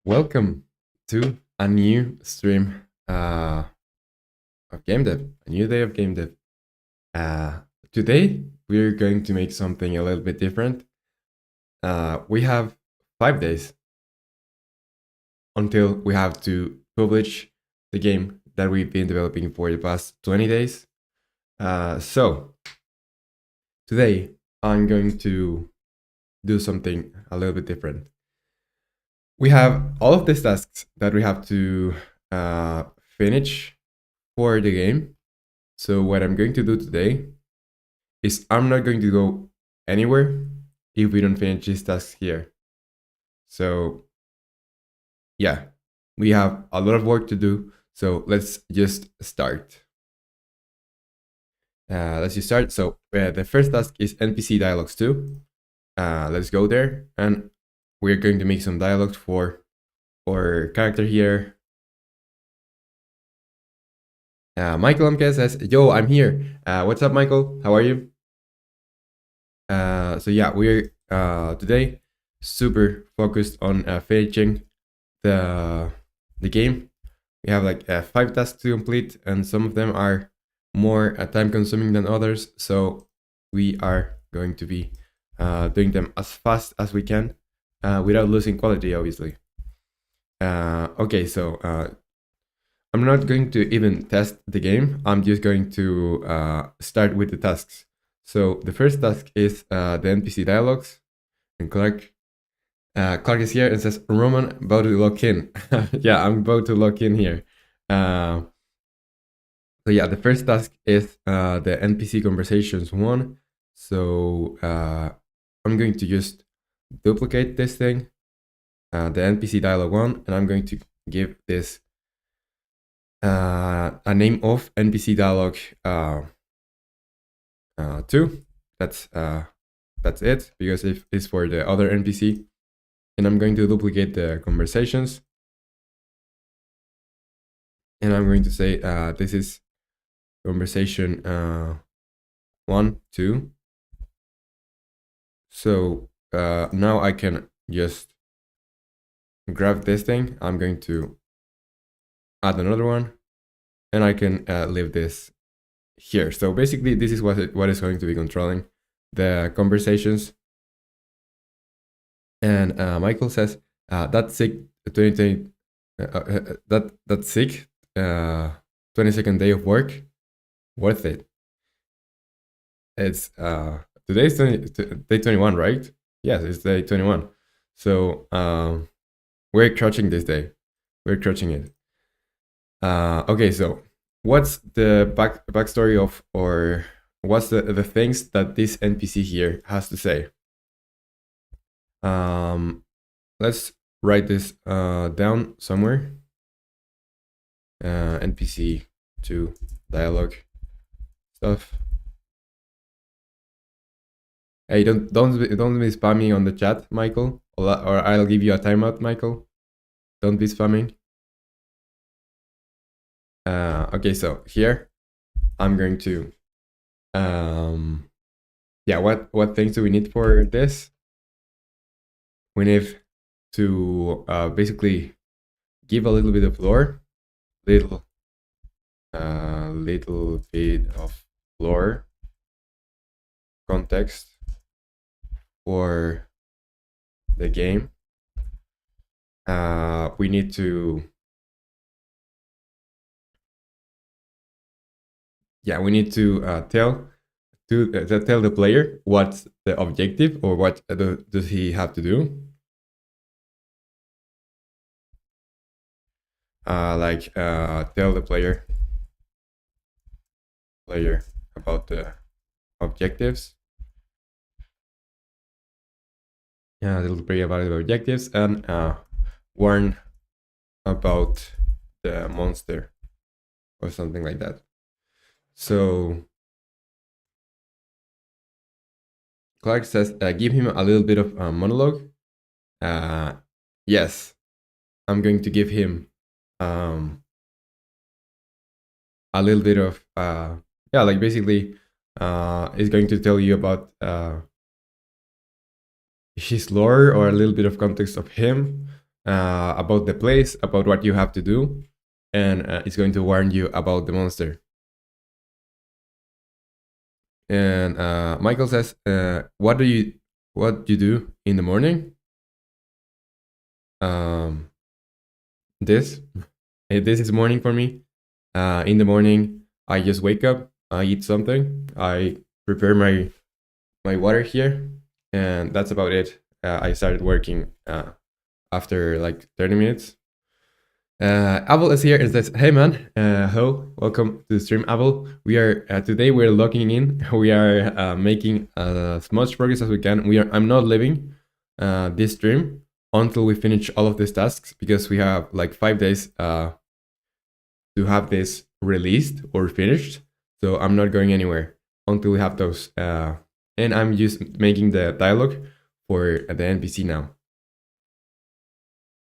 Welcome to a new stream of game dev, a new day of game dev. Today, we're going to make something a little bit different. We have 5 days until we have to publish the game that we've been developing for the past 20 days. So, today, I'm going to do something a little bit different. We have all of these tasks that we have to finish for the game. So what I'm going to do today is I'm not going to go anywhere if we don't finish this task here. So yeah, we have a lot of work to do. So let's just start. So the first task is NPC dialogues 2. Let's go there, and we're going to make some dialogues for our character here. Michael MK says, "Yo, I'm here. What's up, Michael? How are you?" So yeah, we're today super focused on finishing the game. We have like 5 tasks to complete, and some of them are more time consuming than others. So we are going to be doing them as fast as we can without losing quality, obviously. Okay, so I'm not going to even test the game. I'm just going to start with the tasks. So the first task is the NPC dialogues, and Clark is here and says, "Roman, about to lock in." Yeah, I'm about to lock in here. So yeah, the first task is the NPC conversations one. So I'm going to just duplicate this thing, the NPC dialogue one, and I'm going to give this a name of NPC dialogue 2. That's it, because if it's for the other NPC, and I'm going to duplicate the conversations, and I'm going to say this is conversation 1, 2. So now I can just grab this thing. I'm going to add another one, and I can leave this here. So basically, this is what is going to be controlling the conversations. And Michael says that's sick. 2020. That's sick. 22nd day of work, worth it. It's today's day 21, right? Yes, it's day 21. So we're crushing this day. We're crushing it. Okay, so what's the backstory of, or what's the things that this NPC here has to say? Let's write this down somewhere. NPC 2 dialogue stuff. Hey, don't be spamming on the chat, Michael, or I'll give you a timeout, Michael. Don't be spamming. Okay, so here I'm going to yeah, what things do we need for this? We need to basically give a little bit of lore, little bit of lore context for the game. We need to tell the player what's the objective, or what does he have to do. Tell the player about the objectives. Yeah, a little bit about the objectives, and warn about the monster or something like that. So Clark says, give him a little bit of monologue. Yes, I'm going to give him a little bit of basically is going to tell you about his lore, or a little bit of context of him, about the place, about what you have to do, and it's going to warn you about the monster. And Michael says, what you do in the morning? Um, this this is morning for me. In the morning, I just wake up, I eat something, I prepare my water here, and that's about it. I started working after like 30 minutes. Abel is here and says, "Hey man, hello, welcome to the stream, Abel. We are today we're logging in. We are making as much progress as we can. I'm not leaving this stream until we finish all of these tasks because we have like 5 days to have this released or finished. So I'm not going anywhere until we have those. And I'm just making the dialogue for the NPC now.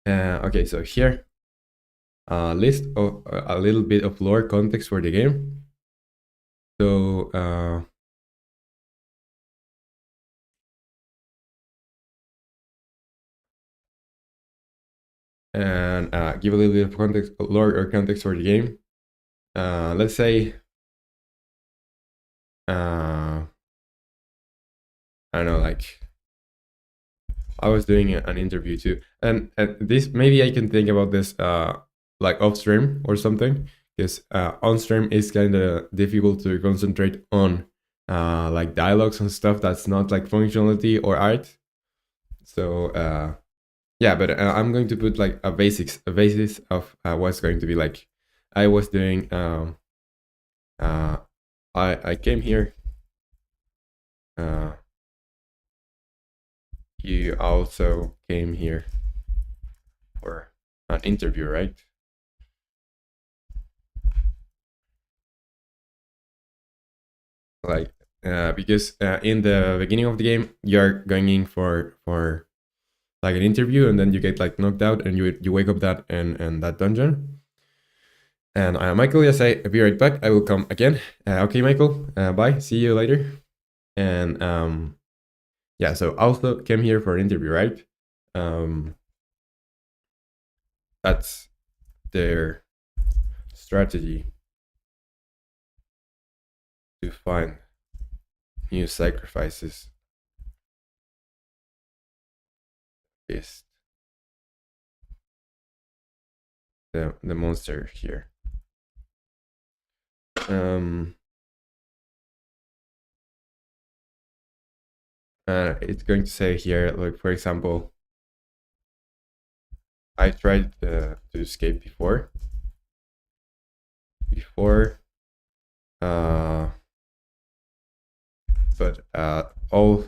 Okay, so here, list of a little bit of lore context for the game. So and give a little bit of context, lore or context for the game. Let's say, I don't know, like I was doing an interview too, and this maybe I can think about this like off stream or something, because on stream is kind of difficult to concentrate on like dialogues and stuff that's not like functionality or art. So yeah, but I'm going to put like a basis of what's going to be like. I was doing I came here. You also came here for an interview, right? Like because in the beginning of the game you're going in for like an interview, and then you get like knocked out, and you wake up and that dungeon. And Michael, yes, I'll be right back. I will come again. Okay, Michael. Bye. See you later. And yeah, so also came here for an interview, right? That's their strategy to find new sacrifices. Is the monster here. It's going to say here, like for example, I tried to escape before, but all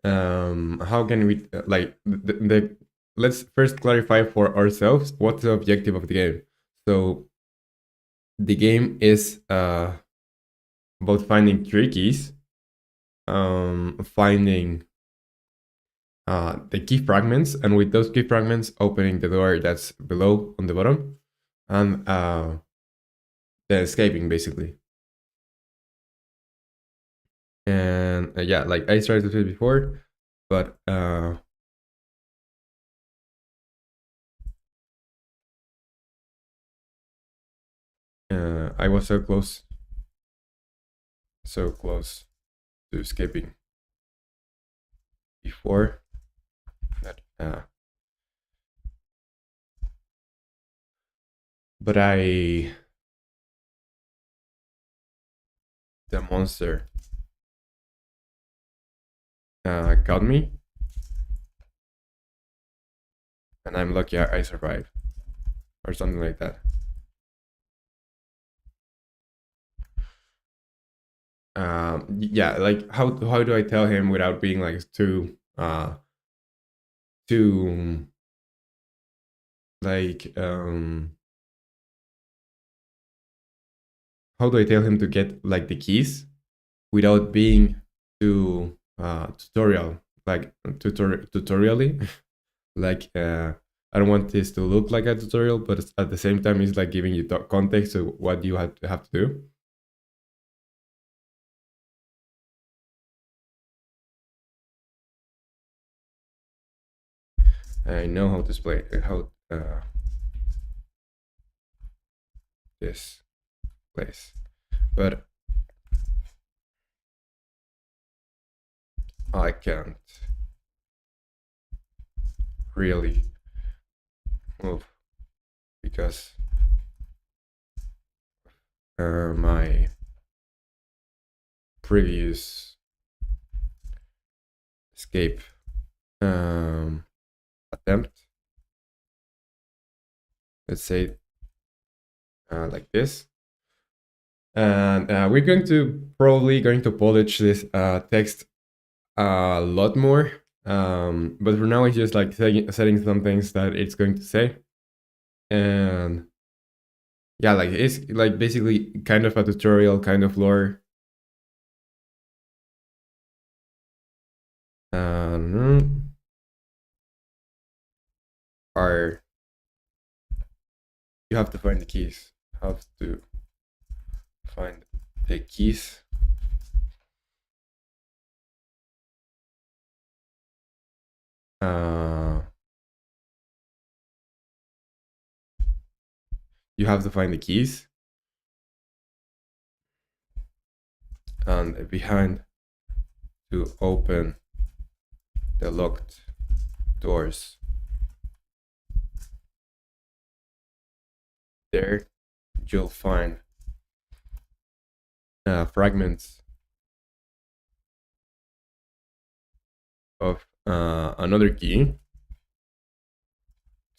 how can we like the let's first clarify for ourselves what's the objective of the game. So the game is about finding three keys, finding the key fragments, and with those key fragments opening the door that's below on the bottom, and then escaping basically. And yeah, like I started to say before, but I was so close to escaping before that but the monster got me, and I'm lucky I survived, or something like that. Yeah, like how do I tell him without being like too like how do I tell him to get like the keys without being too tutorial, like tutorially? Like I don't want this to look like a tutorial, but at the same time it's like giving you context to what you have to do. I know how to display how this place, but I can't really move because my previous escape attempt, let's say like this, and we're going to probably going to polish this text a lot more, but for now it's just like setting some things that it's going to say. And yeah, like it's like basically kind of a tutorial, kind of lore. Are you have to find the keys. Have to find the keys. You have to find the keys, and behind to open the locked doors. There you'll find fragments of another key.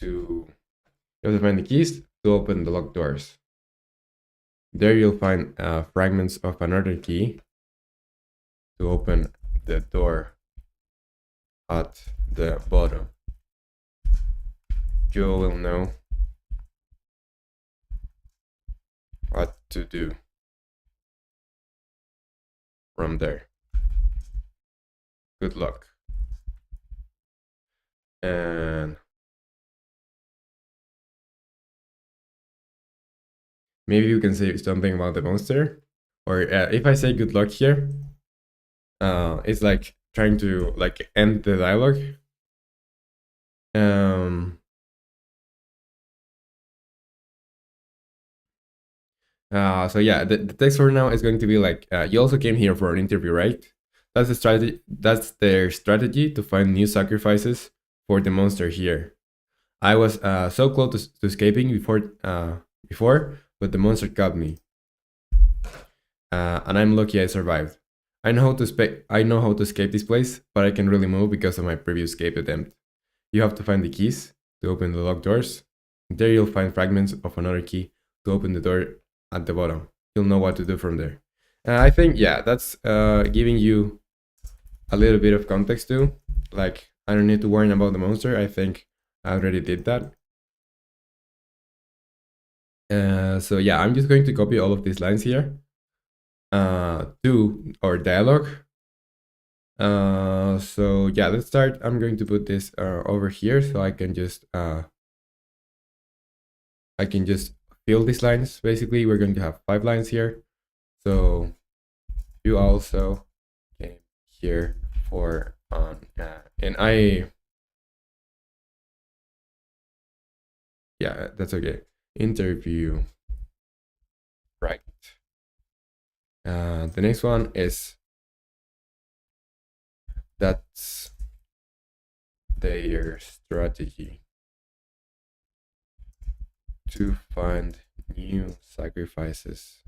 You have to find the keys to open the locked doors. There you'll find fragments of another key to open the door at the bottom. You will know what to do from there. Good luck. And maybe you can say something about the monster, or if I say good luck here, it's like trying to like end the dialogue. So yeah, the text for now is going to be like, you also came here for an interview, right? That's the strategy. That's their strategy to find new sacrifices for the monster here. I was so close to escaping before, but the monster caught me, and I'm lucky I survived. I know how to escape this place, but I can really move because of my previous escape attempt. You have to find the keys to open the locked doors. There you'll find fragments of another key to open the door at the bottom. You'll know what to do from there. I think, yeah, that's giving you a little bit of context too. Like, I don't need to worry about the monster. I think I already did that. So yeah, I'm just going to copy all of these lines here to our dialogue. So yeah, let's start. I'm going to put this over here so I can just fill these lines. Basically, we're going to have 5 lines here. So you also came here for and yeah, that's okay. Interview, right? The next one is that's their strategy to find new sacrifices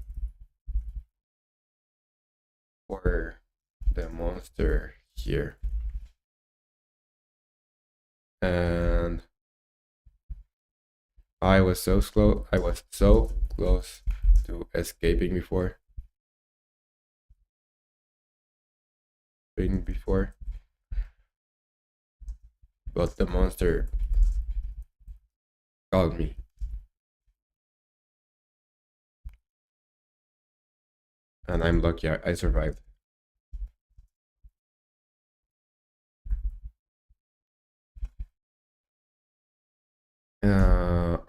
for the monster here. And I was so close to escaping before. But the monster called me. And I'm lucky I survived.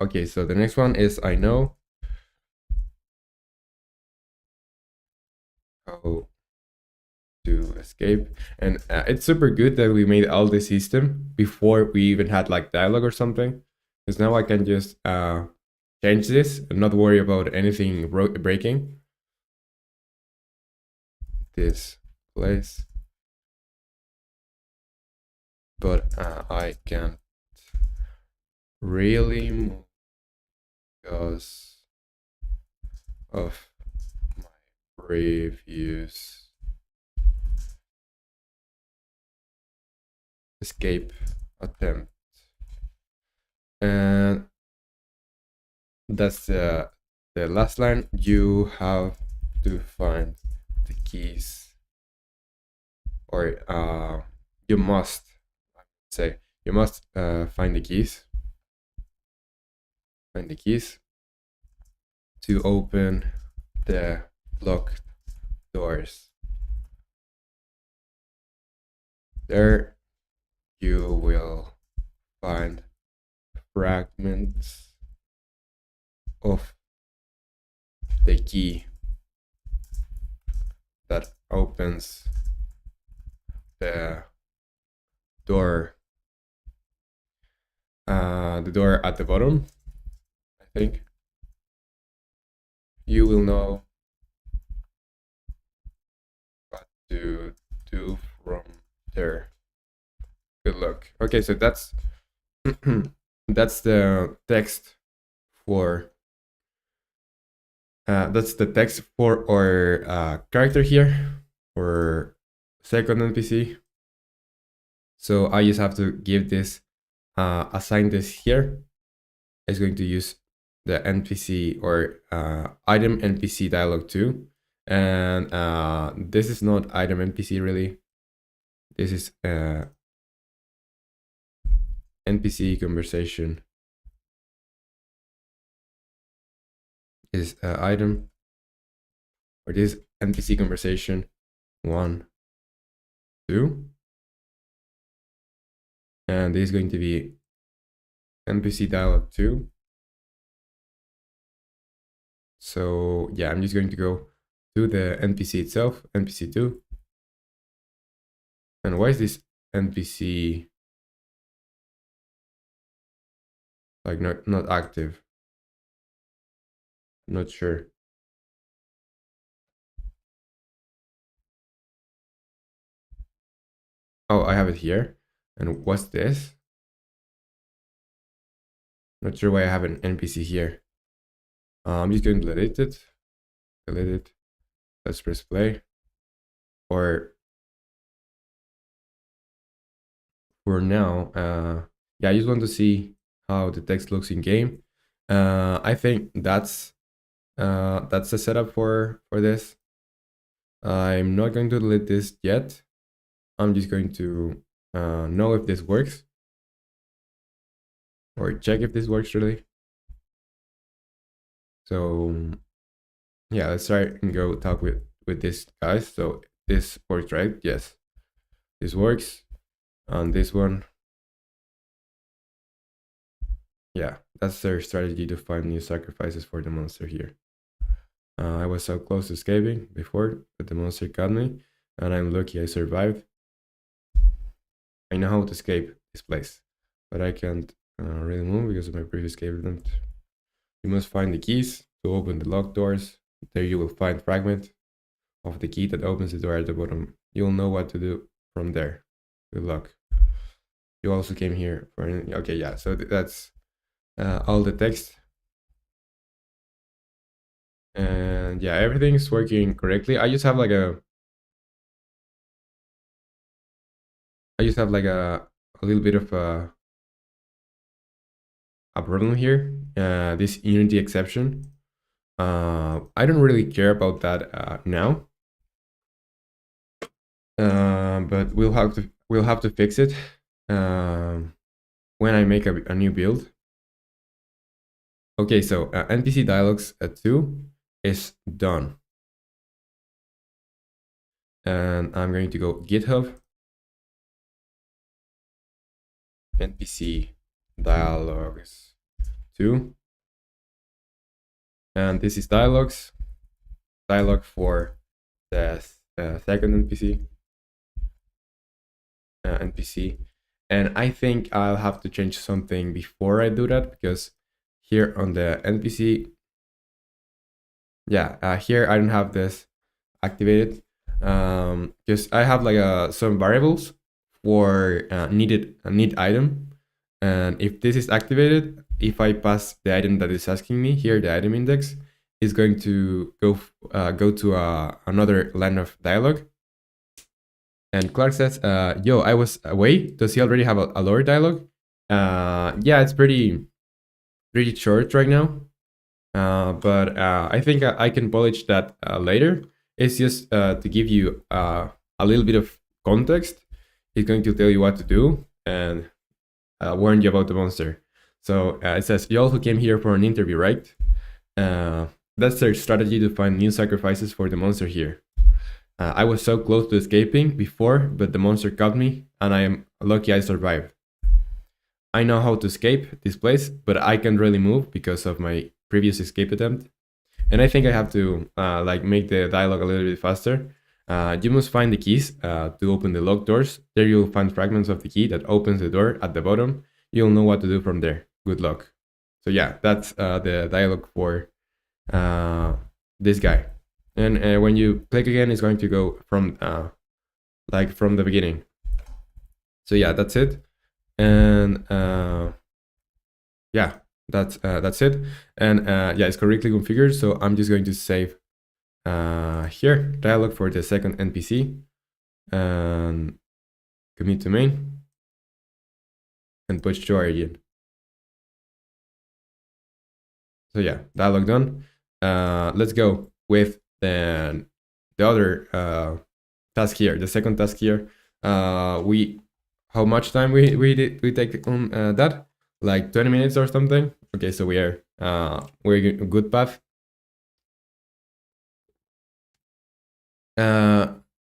Okay, so the next one is I know how to escape. And it's super good that we made all the system before we even had like dialogue or something, because now I can just change this and not worry about anything breaking this place. But I can't really move because of my previous escape attempt. And that's the last line. You have to find the keys, or you must say you must find the keys. Find the keys to open the locked doors. There you will find fragments of the key that opens the door. The door at the bottom, I think. You will know what to do from there. Good luck. Okay, so that's that's the text for our character here, or second NPC. So I just have to give this assign this here. It's going to use the NPC or item NPC dialog too. And this is not item NPC really. This is NPC conversation is item, or this NPC conversation 1, 2. And this is going to be NPC dialog 2. So yeah, I'm just going to go to the NPC itself, NPC 2. And why is this NPC like not active? I'm not sure. Oh, I have it here. And what's this? Not sure why I have an NPC here. I'm just going to delete it. Delete it. Let's press play. Or for now, yeah, I just want to see how the text looks in game. I think that's the setup for this. I'm not going to delete this yet. I'm just going to know if this works, or check if this works really. So yeah, let's try and go talk with this guys. So this works, right? Yes, this works. On this one, yeah, that's their strategy to find new sacrifices for the monster here. I was so close to escaping before, but the monster got me, and I'm lucky I survived. I know how to escape this place, but I can't really move because of my previous escape attempt. You must find the keys to open the locked doors. There you will find fragment of the key that opens the door at the bottom. You'll know what to do from there. Good luck. You also came here for an... Okay, yeah, so that's all the text. And yeah, everything's working correctly. I just have like a little bit of a problem here. This Unity exception. I don't really care about that now. But we'll have to fix it when I make a new build. Okay, so NPC dialogues 2 is done. And I'm going to go GitHub, NPC dialogues 2. And this is dialogue for the second NPC, and I think I'll have to change something before I do that, because here on the NPC, yeah, here I don't have this activated, because I have like some variables for need item, and if this is activated, if I pass the item that is asking me here, the item index is going to go to another line of dialogue. And Clark says, "Yo, I was away. Does he already have a lore dialogue?" Yeah, it's pretty short right now. But I think I can polish that later. It's just to give you a little bit of context. He's going to tell you what to do and warn you about the monster. So it says, "You also came here for an interview, right?" Uh, that's their strategy to find new sacrifices for the monster here. I was so close to escaping before, but the monster caught me, and I am lucky I survived. I know how to escape this place, but I can't really move because of my previous escape attempt. And I think I have to like make the dialogue a little bit faster. You must find the keys to open the locked doors. There you'll find fragments of the key that opens the door at the bottom. You'll know what to do from there. Good luck. So yeah, that's the dialogue for this guy. And when you click again, it's going to go from like from the beginning. So yeah, that's it. And yeah, that's it. And yeah, it's correctly configured. So I'm just going to save here dialog for the second NPC and commit to main and push to origin. So yeah, dialog done. Let's go with the other task here, the second task here. We how much time we take on that? Like 20 minutes or something. Okay, so we're a good path.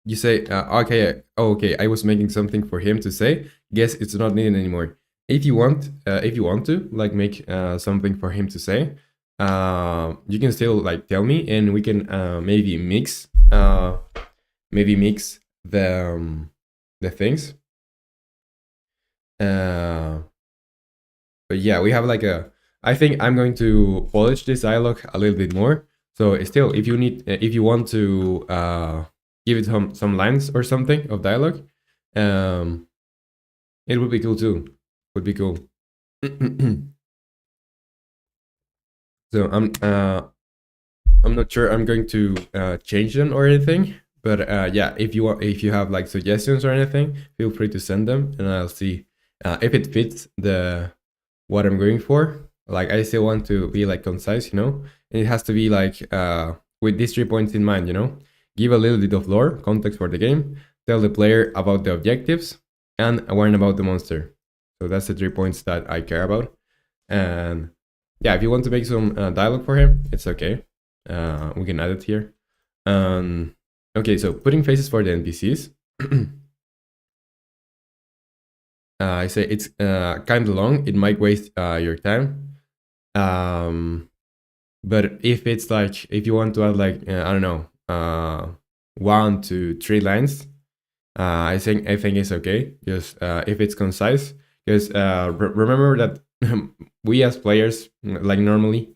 You say okay. Oh, okay, I was making something for him to say. Guess it's not needed anymore. If you want to like make something for him to say, you can still like tell me, and we can maybe mix the things. But yeah, we have like I think I'm going to polish this dialogue a little bit more. So still, if you want to give it some lines or something of dialogue, it would be cool too. Would be cool. So I'm not sure I'm going to change them or anything. But yeah, if you have like suggestions or anything, feel free to send them, and I'll see if it fits the what I'm going for. Like I still want to be like concise, and it has to be like with these 3 points in mind, give a little bit of lore, context for the game, tell the player about the objectives, and warn about the monster. So that's the 3 points that I care about. And yeah, if you want to make some dialogue for him, it's okay. We can add it here. Okay, so putting faces for the NPCs. I say it's kind of long. It might waste your time. But if it's like, if you want to add like, I don't know, 1 to 3 lines, I think it's okay. Just if it's concise, because remember that we as players, like normally,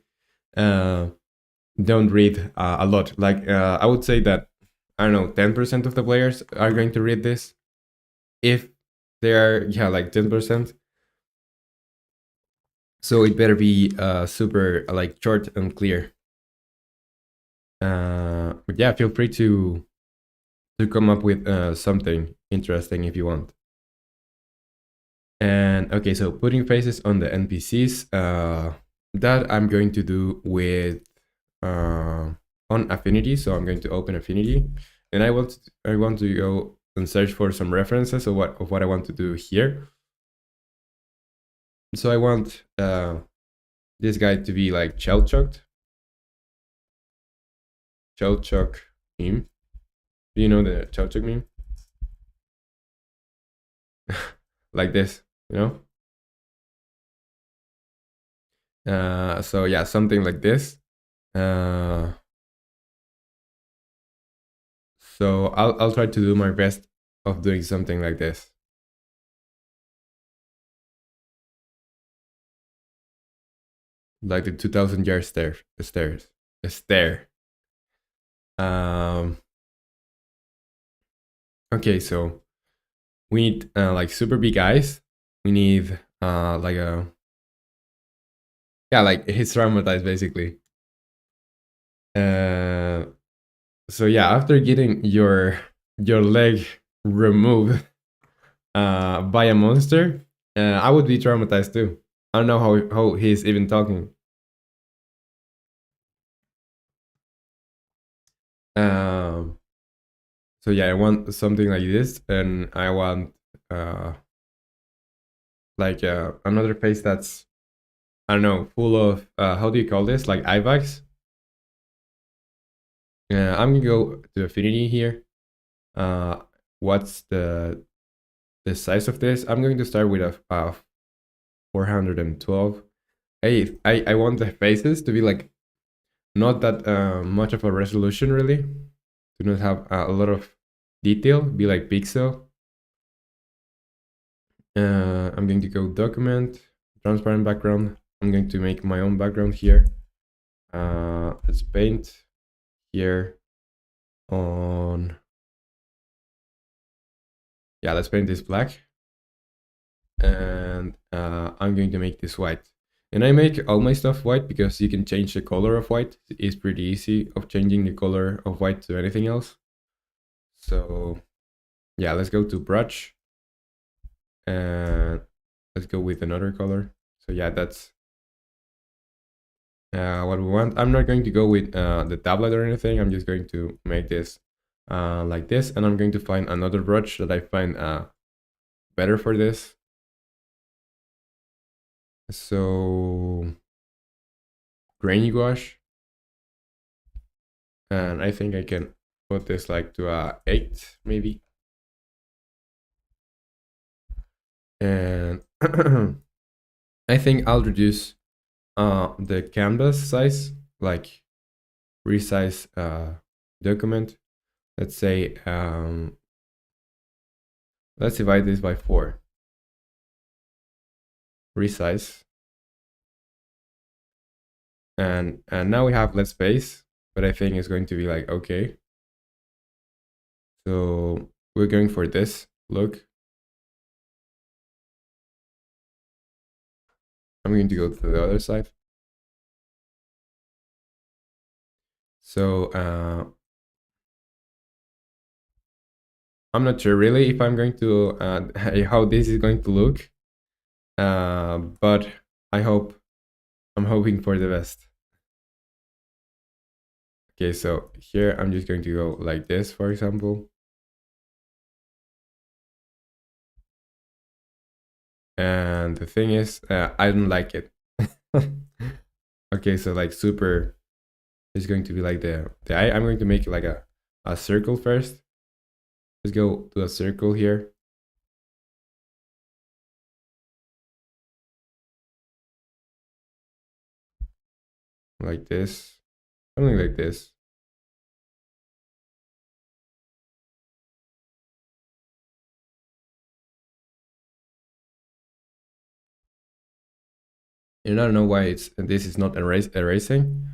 don't read a lot. Like I would say that, I don't know, 10% of the players are going to read this. If they are, yeah, like 10%. So it better be super like short and clear. But yeah, feel free to come up with something interesting if you want. And okay, so putting faces on the NPCs, that I'm going to do with on Affinity. So I'm going to open Affinity, and I want to go and search for some references of what I want to do here. So I want this guy to be like shell chucked meme. Do you know the shell chuck meme? Like this, so yeah, something like this. So I'll try to do my best of doing something like this. Like the 2,000-yard stair. Um, okay, so we need like super big eyes. We need like a, yeah, like he's traumatized basically. Uh, so yeah, after getting your leg removed by a monster, I would be traumatized too. I don't know how he's even talking. Um, so yeah, I want something like this, and I want uh, like another face that's, I don't know, full of how do you call this? Like eye bags. I'm gonna go to affinity here. Uh, what's the size of this? I'm going to start with a 412. I want the faces to be like not that much of a resolution really. Do not have a lot of detail. Be like pixel. I'm going to go document, transparent background. I'm going to make my own background here. Let's paint here on, yeah, let's paint this black. And I'm going to make this white. And I make all my stuff white because you can change the color of white. It's pretty easy of changing the color of white to anything else. So yeah, let's go to brush and let's go with another color. So yeah, that's what we want. I'm not going to go with the tablet or anything. I'm just going to make this like this, and I'm going to find another brush that I find better for this. So grainy gouache, and I think I can put this like to a 8 maybe. And I think I'll reduce the canvas size, like resize document. Let's say let's divide this by 4. Resize. And now we have less space, but I think it's going to be like okay. So we're going for this look. I'm going to go to the other side. So I'm not sure really if I'm going to how this is going to look, but I'm hoping for the best. Okay, so here I'm just going to go like this, for example. And the thing is, I don't like it. Okay, so like super is going to be like the eye. I'm going to make like a circle first. Let's go to a circle here. Like this. Something like this. And I don't know why this is not erasing.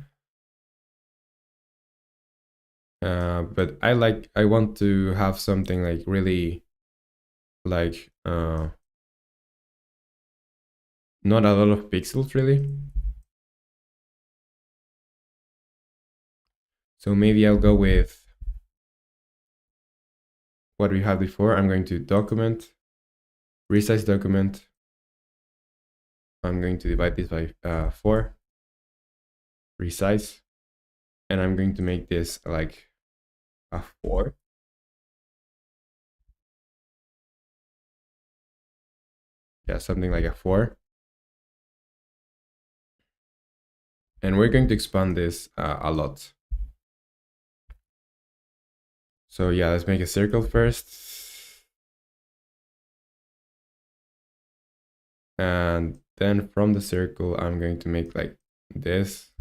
But I want to have something like really like not a lot of pixels really. So maybe I'll go with what we had before. I'm going to document, resize document. I'm going to divide this by 4, resize, and I'm going to make this like a 4. Yeah, something like a 4. And we're going to expand this a lot. So yeah, let's make a circle first. And then from the circle, I'm going to make like this.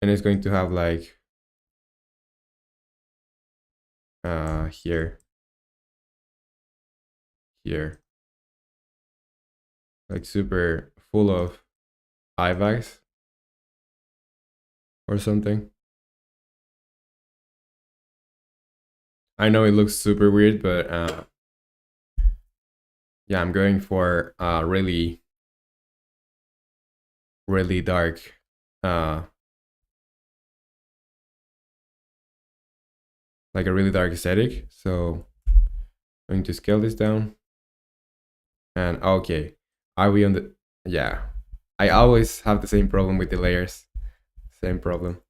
and it's going to have like here, like super full of eye bags or something. I know it looks super weird, but yeah, I'm going for really, really dark, like a really dark aesthetic. So I'm going to scale this down. And okay, are we on the? Yeah, I always have the same problem with the layers. Same problem.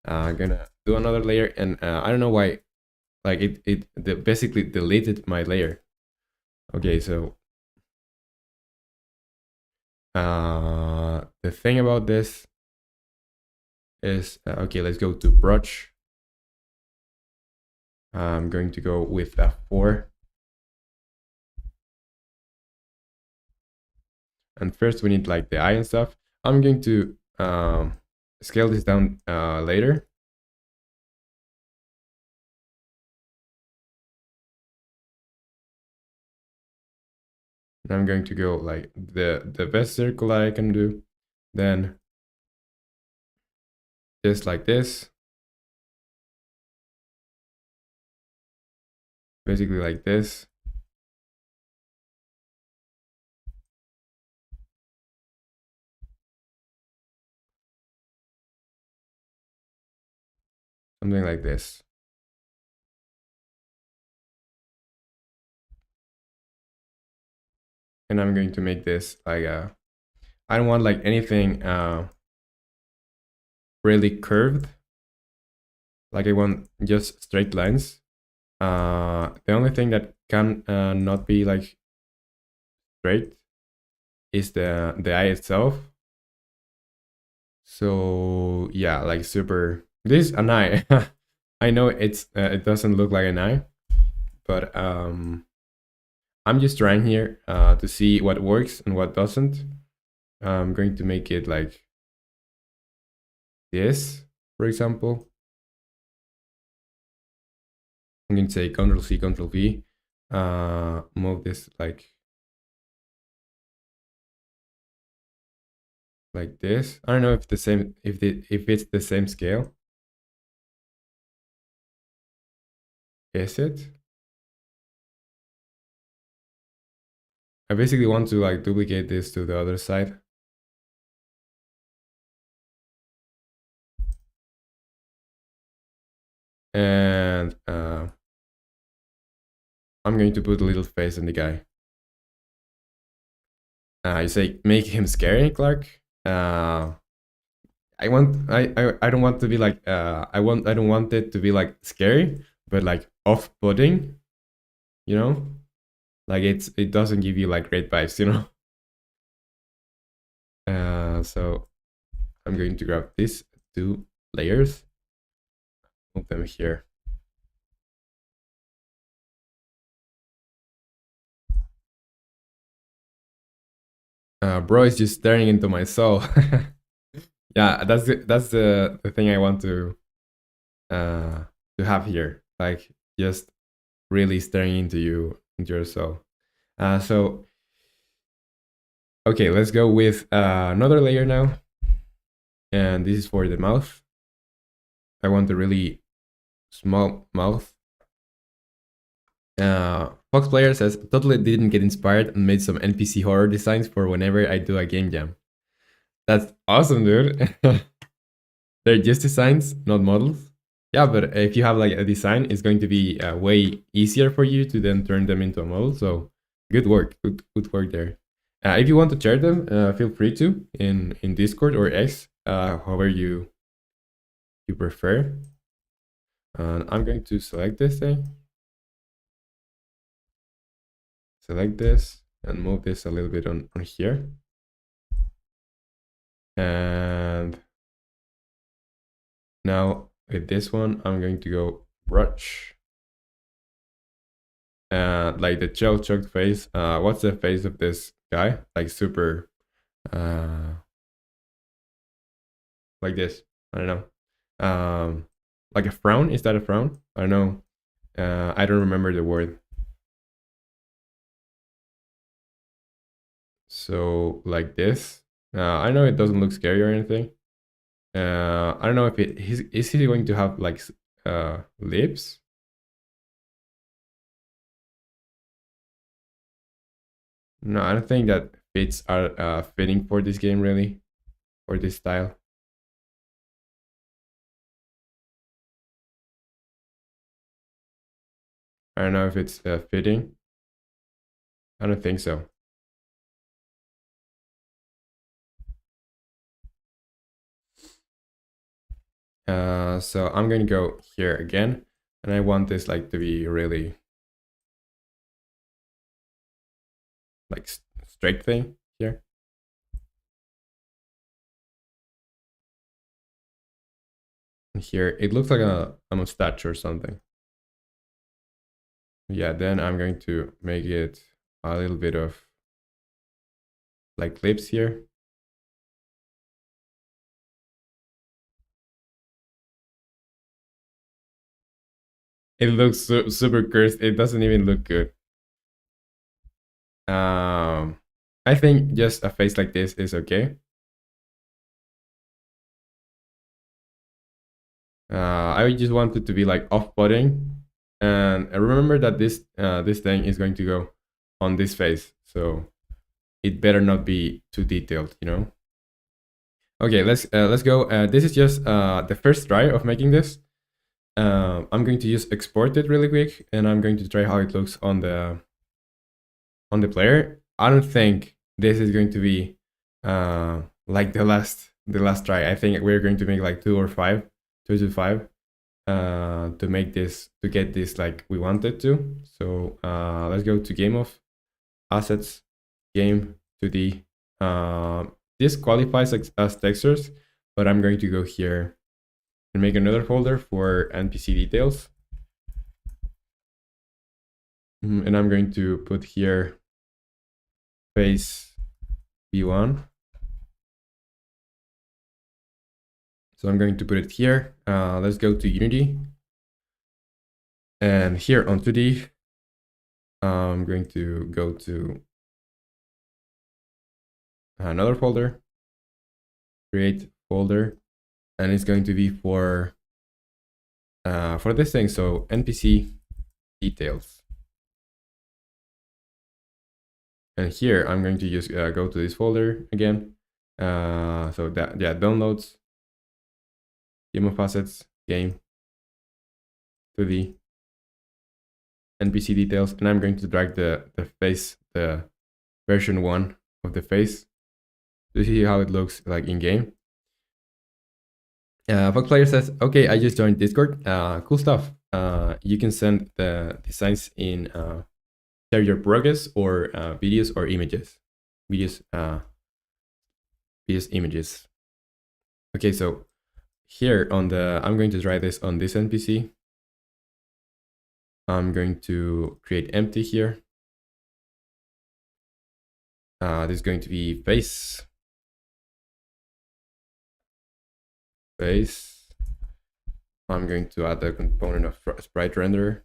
I'm gonna do another layer, and I don't know why. Like it basically deleted my layer. Okay, so the thing about this is okay. Let's go to brush. I'm going to go with a 4. And first we need like the eye and stuff. I'm going to scale this down later. And I'm going to go like the best circle that I can do. Then just like this. Basically like this. Something like this. And I'm going to make this like I don't want like anything really curved. Like I want just straight lines. The only thing that can not be like straight is the eye itself. So yeah, like super. This is an eye. I know it doesn't look like an eye, but I'm just trying here to see what works and what doesn't. I'm going to make it like this, for example. I'm going to say Control C, Control V. Move this like this. I don't know if the same if it's the same scale. Is it? I basically want to like duplicate this to the other side. And I'm going to put a little face on the guy. You say make him scary, Clark. I don't want to be like I don't want it to be like scary, but like off-putting, you know? Like it doesn't give you like great vibes, you know? So I'm going to grab these 2 layers, move them here. Bro is just staring into my soul. Yeah, that's the thing I want to have here. Like just really staring into your soul. So okay, let's go with another layer now. And this is for the mouth. I want a really small mouth. Fox Player says, totally didn't get inspired and made some NPC horror designs for whenever I do a game jam. That's awesome, dude. They're just designs, not models. Yeah, but if you have like a design, it's going to be way easier for you to then turn them into a model. So good work, good work there. If you want to share them, feel free to in Discord or X, however you prefer. I'm going to select this thing, select this, and move this a little bit on here. And now with this one, I'm going to go brush. Like the shell choked face. What's the face of this guy? Like super, like this. I don't know. um, like a frown. Is that a frown? I don't know. I don't remember the word. So like this. I know it doesn't look scary or anything. I don't know if is he going to have like lips? No, I don't think that fits are fitting for this game really, for this style. I don't know if it's fitting. I don't think so. So I'm going to go here again, and I want this like to be really like straight thing here. And here it looks like a mustache or something. Yeah, then I'm going to make it a little bit of like lips here. It looks super cursed. It doesn't even look good. Um, I think just a face like this is okay. I just want it to be like off-putting, and I remember that this thing is going to go on this face, so it better not be too detailed, you know. Okay, let's go. This is just the first try of making this. I'm going to just export it really quick, and I'm going to try how it looks on the player. I don't think this is going to be like the last try. I think we're going to make like 2 to 5 to make this to get this like we wanted to. So let's go to game of assets, game to the this qualifies as textures, but I'm going to go here and make another folder for NPC details. And I'm going to put here face v1. So I'm going to put it here. Let's go to Unity. And here on 2D, I'm going to go to another folder, create folder, and it's going to be for this thing. So NPC details. And here I'm going to just go to this folder again. So that, yeah, downloads, game of assets, game to the NPC details, and I'm going to drag the face, the version 1 of the face to see how it looks like in game. Fox Player says, okay, I just joined Discord. Cool stuff. You can send the designs in share your progress or videos or images. Videos, images. Okay, so here on the, I'm going to try this on this NPC. I'm going to create empty here. This is going to be face. Face. I'm going to add a component of sprite render.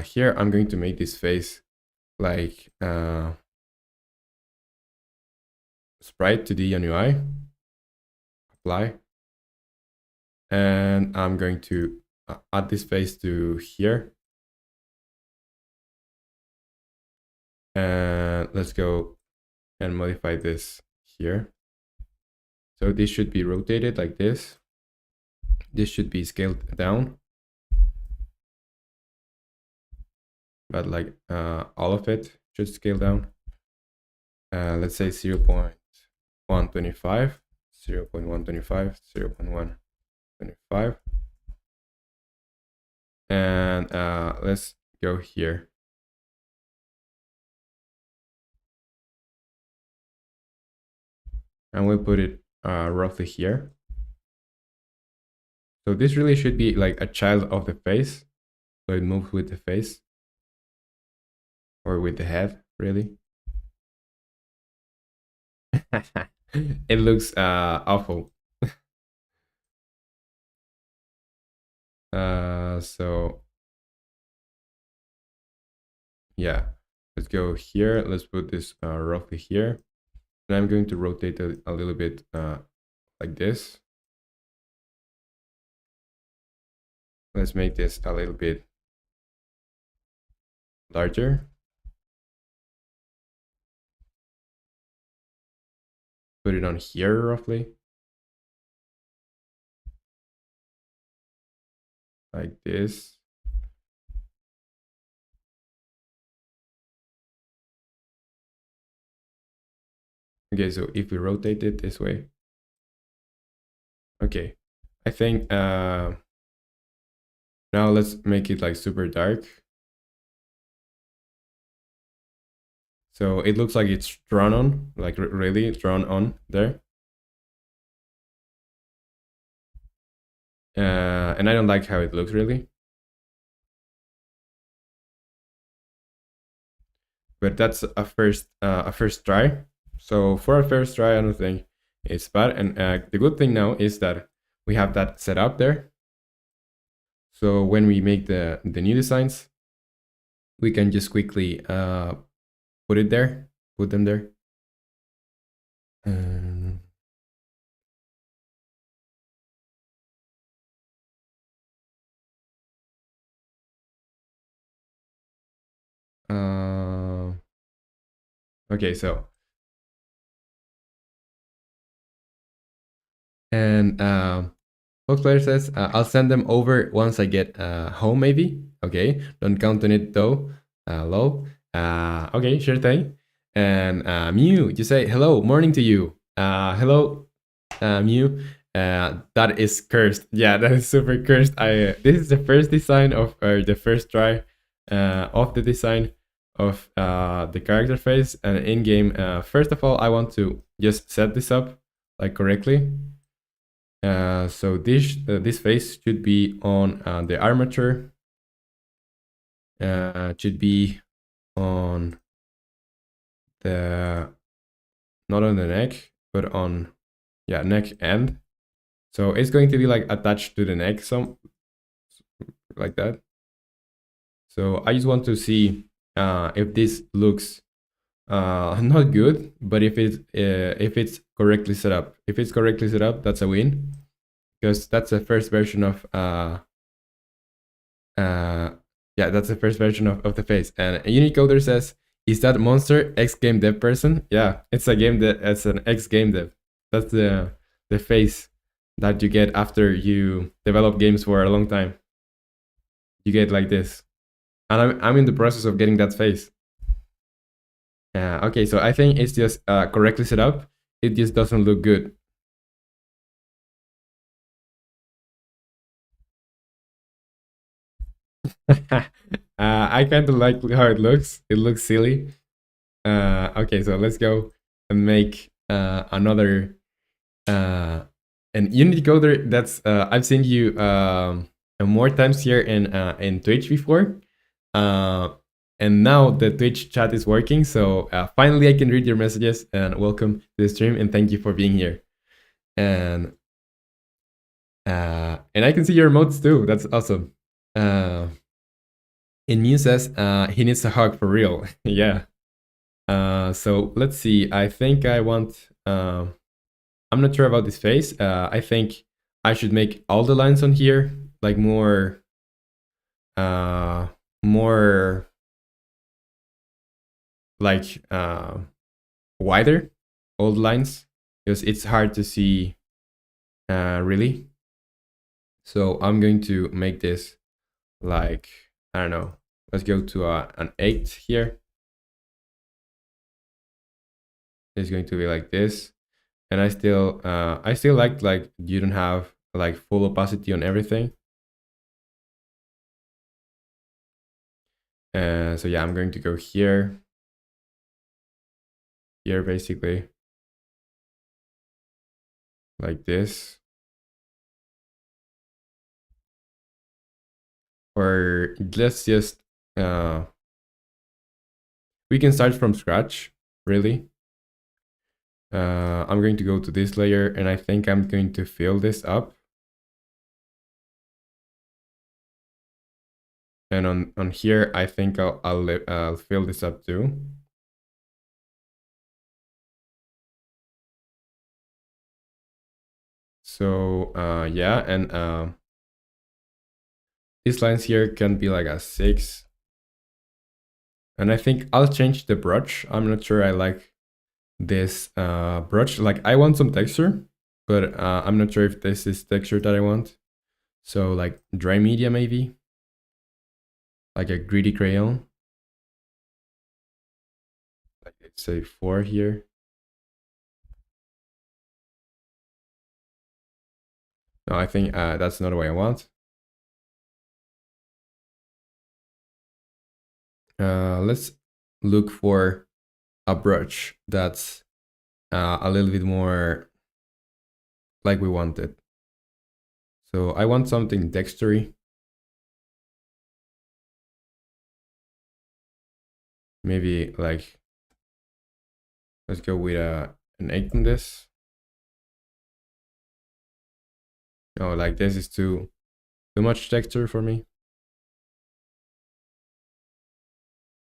Here I'm going to make this face like sprite to the UI. Apply. And I'm going to add this face to here. And let's go and modify this here. So this should be rotated like this. This should be scaled down. But like all of it should scale down. Let's say 0.125, 0.125, 0.125. And let's go here. And we'll put it roughly here. So this really should be like a child of the face. So it moves with the face. Or with the head, really. It looks awful. So yeah, let's go here. Let's put this roughly here. And I'm going to rotate it a little bit like this. Let's make this a little bit larger. Put it on here roughly. Like this. Okay, so if we rotate it this way. Okay, I think now let's make it like super dark. So it looks like it's drawn on, like really drawn on there. And I don't like how it looks really. But that's a first try. So for a first try, I don't think it's bad. And the good thing now is that we have that set up there. So when we make the new designs, we can just quickly put it there, put them there. Okay, so and Foxplayer says I'll send them over once I get home, maybe. Okay, don't count on it though. Low. Okay, sure thing. And Mew, you say hello, morning to you. Hello, Mew. That is cursed. Yeah, that is super cursed. This is the first design of the first try of the design of the character face and in game. First of all, I want to just set this up like correctly. So this face should be on the armature. Should be on the not on the neck, but on neck end. So it's going to be like attached to the neck, some like that. So I just want to see if this looks not good, but if it's correctly set up. If it's correctly set up, that's a win, because that's the first version of yeah, that's the first version of the face. And Unicoder says, "Is that monster ex game dev person?" Yeah, it's a game that it's an ex game dev. That's the face that you get after you develop games for a long time. You get like this, and I'm in the process of getting that face. Okay, so I think it's just correctly set up. It just doesn't look good. I kind of like how it looks. It looks silly. Okay, so let's go and make another an Unity coder. That's I've seen you more times here in Twitch before. And now the Twitch chat is working, so finally I can read your messages. And welcome to the stream, and thank you for being here. And I can see your emotes too. That's awesome. And Mew says he needs a hug for real. Yeah. So let's see. I think I want. I'm not sure about this face. I think I should make all the lines on here like more like wider, all the lines, because it's hard to see really. So I'm going to make this like, I don't know, let's go to an 8 here. It's going to be like this. And I still like you don't have like full opacity on everything. So yeah, I'm going to go here basically like this. Or let's just we can start from scratch, really. I'm going to go to this layer, and I think I'm going to fill this up And on here, I think I'll fill this up too. So yeah, and these lines here can be like a 6. And I think I'll change the brush. I'm not sure I like this brush. Like I want some texture, but I'm not sure if this is texture that I want. So like dry media maybe, like a gritty crayon. Like let's say 4 here. No, I think that's not what I want. Let's look for a brush that's a little bit more like we wanted. So I want something textury. Maybe like, let's go with an 8 on this. No, like this is too much texture for me.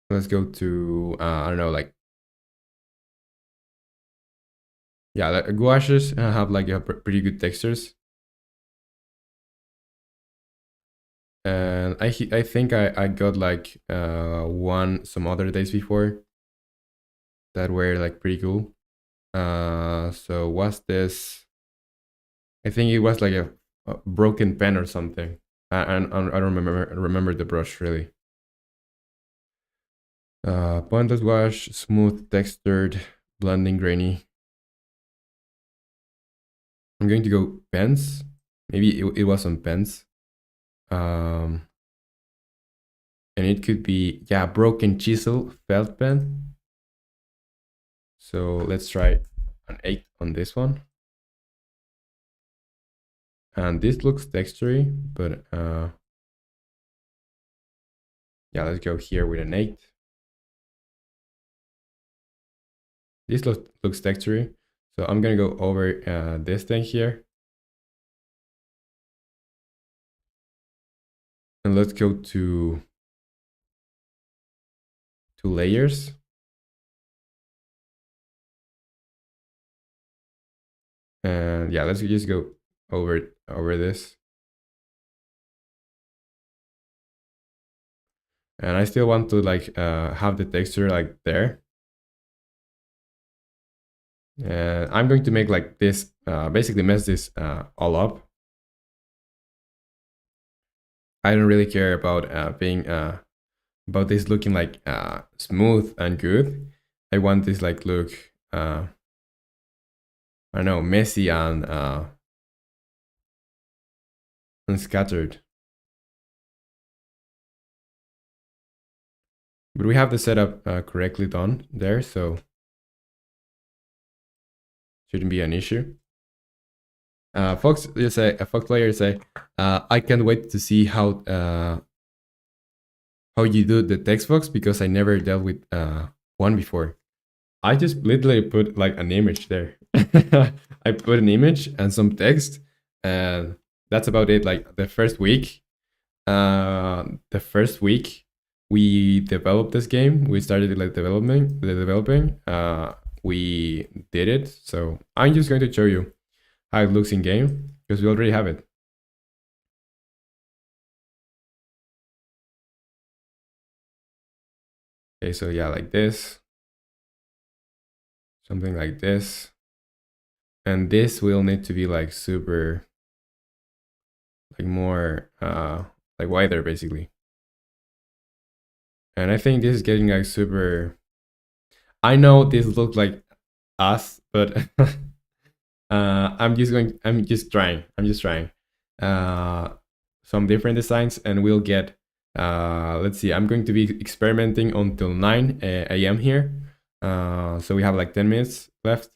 Let's go to I don't know, like, yeah, like gouaches have like a pretty good textures. And I think I got like one some other days before that were like pretty cool. So what's this? I think it was like a broken pen or something. I don't remember the brush really. Pointless wash, smooth, textured, blending, grainy. I'm going to go pens. Maybe it was on pens. And it could be, yeah, broken chisel, felt pen. So let's try an 8 on this one. And this looks textury, but yeah, let's go here with an 8. This looks textury. So I'm gonna go over this thing here. And let's go to layers. And yeah, let's just go over this. And I still want to like have the texture like there. And I'm going to make like this, basically mess this all up. I don't really care about being about this looking like smooth and good. I want this like look I don't know, messy and scattered. But we have the setup correctly done there, so shouldn't be an issue. Fox, you say a Fox player say, I can't wait to see how you do the text box because I never dealt with one before. I just literally put like an image there. I put an image and some text, and that's about it. Like the first week we developed this game. We started like developing. We did it. So I'm just going to show you how it looks in game because we already have it. Okay, so yeah, like this, something like this, and this will need to be like super, like more, like wider basically. And I think this is getting like super. I know this looks like us, but I'm just trying. Some different designs, and we'll get. Let's see. I'm going to be experimenting until 9 a.m. here. So we have like 10 minutes left.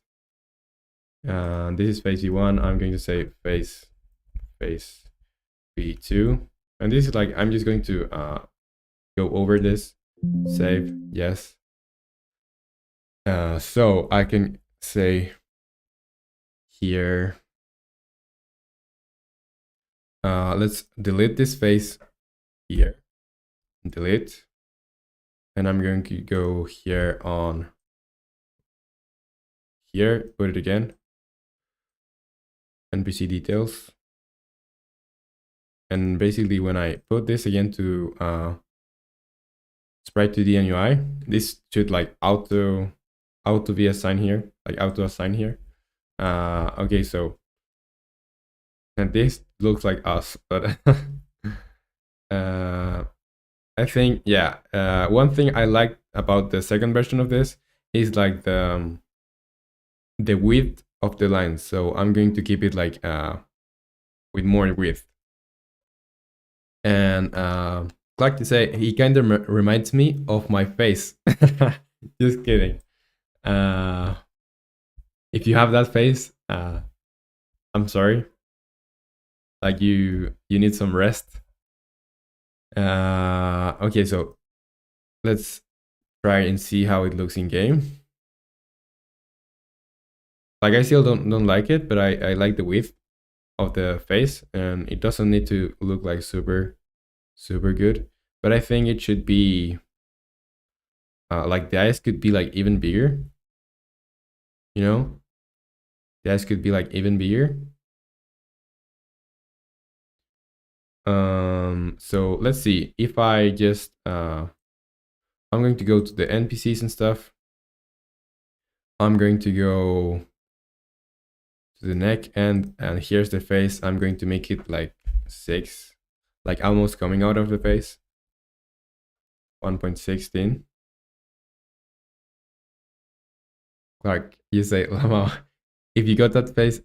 This is phase V1. I'm going to say phase V2, and this is like I'm just going to go over this. Save, yes. So I can say here, let's delete this face here. delete, and I'm going to go here on here, put it again, NPC details. And basically when I put this again to sprite 2D and UI, this should like auto be assigned here, like auto assign here. Okay, so and this looks like us, but I think, yeah, one thing I like about the second version of this is like the width of the lines. So I'm going to keep it like with more width. And like to say, he kind of reminds me of my face. Just kidding. If you have that face, I'm sorry. Like you need some rest. Okay, so let's try and see how it looks in game. Like I still don't like it, but I like the width of the face, and it doesn't need to look like super good. But I think it should be like the eyes could be like even bigger. You know, the eyes could be like even bigger. So let's see if I just I'm going to go to the NPCs and stuff. I'm going to go to the neck, and here's the face. I'm going to make it like 6, like almost coming out of the face. 1.16. Clark, you say, Lama, if you got that face,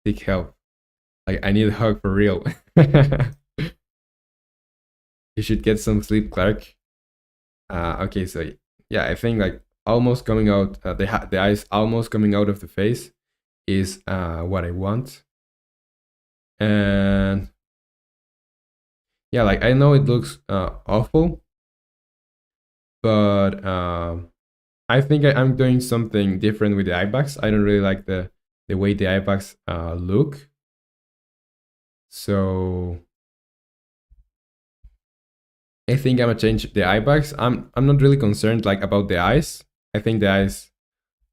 seek help. Like I need a hug for real. You should get some sleep, Clark. Okay, so yeah, I think like almost coming out, the eyes almost coming out of the face is what I want. And yeah, like I know it looks awful, but I think I'm doing something different with the eye bags. I don't really like the way the eye bags look. So I think I'm gonna change the eye bags. I'm not really concerned like about the eyes. I think the eyes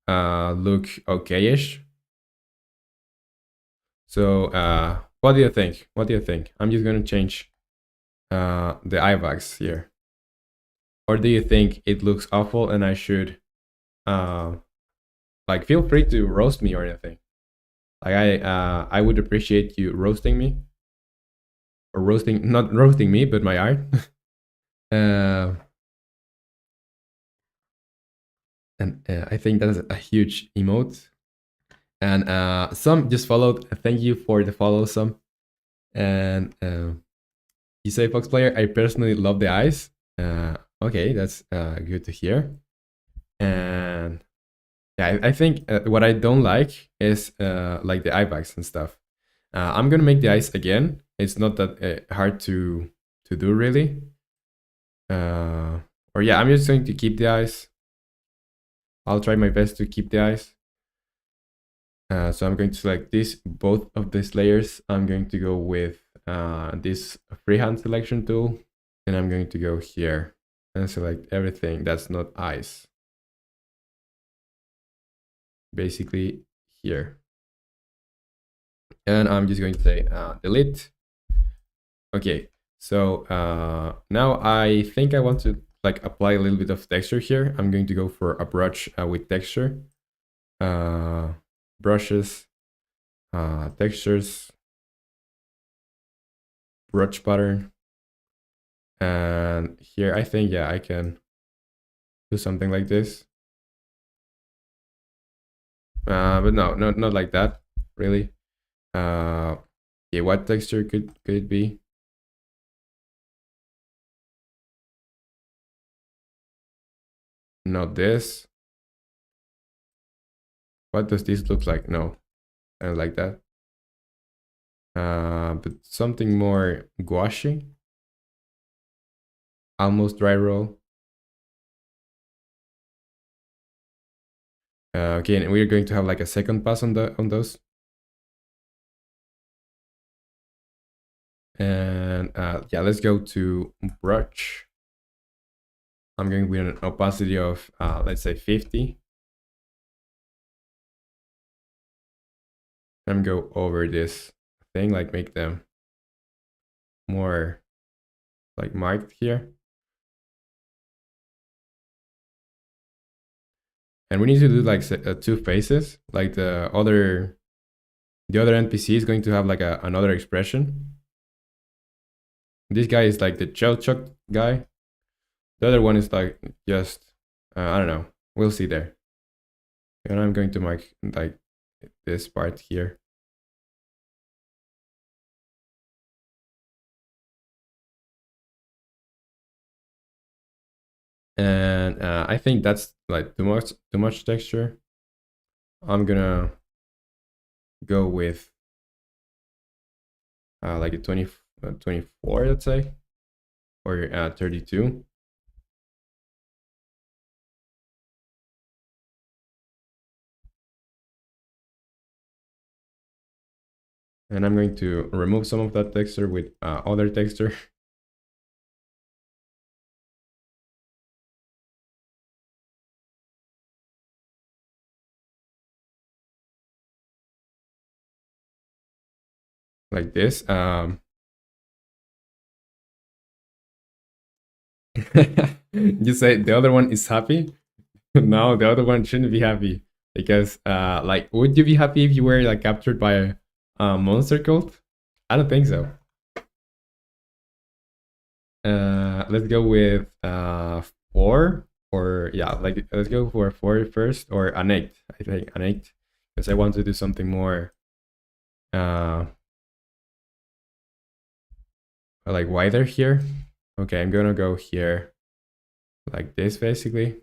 look okayish. So what do you think? What do you think? I'm just gonna change the eye bags here. Or do you think it looks awful and I should like feel free to roast me or anything? Like I would appreciate you roasting me. Or roasting, not roasting me, but my art. And I think that is a huge emote. And some just followed. Thank you for the follow, some. And you say Fox player. I personally love the eyes. Okay, that's good to hear. And yeah, I think what I don't like is like the eye bags and stuff. I'm gonna make the eyes again. It's not that hard to do really. Or yeah, I'm just going to keep the eyes. I'll try my best to keep the eyes. So I'm going to select both of these layers. I'm going to go with this freehand selection tool, and I'm going to go here and select everything that's not eyes. Basically here. And I'm just going to say delete. Okay, so now I think I want to like apply a little bit of texture here. I'm going to go for a brush with texture. Brushes, textures, brush pattern. And here I think, yeah, I can do something like this. But no, not like that, really. Yeah, what texture could it be? Not this. What does this look like? No, I don't like that. But something more gouache. Almost dry roll. Okay, and we're going to have like a second pass on those. And yeah, let's go to brush. I'm going with an opacity of let's say 50. I'm go over this thing, like make them more like marked here. And we need to do like two faces, like the other NPC is going to have like another expression. This guy is like the shell shock guy. The other one is like just I don't know. We'll see there. And I'm going to mark like this part here. And I think that's like too much texture. I'm gonna go with like a 24, let's say, or 32. And I'm going to remove some of that texture with other texture. Like this. You say the other one is happy? No, the other one shouldn't be happy because, like, would you be happy if you were like captured by a monster cult? I don't think so. Let's go with 4 or yeah, like let's go for 4 first or an 8. I think an 8 because I want to do something more like wider here. Okay, I'm gonna go here like this basically.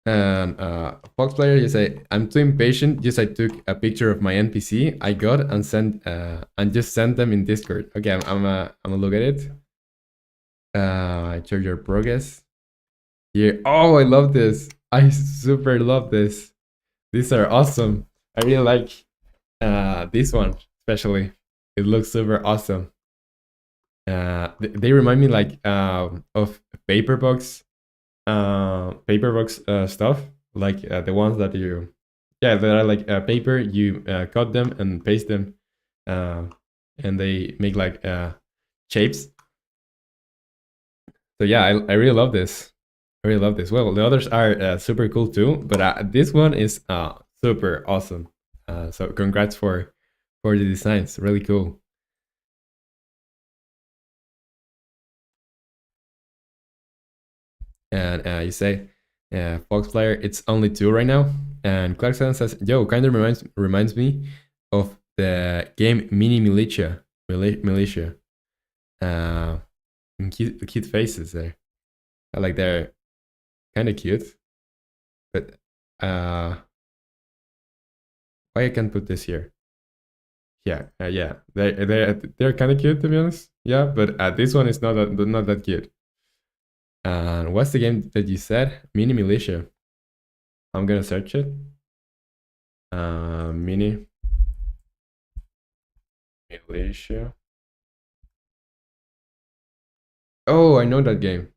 And Fox player, you say, I'm too impatient. Just I took a picture of my NPC I got and sent and just sent them in Discord. Okay, I'm gonna look at it. I check your progress. Yeah. Oh, I love this. I super love this. These are awesome. I really like this one especially. It looks super awesome. They remind me like of paperbox stuff, like the ones that you, yeah, that are like paper. You cut them and paste them, and they make like shapes. So yeah, I really love this. I really love this. Well, the others are super cool too, but this one is super awesome. So congrats for the designs. Really cool. And you say, Fox player, it's only 2 right now. And Clarkson says, yo, kind of reminds me of the game Mini Militia. Militia. Cute faces there. Like they're kind of cute. But why I can't put this here? Yeah, yeah, they're kind of cute to be honest. Yeah, but this one is not that cute. And what's the game that you said? Mini Militia. I'm gonna search it. Mini Militia. Oh, I know that game.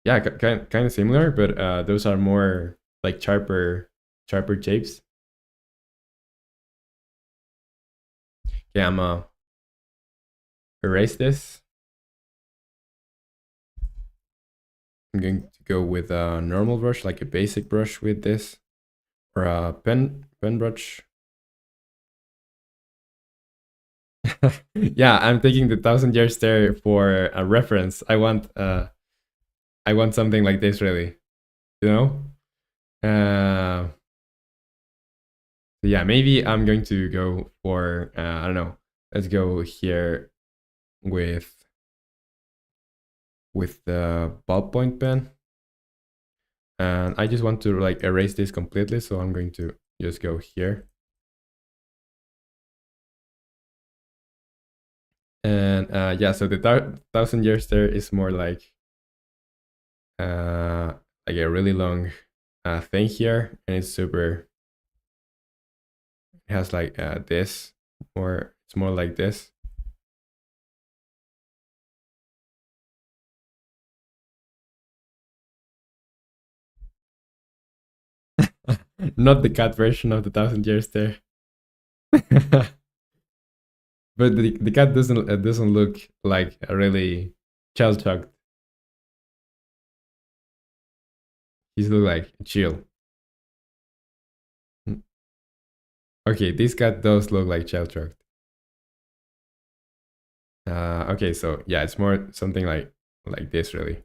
Yeah, kind of similar, but those are more like sharper shapes. Yeah, I'm erase this. I'm going to go with a normal brush, like a basic brush with this, or a pen brush. Yeah, I'm taking the 1,000-year stare for a reference. I want something like this, really. You know? Yeah, maybe I'm going to go for I don't know. Let's go here with the ballpoint pen, and I just want to like erase this completely. So I'm going to just go here. And yeah, so the 1,000 years there is more uh, like a really long thing here, and it's super. It has like this, or it's more like this. Not the cat version of the 1,000 years there. But the cat doesn't look like a really child chucked. He's look like chill. Okay, this cat does look like child chucked. Okay, so yeah, it's more something like this really.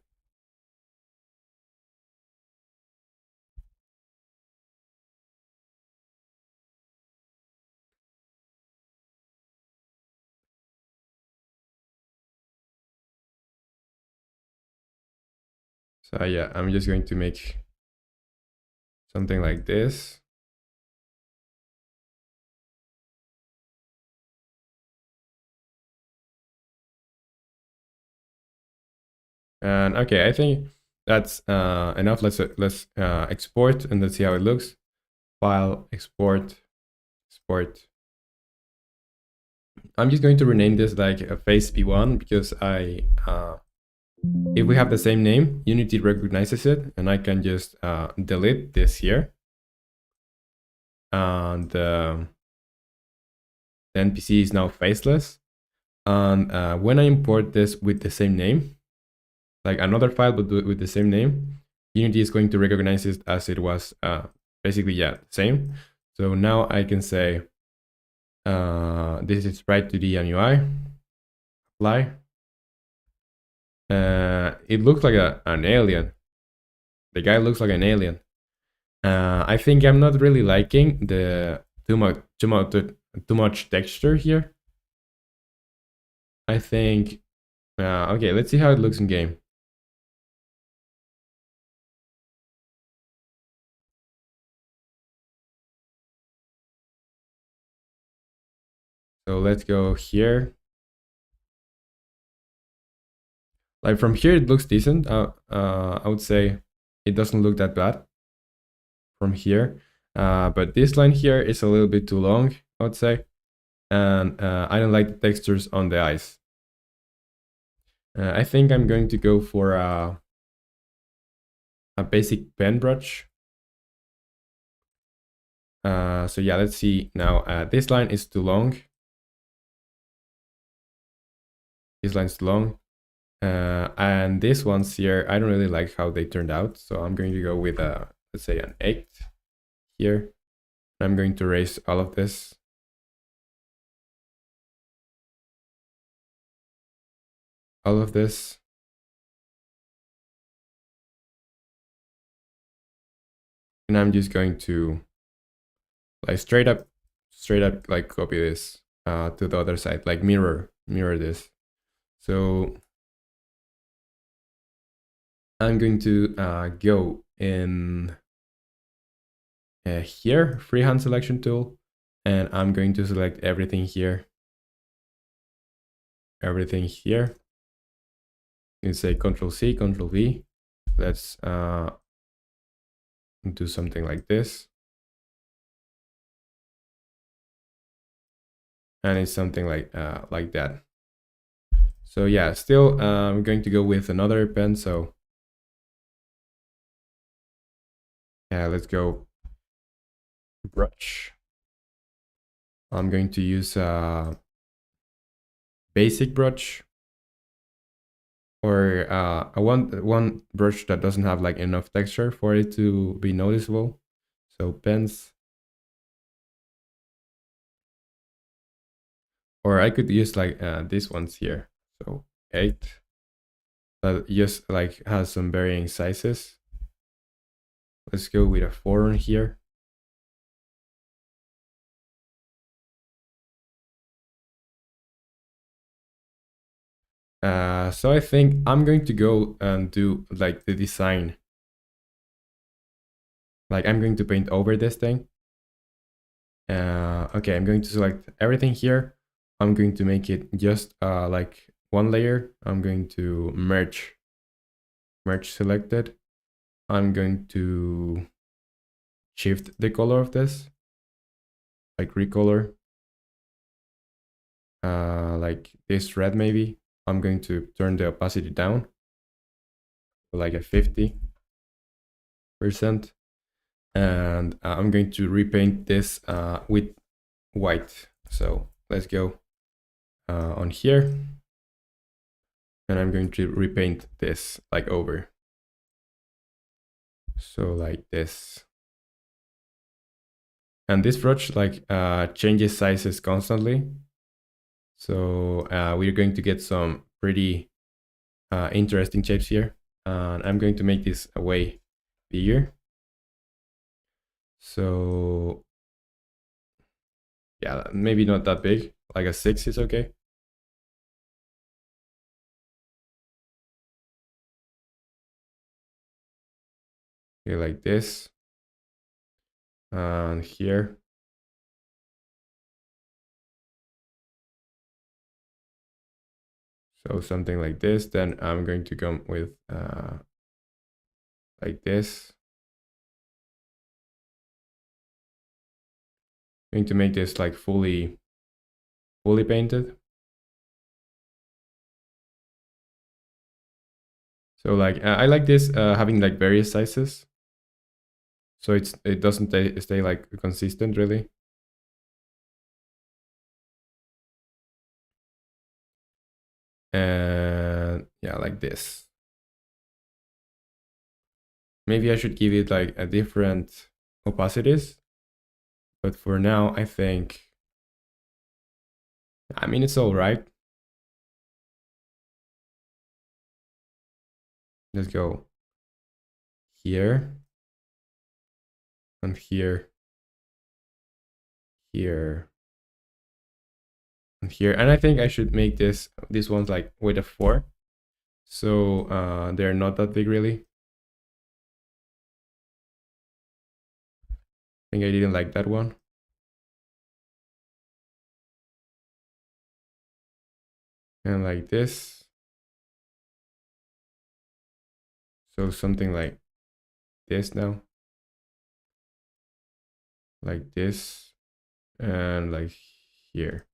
So yeah, I'm just going to make something like this. And okay, I think that's enough. Let's export and let's see how it looks. File, export, export. I'm just going to rename this like face b1 because if we have the same name, Unity recognizes it, and I can just delete this here. And the NPC is now faceless. And when I import this with the same name, like another file but with the same name, Unity is going to recognize it as it was basically, yeah, same. So now I can say this is sprite to the UI, apply. It looks like an alien. The guy looks like an alien. I think I'm not really liking the too much texture here. I think okay, let's see how it looks in game. So let's go here. Like from here, it looks decent. I would say it doesn't look that bad from here. But this line here is a little bit too long, I would say. And I don't like the textures on the eyes. I think I'm going to go for a basic pen brush. So yeah, let's see now. This line is too long. This line's too long. And these ones here, I don't really like how they turned out. So I'm going to go with let's say an 8 here. I'm going to erase all of this. All of this. And I'm just going to like straight up like copy this to the other side, like mirror this. So I'm going to go in here, freehand selection tool, and I'm going to select everything here. Everything here. You can say Control C, Control V. Let's do something like this. And it's something like that. So yeah, still I'm going to go with another pen. So yeah, let's go brush. I'm going to use a basic brush, or I want one brush that doesn't have like enough texture for it to be noticeable. So pens, or I could use like these ones here. So 8, that just like has some varying sizes. Let's go with a 4 on here. So I think I'm going to go and do like the design. Like I'm going to paint over this thing. Okay, I'm going to select everything here. I'm going to make it just like one layer. I'm going to merge selected. I'm going to shift the color of this, like recolor, like this red maybe. I'm going to turn the opacity down, like a 50%, and I'm going to repaint this with white. So let's go on here, and I'm going to repaint this like over. So like this. And this brush like changes sizes constantly. So we're going to get some pretty interesting shapes here. And I'm going to make this way bigger. So yeah, maybe not that big, like a 6 is okay. Okay, like this. And here. So something like this. Then I'm going to come with like this. I'm going to make this like fully painted. So like I like this having like various sizes. So it doesn't stay like consistent really. And yeah, like this. Maybe I should give it like a different opacities. But for now, I think, I mean, it's all right. Let's go here and here, here, and here. And I think I should make this ones like with a 4. So they're not that big really. I think I didn't like that one. And like this. So something like this now. Like this. And like here.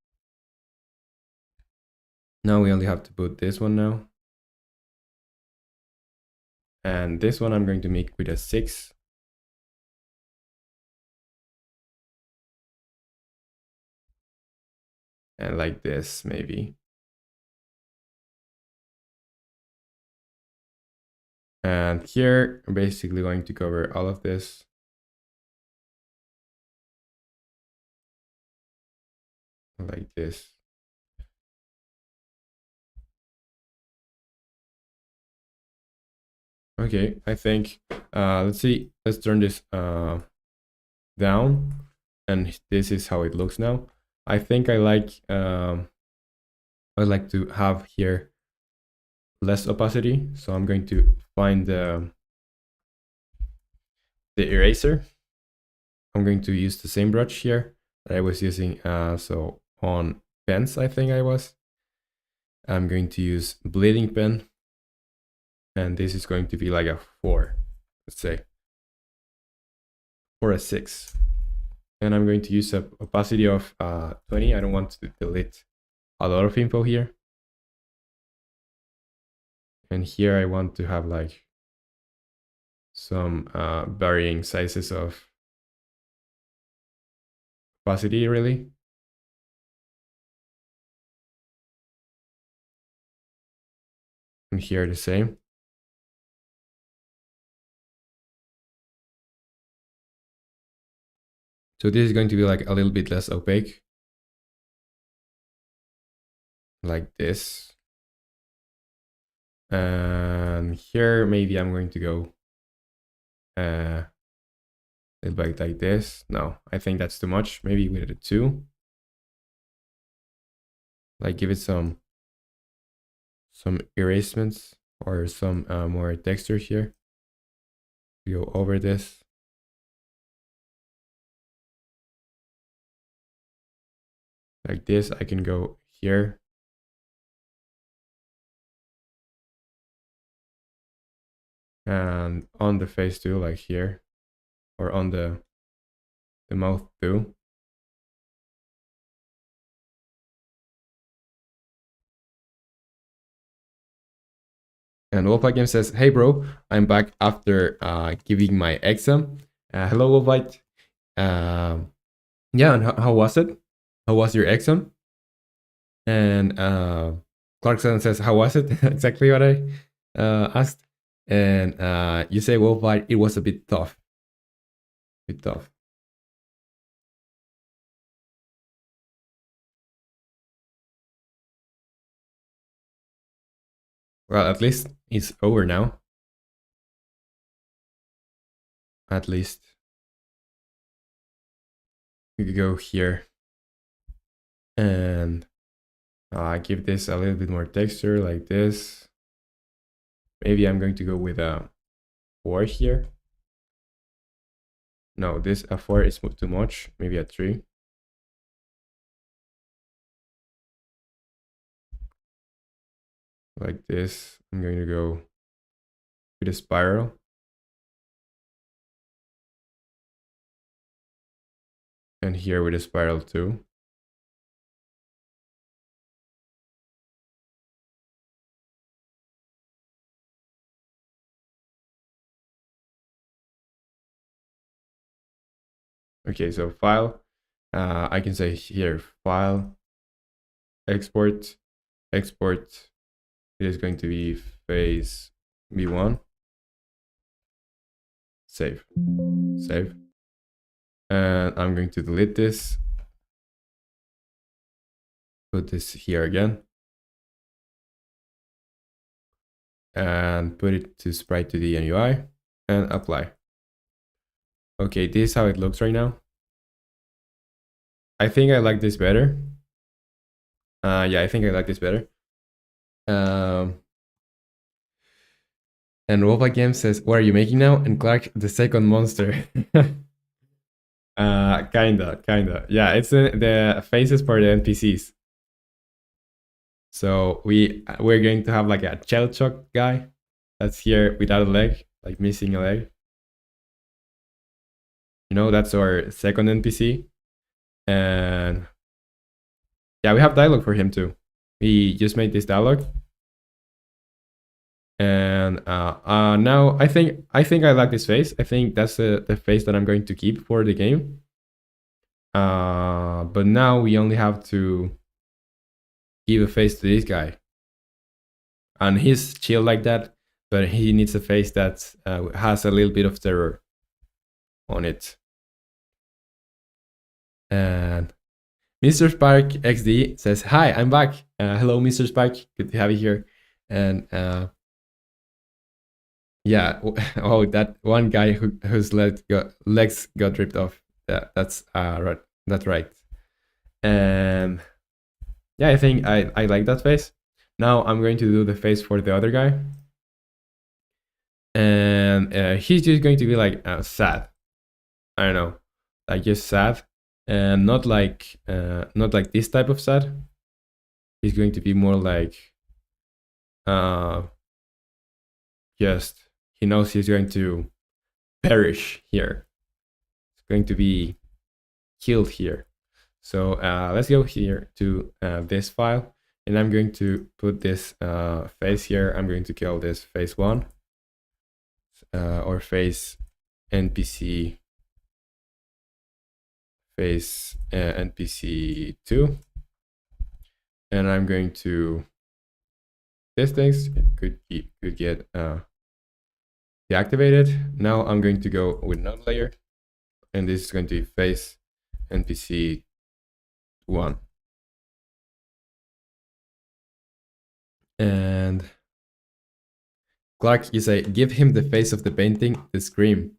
Now we only have to put this one now. And this one I'm going to make with a 6. And like this maybe. And here I'm basically going to cover all of this. Like this. Okay, I think let's see, let's turn this down, and this is how it looks now. I think I like I'd like to have here less opacity, so I'm going to find the eraser. I'm going to use the same brush here that I was using so on pens, I think I was. I'm going to use bleeding pen, and this is going to be like a 4, let's say, or a 6. And I'm going to use a opacity of 20. I don't want to delete a lot of info here. And here I want to have like some varying sizes of opacity really. And here the same. So this is going to be like a little bit less opaque. Like this. And here maybe I'm going to go a little bit like this. No, I think that's too much. Maybe with a 2. Like give it some erasement or some more texture here. Go over this. like this. I can go here. And on the face too, like here, or on the mouth too. And Wolfbite Game says, "Hey bro, I'm back after giving my exam." Hello Wolfbite. Yeah, and how was it? How was your exam? And Clarkson says, "How was it?" Exactly what I asked. And you say, Wolfbite, it was a bit tough. Bit tough. Well, at least it's over now. At least we could go here and give this a little bit more texture like this. Maybe I'm going to go with a 4 here. No, this a 4 is too much. Maybe a 3. Like this. I'm going to go with a spiral. And here with a spiral too. Okay, so file. I can say here file, export. Export. It is going to be phase V1. Save. Save. And I'm going to delete this. Put this here again. And put it to sprite to the UI and apply. Okay, this is how it looks right now. I think I like this better. Yeah, I think I like this better. And Robot Game says, "What are you making now?" And Clark, the second monster. Kinda. Yeah, it's the faces for the NPCs. So we're going to have like a shell shock guy that's here without a leg, like missing a leg. You know, that's our second NPC. And yeah, we have dialogue for him too. We just made this dialogue. And now I think I like this face. I think that's the face that I'm going to keep for the game. But now we only have to give a face to this guy. And he's chill like that, but he needs a face that has a little bit of terror on it. And Mr. Spark XD says, "Hi, I'm back. Hello, Mr. Spark. Good to have you here." And yeah, oh, that one guy whose legs got ripped off. Yeah, that's right. That's right. And yeah, I think I like that face. Now I'm going to do the face for the other guy. And he's just going to be like sad. I don't know, like just sad, and not like this type of sad. He's going to be more like just he knows he's going to perish here. He's going to be killed here. So let's go here to this file, and I'm going to put this face here. I'm going to call this face 1 or face NPC face NPC 2, and I'm going to this things could get deactivated. Now I'm going to go with node layer, and this is going to be face NPC 1. And Clark, you say, "Give him the face of the painting, the scream."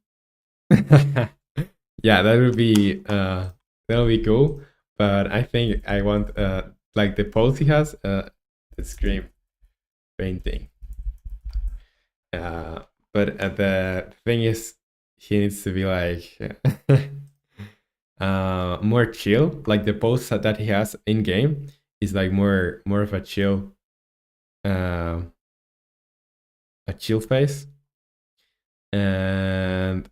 Yeah, that'll be cool. But I think I want like the pose he has, the scream painting. But the thing is, he needs to be like more chill. Like the pose that he has in game is like more of uh, a chill face. And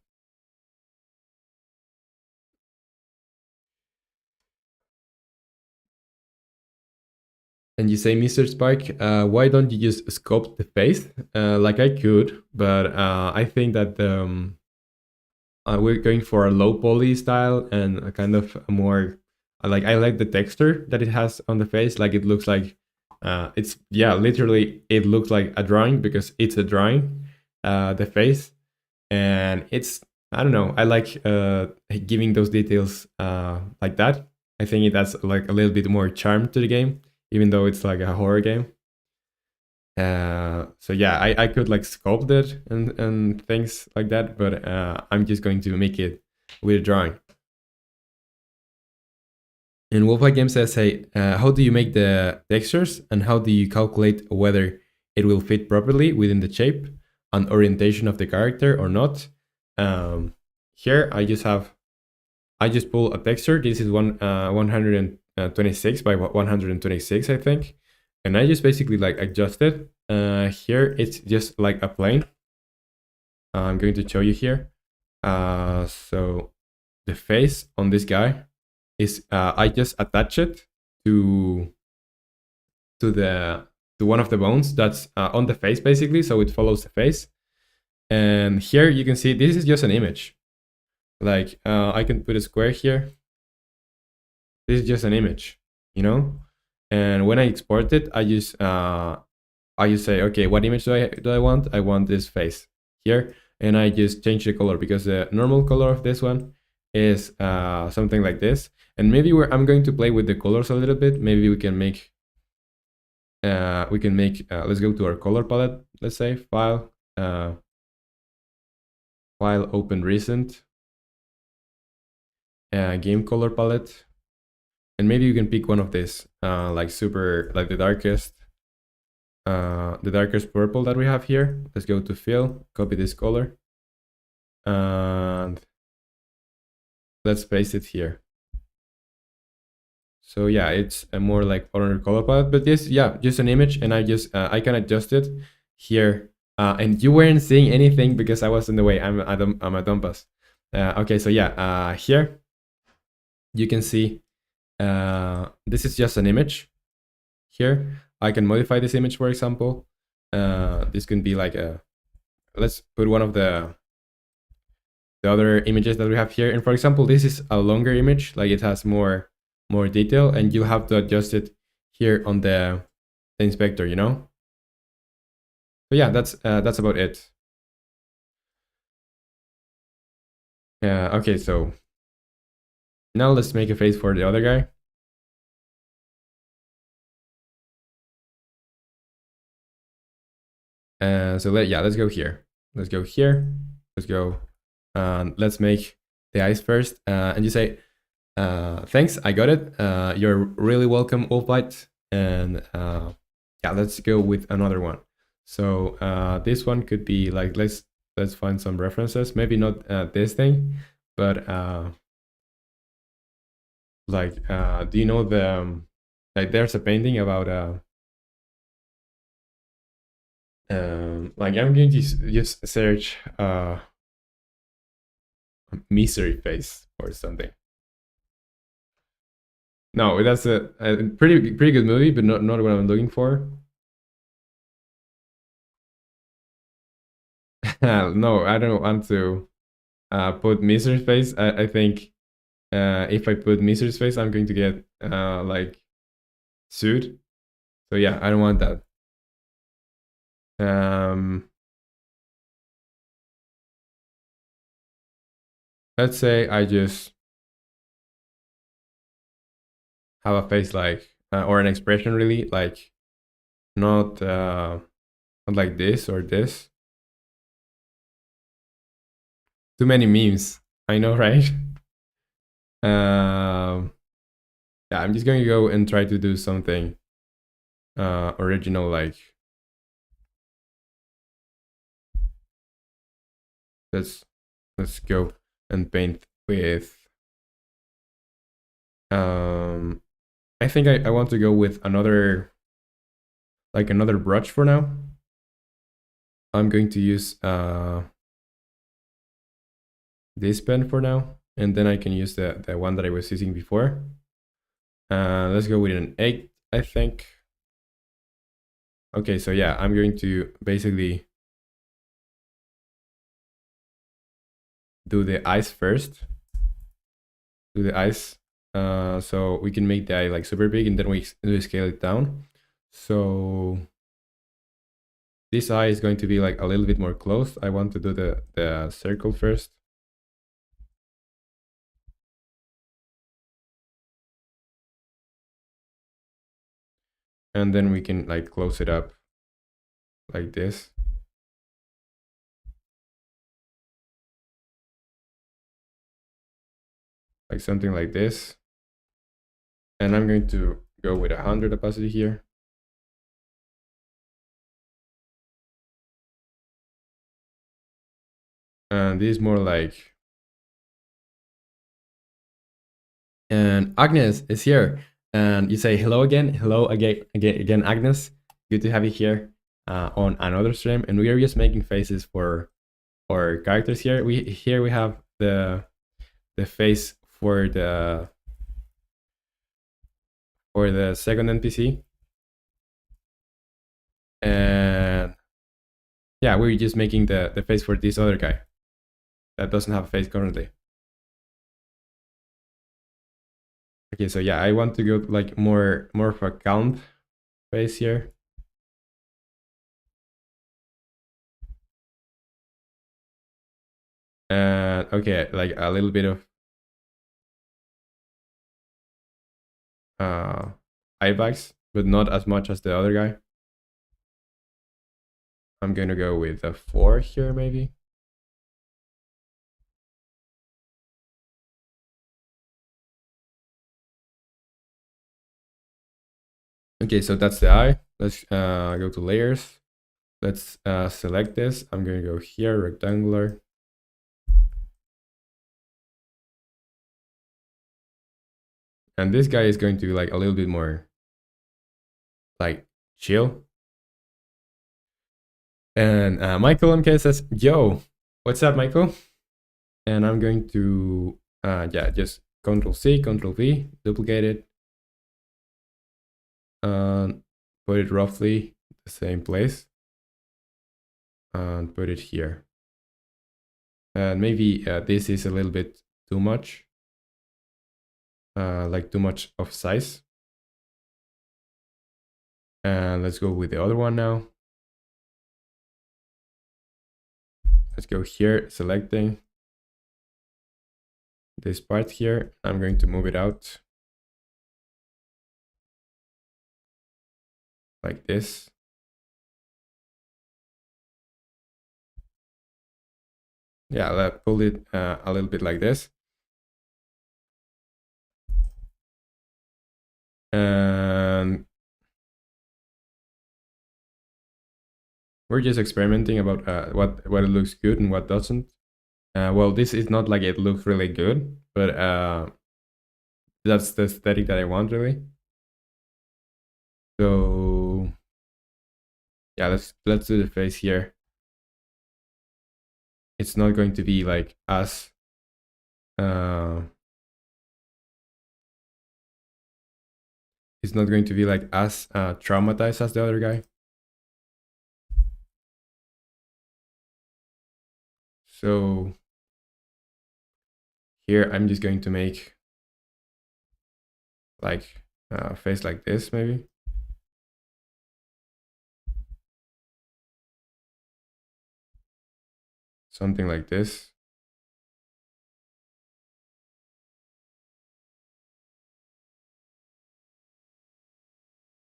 you say, Mr. Spark, why don't you just sculpt the face? Like I could, but I think that we're going for a low poly style and a kind of a more like I like the texture that it has on the face. Like it looks like it's yeah, literally it looks like a drawing because it's a drawing, the face, and it's I don't know. I like giving those details like that. I think it adds like a little bit more charm to the game, even though it's like a horror game. So yeah, I could like sculpt it and things like that, but I'm just going to make it with a drawing. And Wolfpack Game says, hey, how do you make the textures and how do you calculate whether it will fit properly within the shape and orientation of the character or not? Here I just pull a texture. This is 126 by 126, I think. And I just basically like adjust it. Here it's just like a plane. I'm going to show you here. So the face on this guy is I just attach it to the to one of the bones that's on the face basically, so it follows the face. And here you can see this is just an image. Like I can put a square here. This is just an image, you know. And when I export it, I just say, okay, what image do I want? I want this face here, and I just change the color because the normal color of this one is something like this. And maybe I'm going to play with the colors a little bit. Maybe we can make let's go to our color palette. Let's say file open recent game color palette, and maybe you can pick one of these like super like the darkest purple that we have here. Let's go to fill, copy this color, and let's paste it here. So yeah, it's a more like other color palette, but this, yeah, just an image, and I can adjust it here. And you weren't seeing anything because I was in the way. I'm a dumbass. Okay, so yeah, here you can see this is just an image. Here I can modify this image, for example. This can be like let's put one of the other images that we have here. And for example, this is a longer image, like it has more detail, and you have to adjust it here on the inspector, you know. So yeah, that's about it. Okay, so now let's make a face for the other guy. So let's go here. Let's go here. Let's go. Let's make the eyes first. And you say, thanks, I got it. You're really welcome, Wolflight. And yeah, let's go with another one. So this one could be like, let's find some references. Maybe not this thing, but like, do you know the like? There's a painting about like I'm going to just search misery face or something. No, that's a pretty good movie, but not what I'm looking for. No, I don't want to put misery face. I think if I put misery face, I'm going to get like sued. So yeah, I don't want that. Let's say I just have a face like or an expression really like not like this or this. Too many memes. I know, right? Yeah, I'm just going to go and try to do something original, like let's go and paint with I think I want to go with another brush for now. I'm going to use this pen for now, and then I can use the one that I was using before. Let's go with an 8, I think. Okay, so yeah, I'm going to basically do the eyes first. Do the eyes, so we can make the eye like super big, and then we scale it down. So this eye is going to be like a little bit more closed. I want to do the circle first. And then we can like close it up like this. Like something like this. And I'm going to go with 100 opacity here. And this is more like... And Agnes is here. And you say hello again. Hello again, Agnes. Good to have you here on another stream. And we are just making faces for our characters here. We have the face for the second NPC. And yeah, we're just making the face for this other guy that doesn't have a face currently. Okay, so yeah, I want to go like more of a calm face here. And okay, like a little bit of eye bags, but not as much as the other guy. I'm gonna go with a 4 here, maybe. Okay, so that's the eye. Let's go to layers. Let's select this. I'm gonna go here, rectangular. And this guy is going to be like a little bit more like chill. And Michael MK says, yo, what's up, Michael? And I'm going to, yeah, just Control C, Control V, duplicate it. Put it roughly the same place. And put it here. And maybe this is a little bit too much. Like too much of size. And let's go with the other one now. Let's go here, selecting this part here. I'm going to move it out like this. Yeah, let's pull it a little bit like this. And we're just experimenting about what it looks good and what doesn't. Well, this is not like it looks really good, but that's the aesthetic that I want, really. So yeah, let's do the face here. It's not going to be like as it's not going to be like as traumatized as the other guy. So here I'm just going to make like a face like this, maybe. Something like this.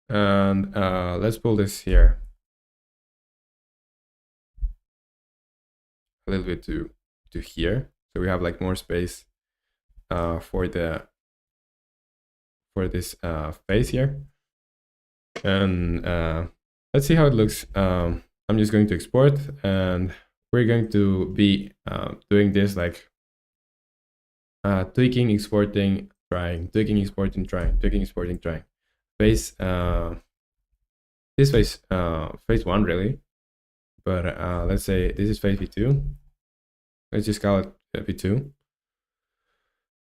And let's pull this here a little bit to here, so we have like more space for this face here. And let's see how it looks. I'm just going to export, and we're going to be doing this like tweaking, exporting trying, tweaking, exporting, trying, tweaking, exporting, trying. Phase this phase 1 really, but let's say this is phase v2. Let's just call it v2,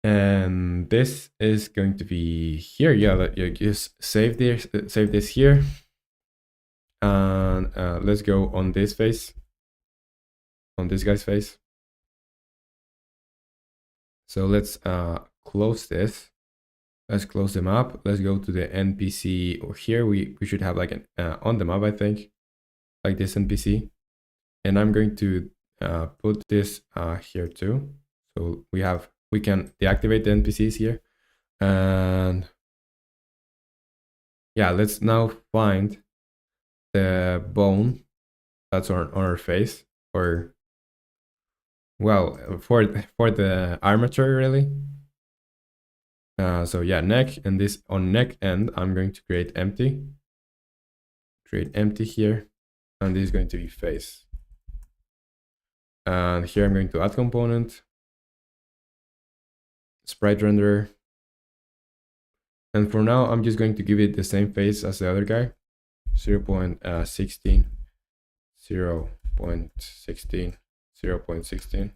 and this is going to be here. Yeah, you just save this here, and let's go on this phase, on this guy's face. So let's close this. Let's close the map. Let's go to the NPC here. We should have like an on the map, I think, like this NPC. And I'm going to put this here too. So we can deactivate the NPCs here. And yeah, let's now find the bone that's on our face, or well, for the armature really. So yeah, neck, and this on neck end, I'm going to create empty. Create empty here, and this is going to be face. And here I'm going to add component, sprite renderer. And for now, I'm just going to give it the same face as the other guy, 0.16, 0.16, 0.16.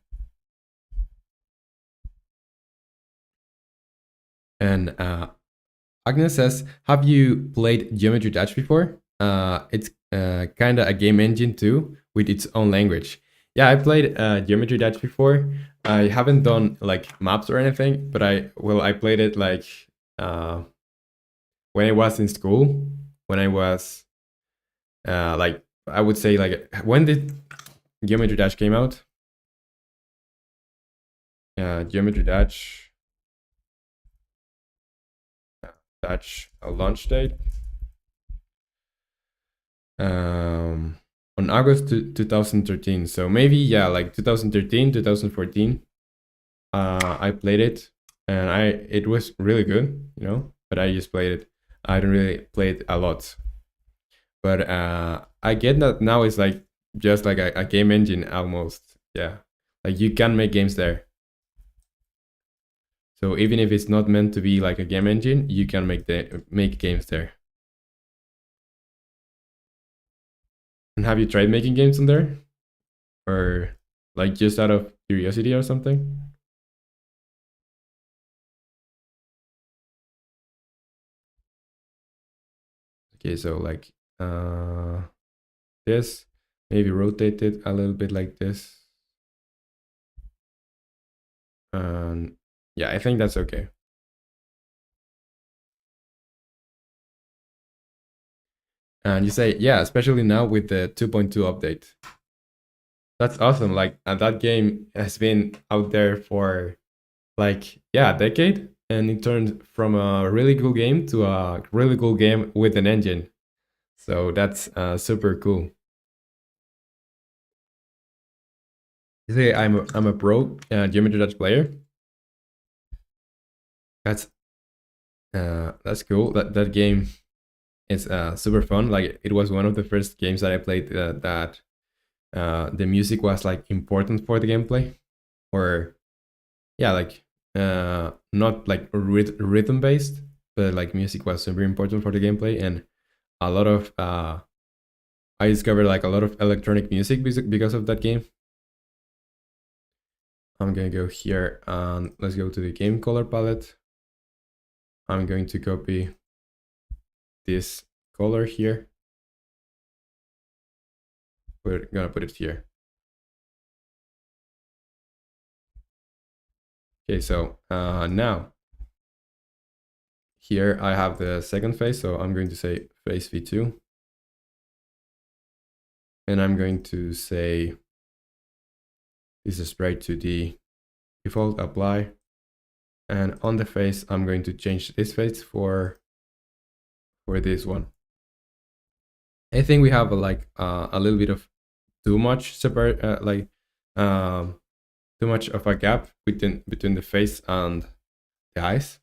And Agnes says, have you played Geometry Dash before? It's kind of a game engine too, with its own language. Yeah, I played Geometry Dash before. I haven't done like maps or anything, but I played it like when I was in school, when I was like, I would say like, when did Geometry Dash came out? Geometry Dash launch date on August 2013. So maybe, yeah, like 2013, 2014. I played it, and it was really good, you know, but I just played it. I don't really play it a lot. But I get that now it's like just like a game engine almost. Yeah, like you can make games there. So even if it's not meant to be like a game engine, you can make games there. And have you tried making games on there? Or like just out of curiosity or something? Okay, so like this, maybe rotate it a little bit like this. And yeah, I think that's okay. And you say, yeah, especially now with the 2.2 update. That's awesome. Like, and that game has been out there for like, yeah, a decade. And it turned from a really cool game to a really cool game with an engine. So that's super cool. You say I'm a pro Geometry Dash player. That's cool. That game is super fun. Like, it was one of the first games that I played that the music was like important for the gameplay, or yeah, like not like rhythm based, but like music was super important for the gameplay. And a lot of I discovered like a lot of electronic music because of that game. I'm gonna go here and let's go to the game color palette. I'm going to copy this color here. We're gonna put it here. Okay, so now here I have the second phase, so I'm going to say phase v2. And I'm going to say this is sprite to the default, apply. And on the face, I'm going to change this face for this one. I think we have like a little bit of too much separate, too much of a gap between the face and the eyes.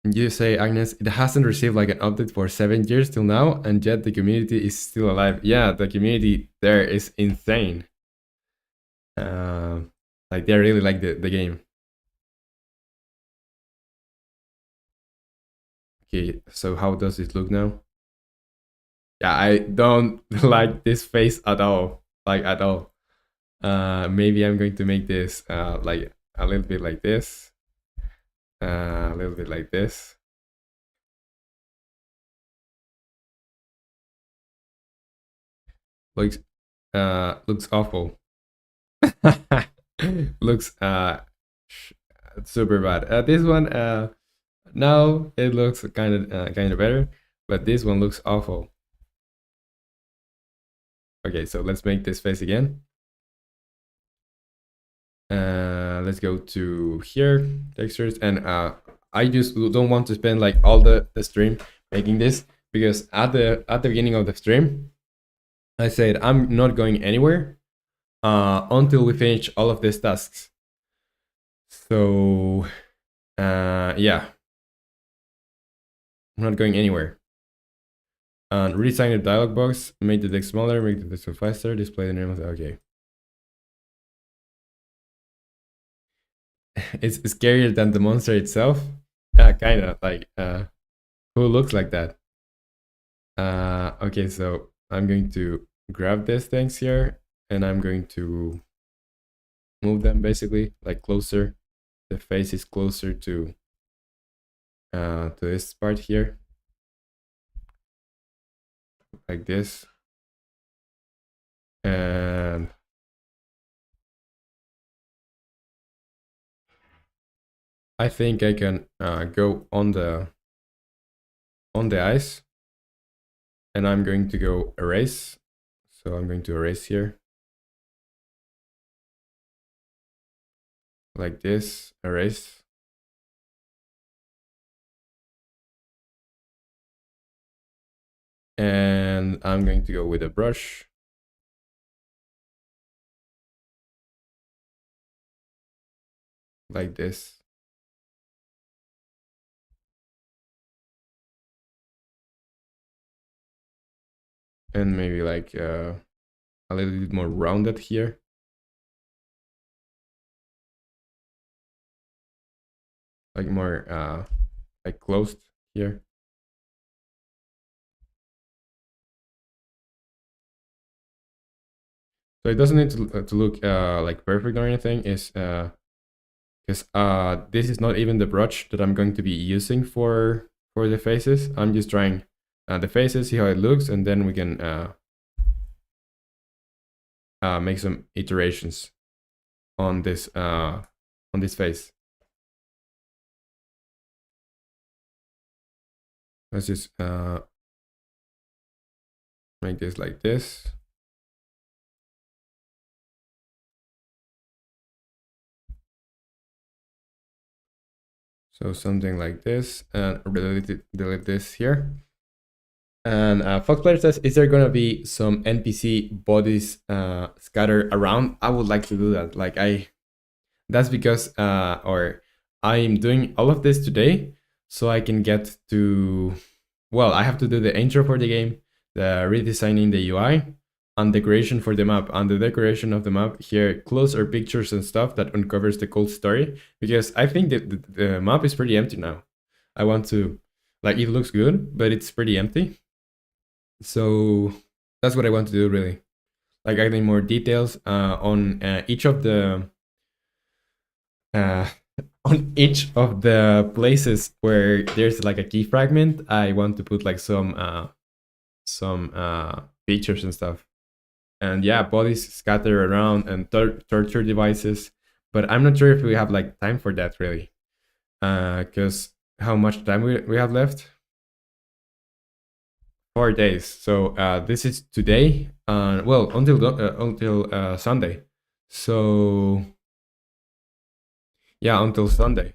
You say, Agnes, it hasn't received like an update for 7 years till now, and yet the community is still alive. Yeah, the community there is insane. Like Like they really like the game. Okay, so how does it look now? Yeah, I don't like this face at all. Like at all. Maybe I'm going to make this like a little bit like this. A little bit like this. Looks looks awful. Looks super bad. This one now it looks kind of better, but this one looks awful. Okay, so let's make this face again. Let's go to here, textures, and I just don't want to spend like all the stream making this, because at the beginning of the stream, I said I'm not going anywhere until we finish all of these tasks. So yeah, I'm not going anywhere. Redesign the dialog box, make the text smaller, make the text faster, display the name of the, okay. It's scarier than the monster itself. Kind of like who looks like that? Okay, so I'm going to grab these things here and I'm going to move them basically like closer. The face is closer to this part here, like this, and I think I can go on the eyes, and I'm going to go erase. So I'm going to erase here, like this, erase. And I'm going to go with a brush. Like this. And maybe like a little bit more rounded here. Like more like closed here. So it doesn't need to look like perfect or anything. Is because this is not even the brush that I'm going to be using for the faces. I'm just trying the faces, see how it looks, and then we can make some iterations on this face. Let's just make this like this. So something like this, and delete this here. And Foxplayer says, is there gonna be some NPC bodies scattered around? I would like to do that. Like that's because or I'm doing all of this today so I can get to, well, I have to do the intro for the game, the redesigning the UI, and decoration for the map. And the decoration of the map here, clothes or pictures and stuff that uncovers the cool story, because I think that the map is pretty empty now. I want to, like, it looks good, but it's pretty empty. So that's what I want to do, really. Like adding more details on each of the on each of the places where there's like a key fragment. I want to put like some features and stuff. And yeah, bodies scatter around and torture devices. But I'm not sure if we have like time for that, really. Because how much time we have left? 4 days. So this is today. Well, until Sunday. So yeah, until Sunday.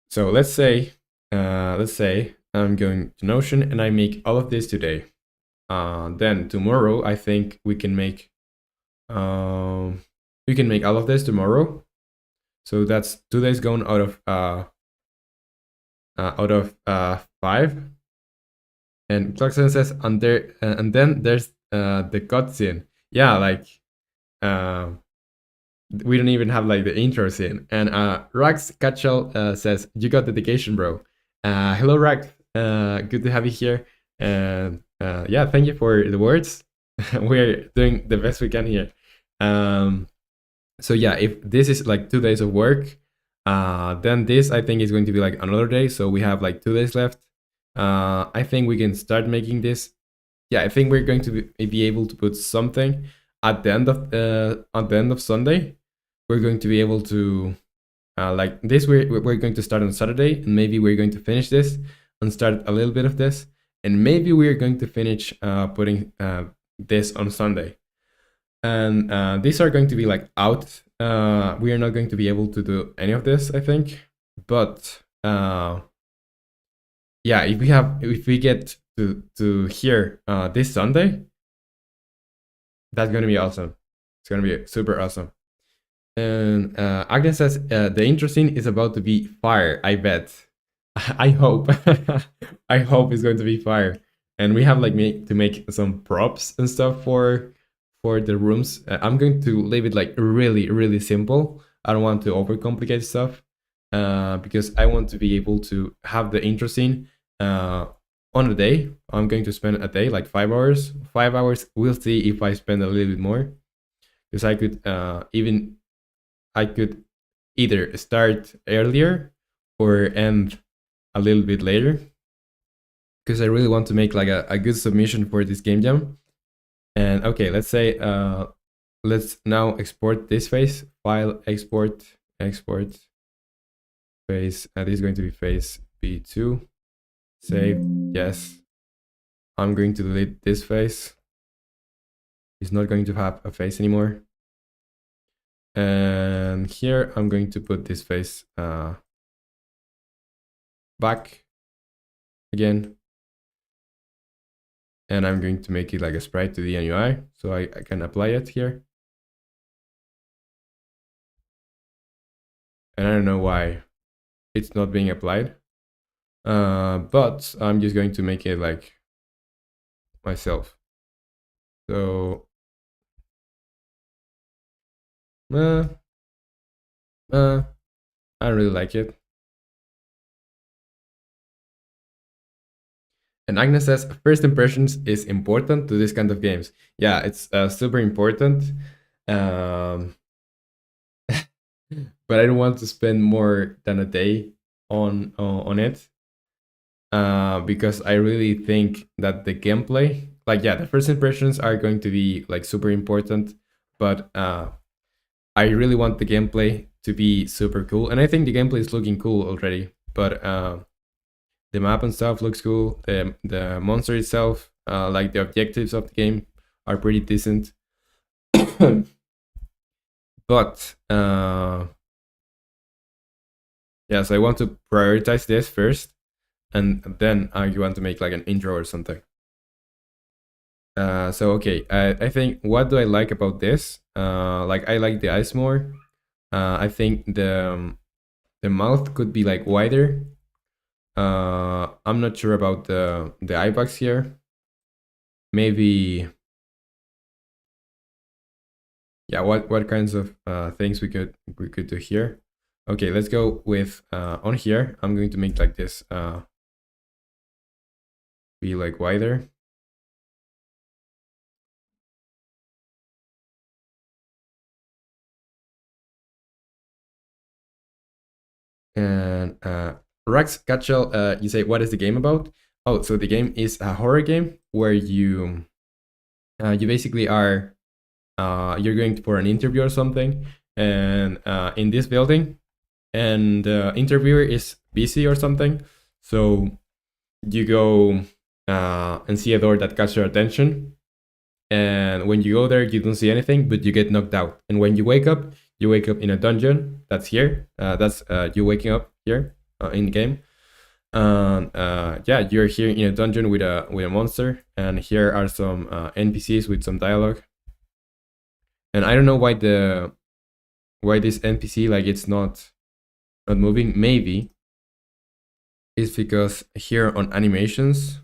So let's say I'm going to Notion and I make all of this today. Then tomorrow I think we can make all of this tomorrow. So that's 2 days gone out of 5. And Clarkson says, and then there's the cutscene. Yeah, like we don't even have like the intros in. And Rax Catchell says, "You got dedication, bro." Hello, Rax. Good to have you here. And yeah, thank you for the words. We're doing the best we can here. So yeah, if this is like 2 days of work, then this I think is going to be like another day. So we have like 2 days left. I think we can start making this. Yeah, I think we're going to be able to put something at the end of Sunday. We're going to be able to like this. We're going to start on Saturday, and maybe we're going to finish this and start a little bit of this, and maybe we're going to finish putting this on Sunday. And these are going to be like out. We are not going to be able to do any of this, I think. But yeah, if we get to here this Sunday, that's gonna be awesome. It's gonna be super awesome. And Agnes says the intro scene is about to be fire. I bet. I hope. I hope it's going to be fire. And we have like to make some props and stuff for the rooms. I'm going to leave it like really really simple. I don't want to overcomplicate stuff because I want to be able to have the intro scene on a day. I'm going to spend a day like 5 hours. 5 hours. We'll see if I spend a little bit more because I could I could either start earlier or end a little bit later because I really want to make like a good submission for this game jam. And okay, let's say let's now export this phase. File, export phase. This is going to be phase B2. Save, yes. I'm going to delete this phase. It's not going to have a phase anymore. And here I'm going to put this phase back again. And I'm going to make it like a sprite to the UI, so I can apply it here. And I don't know why it's not being applied. But I'm just going to make it like myself. So I don't really like it. And Agnes says, first impressions is important to this kind of games. Yeah, it's super important. But I don't want to spend more than a day on it. Because I really think that the gameplay, like yeah, the first impressions are going to be like super important, but I really want the gameplay to be super cool, and I think the gameplay is looking cool already. But the map and stuff looks cool. The monster itself, like the objectives of the game, are pretty decent. But yeah, so I want to prioritize this first, and then you want to make like an intro or something. So okay, I think what do I like about this? Like I like the eyes more. I think the mouth could be like wider. I'm not sure about the eye bags here. Maybe yeah. What kinds of things we could do here? Okay, let's go with on here. I'm going to make like this be like wider. And Rax Gatchel, you say, what is the game about? Oh, so the game is a horror game where you basically are you're going for an interview or something, and in this building, and the interviewer is busy or something, so you go and see a door that catches your attention, and when you go there, you don't see anything, but you get knocked out, and when you wake up in a dungeon that's here. That's you waking up here in the game. Yeah, you're here in a dungeon with a monster, and here are some NPCs with some dialogue. And I don't know why this NPC like it's not moving. Maybe it's because here on animations.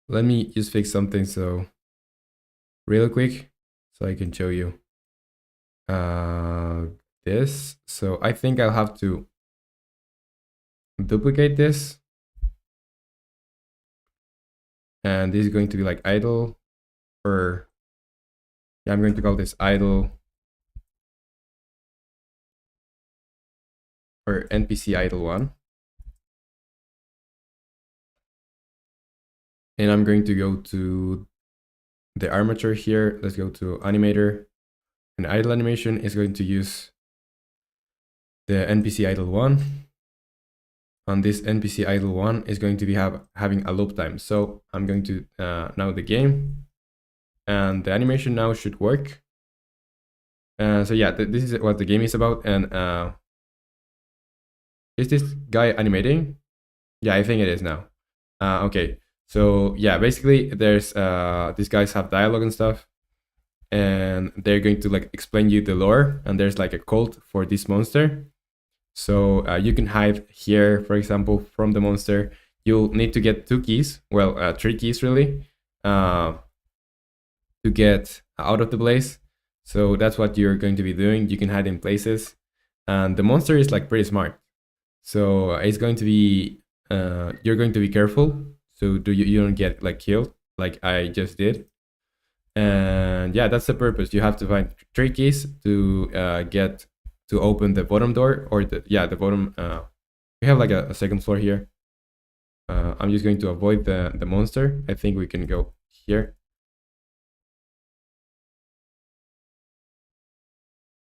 Let me just fix something so real quick so I can show you. this. So I think I'll have to duplicate this. And this is going to be like idle, or yeah, I'm going to call this idle or NPC idle one. And I'm going to go to the armature here. Let's go to animator. And idle animation is going to use the NPC idle one. And this NPC idle one is going to be having a loop time. So I'm going to now the game, and the animation now should work. So yeah, this is what the game is about. And is this guy animating? Yeah, I think it is now. Okay, so yeah, basically there's these guys have dialogue and stuff, and they're going to like explain you the lore, and there's like a cult for this monster. So you can hide here, for example, from the monster. You'll need to get 2 keys, well, 3 keys really, to get out of the place. So that's what you're going to be doing. You can hide in places, and the monster is like pretty smart. So it's going to be, you're going to be careful so you don't get like killed like I just did. And yeah, that's the purpose. You have to find 3 keys to get to open the bottom door, or the bottom. We have like a second floor here. I'm just going to avoid the monster. I think we can go here.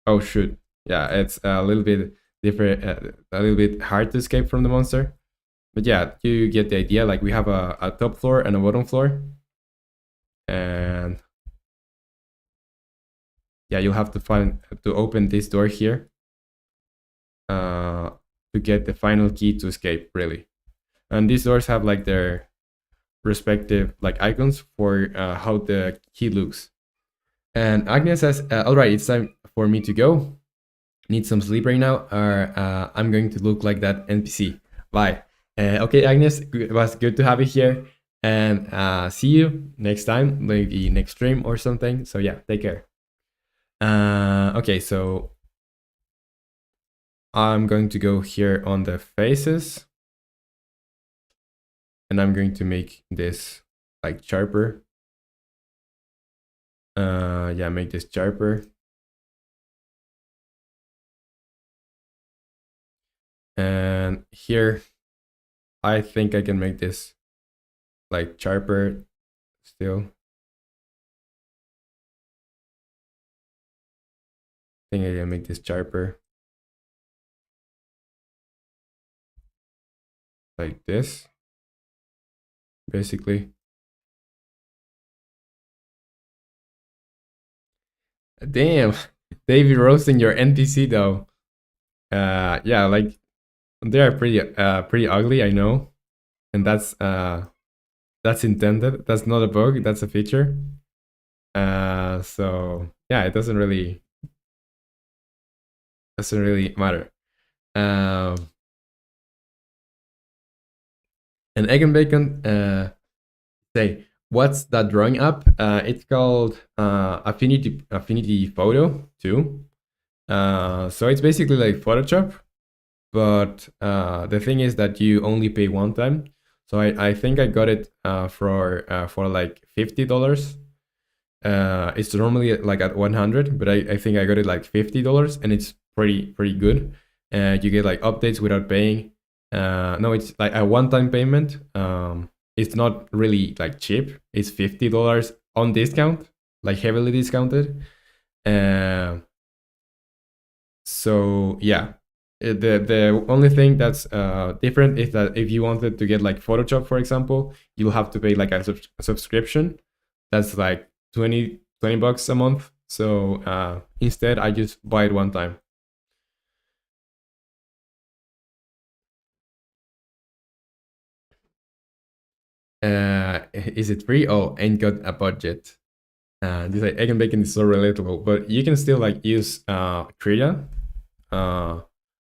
Oh shoot! Yeah, it's a little bit different, a little bit hard to escape from the monster. But yeah, you get the idea. Like we have a top floor and a bottom floor, and yeah, you'll have to open this door here to get the final key to escape, really. And these doors have like their respective like icons for how the key looks. And Agnes says, all right, it's time for me to go. Need some sleep right now, or I'm going to look like that NPC. Bye. Okay, Agnes, it was good to have you here. And see you next time, maybe next stream or something. So yeah, take care. Okay, so I'm going to go here on the faces, and I'm going to make this like sharper. Yeah, make this sharper. And here, I think I can make this like sharper still. I think I can make this sharper. Like this, basically. Damn, David roasting your NPC though. Yeah, like they are pretty ugly, I know, and that's intended. That's not a bug. That's a feature. So yeah, it doesn't really matter. And Egg and Bacon say, what's that drawing app? It's called Affinity Photo 2. So it's basically like Photoshop, but the thing is that you only pay one time. So I think I got it for like $50. It's normally like at 100, but I think I got it like $50, and it's pretty good. You get like updates without paying. No, it's like a one-time payment. It's not really like cheap. It's $50 on discount, like heavily discounted. So yeah, the only thing that's different is that if you wanted to get like Photoshop, for example, you'll have to pay like a subscription. That's like 20 bucks a month. So instead, I just buy it one time. Is it free? Oh, ain't got a budget. This like egg and bacon is so relatable, but you can still like use Krita. I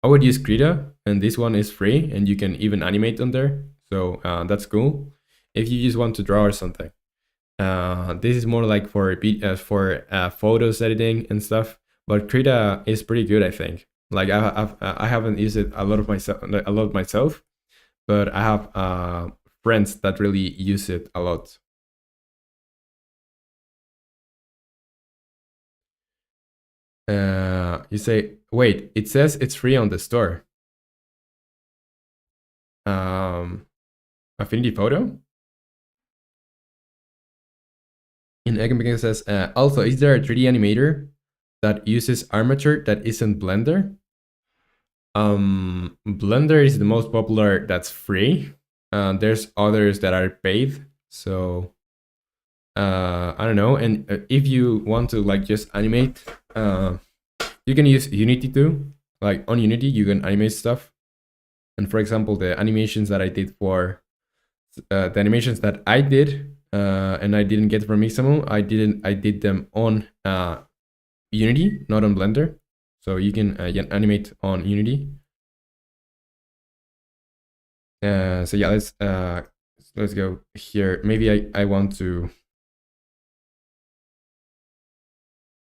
would use Krita, and this one is free, and you can even animate on there. So that's cool. If you just want to draw or something. This is more like for photos editing and stuff. but Krita is pretty good, I think. Like I haven't used it a lot myself, but I have friends that really use it a lot. You say, wait, it says it's free on the store. Um, Affinity Photo in Egg says, also, is there a 3D animator that uses armature that isn't Blender? Blender is the most popular that's free. There's others that are paid. So I don't know. And if you want to like just animate, you can use Unity too. Like on Unity, you can animate stuff. And for example, the animations that I did for the animations that I did and I didn't get from Mixamo, I did them on Unity, not on Blender. So you can animate on Unity. So yeah, let's go here. Maybe I want to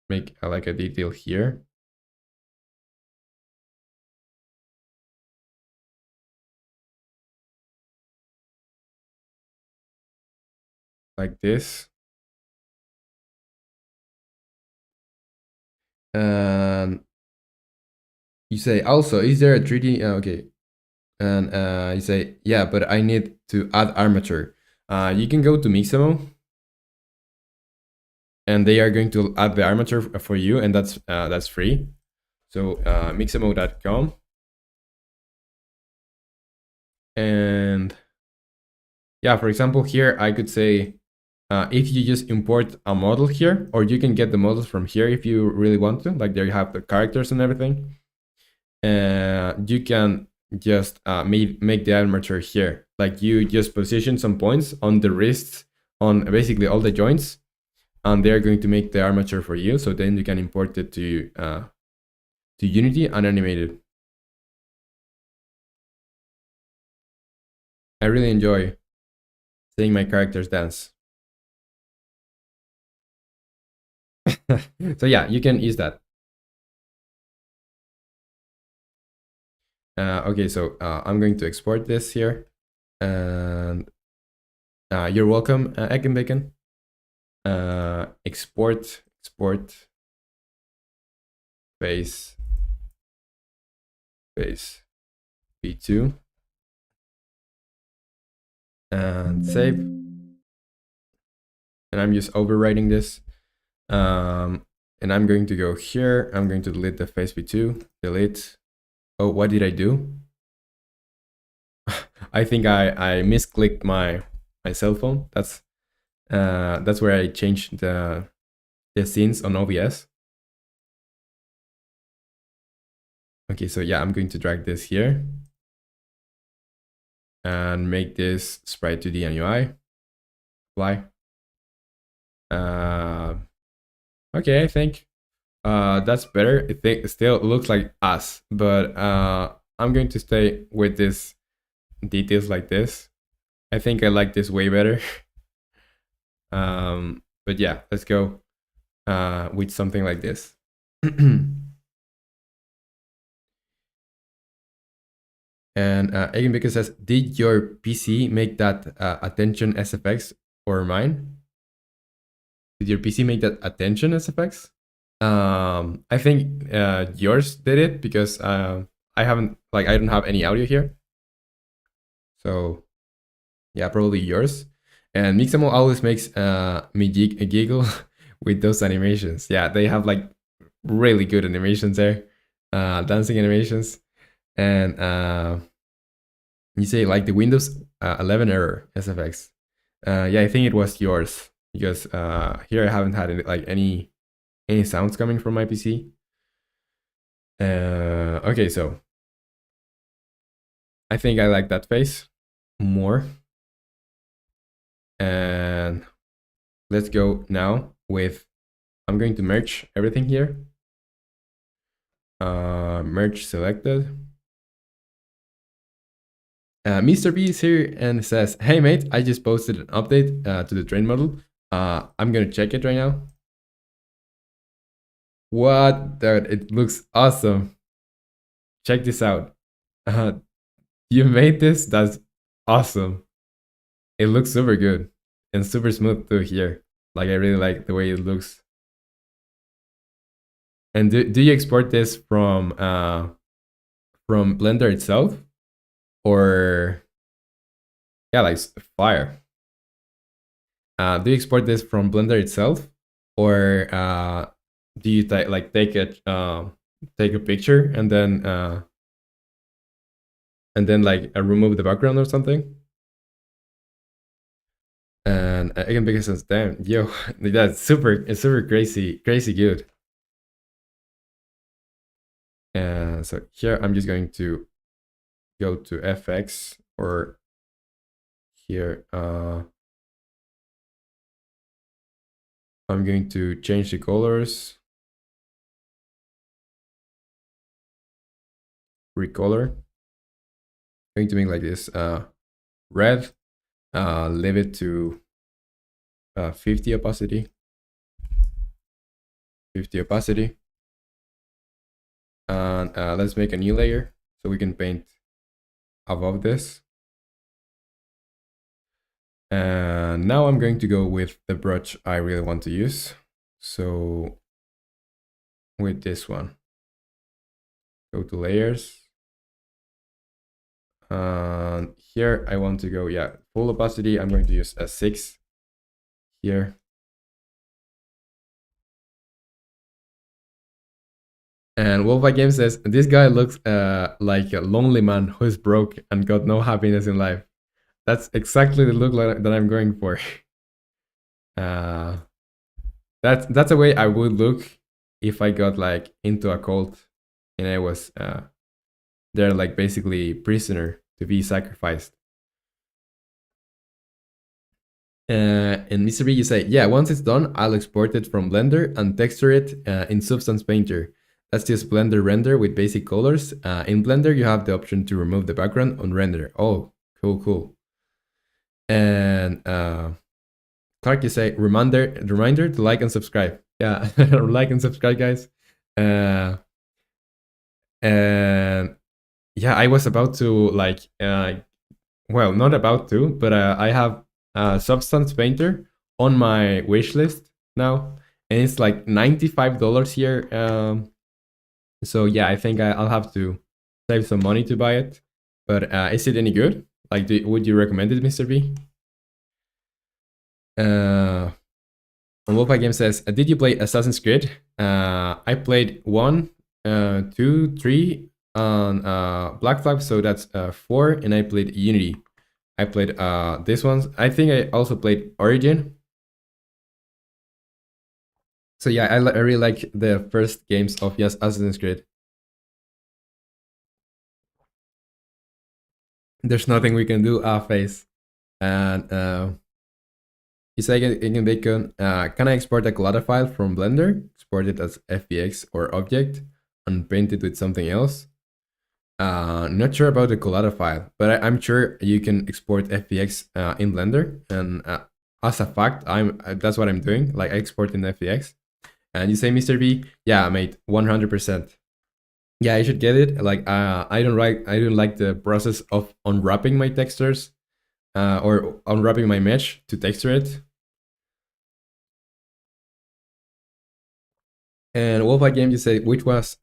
make like a detail here. Like this. And you say also, is there a 3D? Okay. And you say, yeah, but I need to add armature. You can go to Mixamo, and they are going to add the armature for you, and that's free. So mixamo.com, and yeah, for example, here I could say if you just import a model here, or you can get the models from here if you really want to. Like there you have the characters and everything. You can just make the armature here. Like you just position some points on the wrists, on basically all the joints, and they're going to make the armature for you. So then you can import it to Unity and animate it. I really enjoy seeing my characters dance. So yeah, you can use that. Okay, so I'm going to export this here, and you're welcome, Egg and Bacon. Export base v2 and save. And I'm just overwriting this. And I'm going to go here. I'm going to delete the face v2. Delete. Oh, what did I do? I think I misclicked my cell phone. That's where I changed the scenes on OBS. Okay, so yeah, I'm going to drag this here and make this sprite 2D and UI. Apply. Okay, I think that's better. It still looks like us, but I'm going to stay with this details like this. I think I like this way better. But yeah, let's go with something like this. And Eigenbicker says, did your PC make that attention SFX or mine? Did your PC make that attention SFX? I think yours did it because I don't have any audio here. So yeah, probably yours. And Mixamo always makes me giggle with those animations. Yeah, they have like really good animations there, dancing animations. And you say like the Windows 11 error SFX. Yeah, I think it was yours because here I haven't had any sounds coming from my PC. Okay, so I think I like that face more. And let's go now with, I'm going to merge everything here. Merge selected. Mr. B is here and says, hey mate, I just posted an update to the train model. I'm gonna check it right now. What? Dude, it looks awesome. Check this out. Uh, you made this? That's awesome. It looks super good and super smooth too here. Like I really like the way it looks. And do you export this from Blender itself? Or yeah, like fire. Do you export this from Blender itself? Or do you like take a picture and then like remove the background or something? And again, because damn, yo, that's it's super crazy good. So here I'm just going to go to FX, or here I'm going to change the colors, recolor. I'm going to make like this red, leave it to 50 opacity, 50 opacity. And let's make a new layer so we can paint above this. And now I'm going to go with the brush I really want to use. So with this one, go to layers. And here I want to go, yeah, full opacity. I'm going to use a 6 here. And Wolfie Game says, this guy looks like a lonely man who's broke and got no happiness in life. That's exactly the look that I'm going for. That's a way I would look if I got like into a cult and I was they're like basically prisoner to be sacrificed. And Mr. B, you say, yeah, once it's done, I'll export it from Blender and texture it in Substance Painter. That's just Blender render with basic colors. In Blender, you have the option to remove the background on render. Oh, cool. And Clark, you say, reminder to like and subscribe. Yeah, like and subscribe, guys. And yeah, I was about to like, well, not about to, but I have Substance Painter on my wish list now, and it's like $95 here. So yeah, I think I'll have to save some money to buy it. But is it any good? Like, would you recommend it, Mr. B? And Wolfie Game says, did you play Assassin's Creed? I played 1, 2, 3 on Black Flag, so that's 4, and I played Unity. I played this ones. I think I also played Origin. So yeah, I really like the first games of Assassin's Creed. There's nothing we can do, face. And you say again, Bacon, can I export a collada file from Blender, export it as FBX or object, and paint it with something else? Not sure about the collada file, but I'm sure you can export FBX in Blender. And as a fact, that's what I'm doing. Like I export in FBX. And you say, Mr. B, yeah, mate, 100%. Yeah, I should get it. Like I don't like the process of unwrapping my textures or unwrapping my mesh to texture it. And Wolfie Game, you say, which was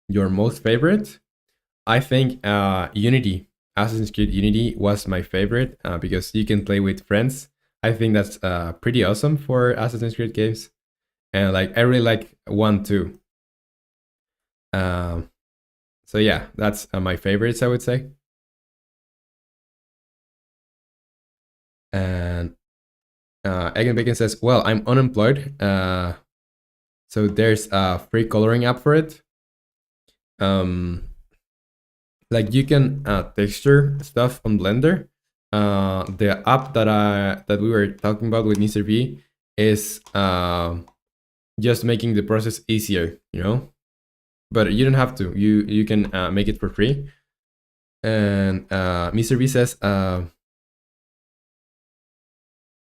your most favorite? I think Unity, Assassin's Creed Unity was my favorite because you can play with friends. I think that's pretty awesome for Assassin's Creed games. And like I really like 1 too. So yeah, that's my favorites, I would say. And Egan Bacon says, well, I'm unemployed. So there's a free coloring app for it. Like you can texture stuff on Blender. The app that we were talking about with Mr. B is just making the process easier, you know. But you don't have to. You can make it for free. And Mr. B says, yeah,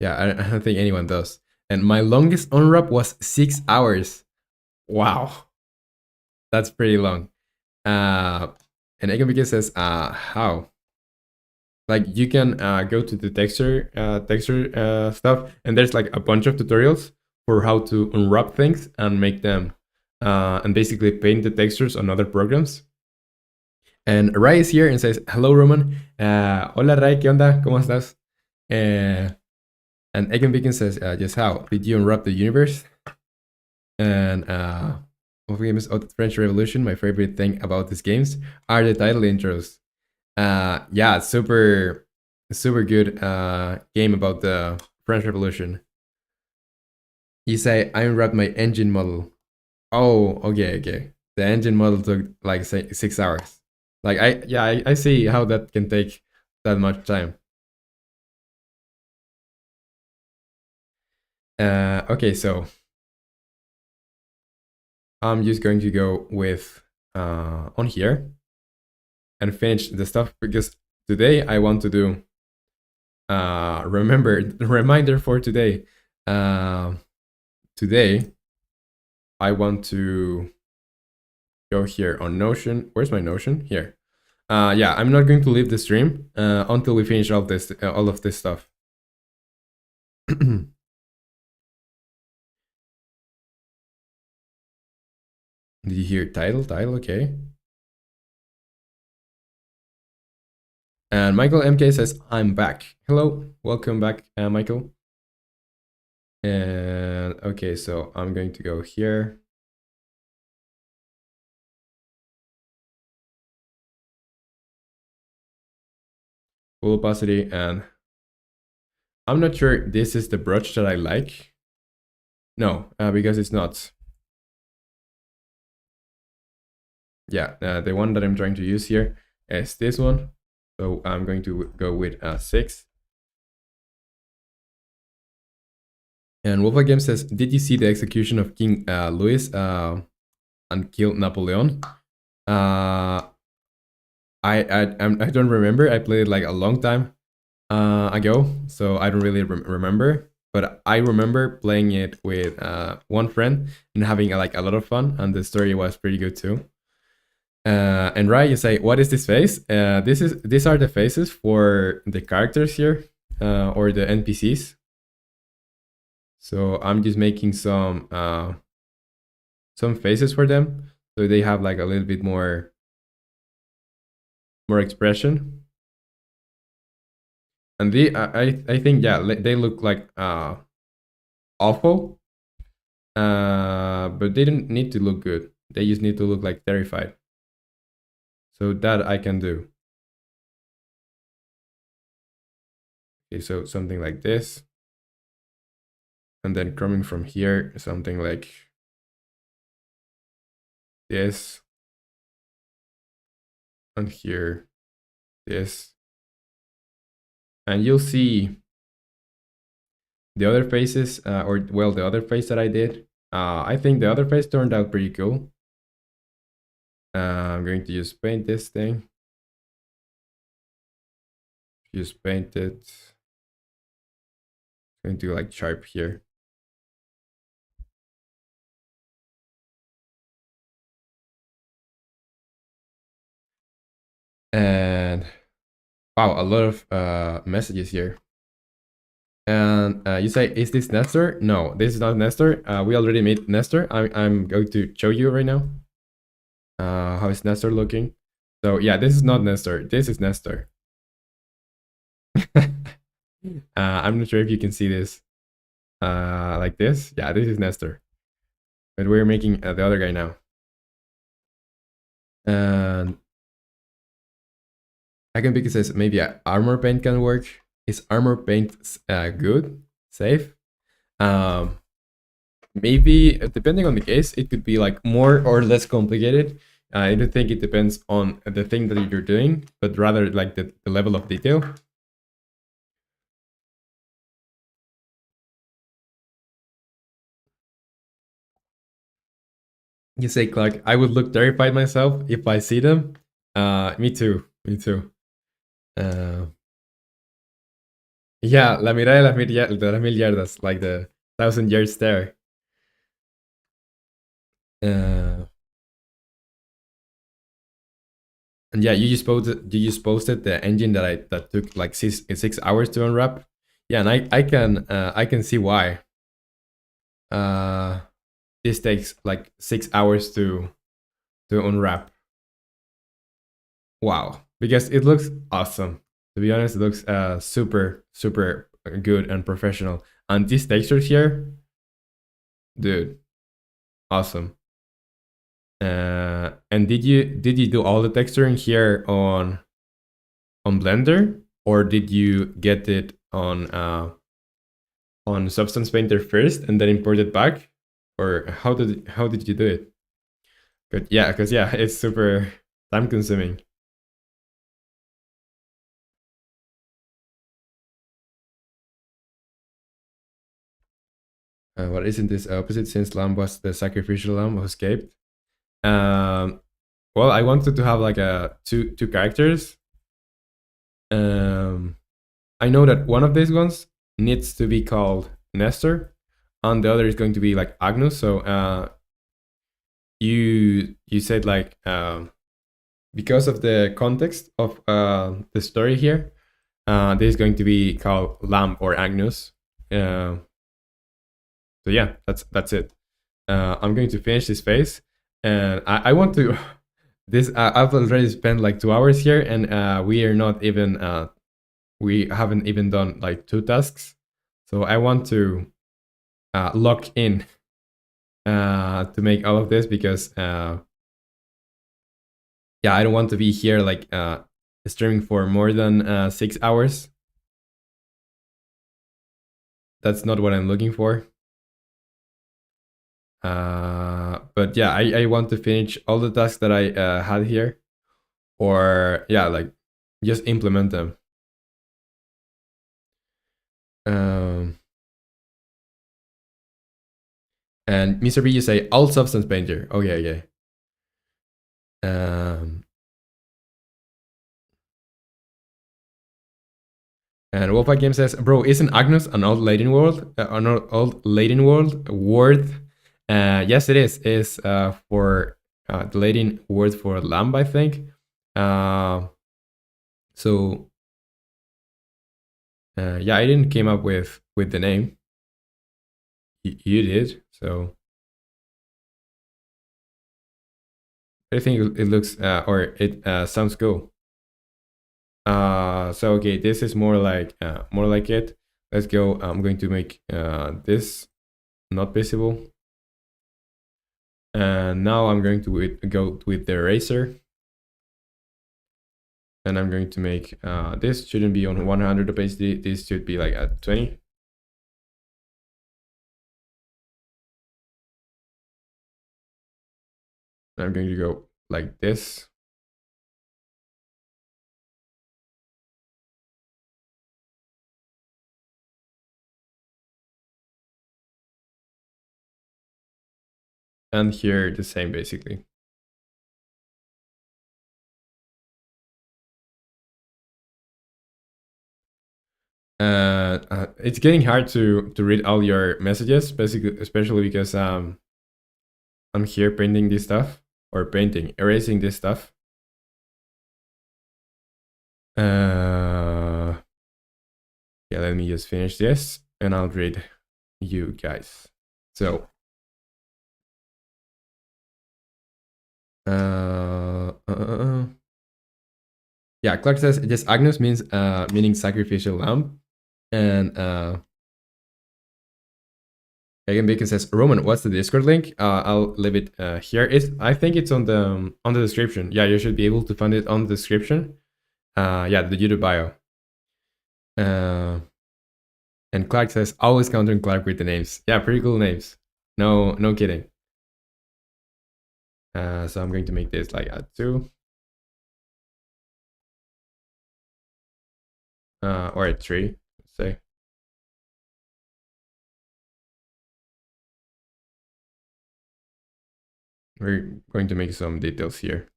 I don't think anyone does. And my longest unwrap was 6 hours. Wow, that's pretty long. Uh, and Egamika says, how? Like you can go to the texture stuff, and there's like a bunch of tutorials for how to unwrap things and make them, and basically paint the textures on other programs. And Rai is here and says, hello, Roman. Hola, Rai, ¿qué onda? ¿Cómo estás? And Egan Beacon says, just how? Did you unwrap the universe? And of games of the French Revolution, my favorite thing about these games are the title intros. Yeah, super good game about the French Revolution. You say, I unwrapped my engine model. Oh, okay. The engine model took like say 6 hours. Like I see how that can take that much time. Okay, so I'm just going to go with on here and finish the stuff because today I want to do remember the reminder for today. Today I want to go here on Notion. Where's my Notion? Here. Yeah, I'm not going to leave the stream until we finish all of this stuff. Did you hear title? Title, okay. And Michael MK says, I'm back. Hello, welcome back, Michael. And okay, so I'm going to go here. Full opacity, and I'm not sure this is the brush that I like. No, because it's not. Yeah, the one that I'm trying to use here is this one. So I'm going to go with 6. And Wolfa Game says, did you see the execution of King Louis and kill Napoleon? I don't remember. I played it like a long time ago, so I don't really remember. But I remember playing it with one friend and having like a lot of fun, and the story was pretty good too. And Rai, you say, what is this face? These are the faces for the characters here, or the NPCs. So I'm just making some faces for them, so they have like a little bit more expression. And I think yeah, they look like awful, but they don't need to look good. They just need to look like terrified. So that I can do. Okay, so something like this. And then coming from here, something like this. And here, this. And you'll see the other faces, or well, the other face that I did. I think the other face turned out pretty cool. I'm going to just paint this thing. Just paint it. I'm going to like sharp here. And wow, a lot of messages here. And you say, is this Nestor? No, this is not Nestor. We already made Nestor. I'm going to show you right now. How is Nestor looking? So yeah, this is not Nestor. This is Nestor. I'm not sure if you can see this. Like this. Yeah, this is Nestor. But we're making the other guy now. And I can pick it says maybe armor paint can work. Is armor paint good? Safe? Maybe depending on the case, it could be like more or less complicated. I don't think it depends on the thing that you're doing, but rather like the level of detail. You say, Clark, I would look terrified myself if I see them. Me too. Me too. Yeah, la mirada de las mil yardas, like the 1,000 yard stare. Uh, and yeah, you just posted the engine that took like 6 hours to unwrap. Yeah, and I can see why. Uh, this takes like 6 hours to unwrap. Wow, because it looks awesome. To be honest, it looks super super good and professional. And these textures here, dude, awesome. And did you do all the texturing here on Blender, or did you get it on Substance Painter first and then import it back, or how did you do it? Good, yeah, because yeah, it's super time consuming. What isn't this opposite, since lamb was the sacrificial lamb who escaped? Um, well, I wanted to have like a two characters. Um, I know that one of these ones needs to be called Nestor, and the other is going to be like Agnus. So you said like because of the context of the story here, this is going to be called Lamb or Agnus. Uh, so yeah, that's it. I'm going to finish this phase, and I want to. This I've already spent like 2 hours here, and we are not even we haven't even done like two tasks. So I want to lock in to make all of this, because yeah, I don't want to be here like streaming for more than 6 hours. That's not what I'm looking for. But yeah, I want to finish all the tasks that I had here, or yeah, like just implement them. Um, and Mr. B, you say all substance painter. Okay, okay. Um, and Wolfpack Game says, "Bro, isn't Agnus an old Latin world? An old Latin world word? Yes, it is. Is for the Latin word for lamb, I think. Uh, so yeah, I didn't came up with the name. You did. So I think it looks or it sounds cool. So okay, this is more like it. Let's go. I'm going to make this not visible. And now I'm going to go with the eraser. And I'm going to make this shouldn't be on 100 opacity. This should be like at 20. And I'm going to go like this. And here the same basically. It's getting hard to read all your messages, basically, especially because I'm here painting this stuff, or erasing this stuff. Yeah, let me just finish this and I'll read you guys. So, yeah, Clark says, yes, Agnus means meaning sacrificial lamb. And Again, Bacon says, Roman, what's the Discord link? I'll leave it here. I think it's on the description. Yeah, you should be able to find it on the description. Yeah, the YouTube bio. And Clark says, always countering Clark with the names. Yeah, pretty cool names. No kidding. So I'm going to make this like a 2. Or a 3, let's say. We're going to make some details here.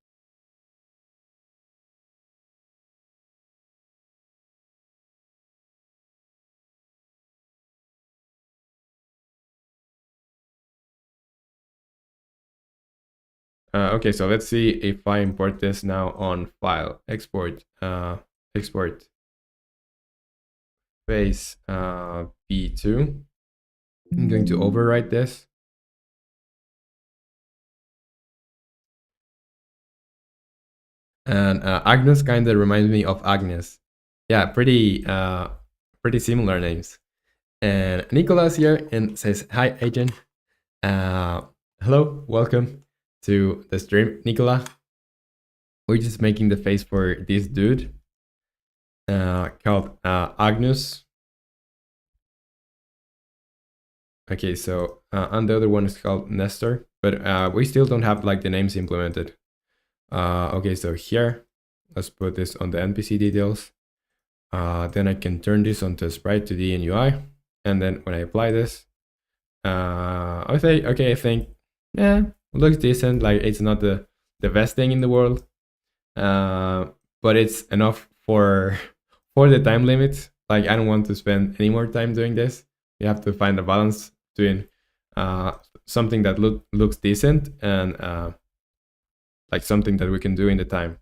Okay, so let's see if I import this now on file, export, export face B2. I'm going to overwrite this. And Agnes kind of reminds me of Agnes. Yeah, pretty similar names. And Nicolas here and says, "Hi, agent. Uh, hello, welcome to the stream, Nicola. We're just making the face for this dude called Agnus. Okay, so and the other one is called Nestor, but we still don't have like the names implemented. Okay, so here, let's put this on the NPC details. Then I can turn this onto sprite 2D and UI, and then when I apply this, I say, okay, I think, yeah, looks decent. Like it's not the best thing in the world, but it's enough for for the time limit. Like I don't want to spend any more time doing this. You have to find a balance between something that looks decent and like something that we can do in the time.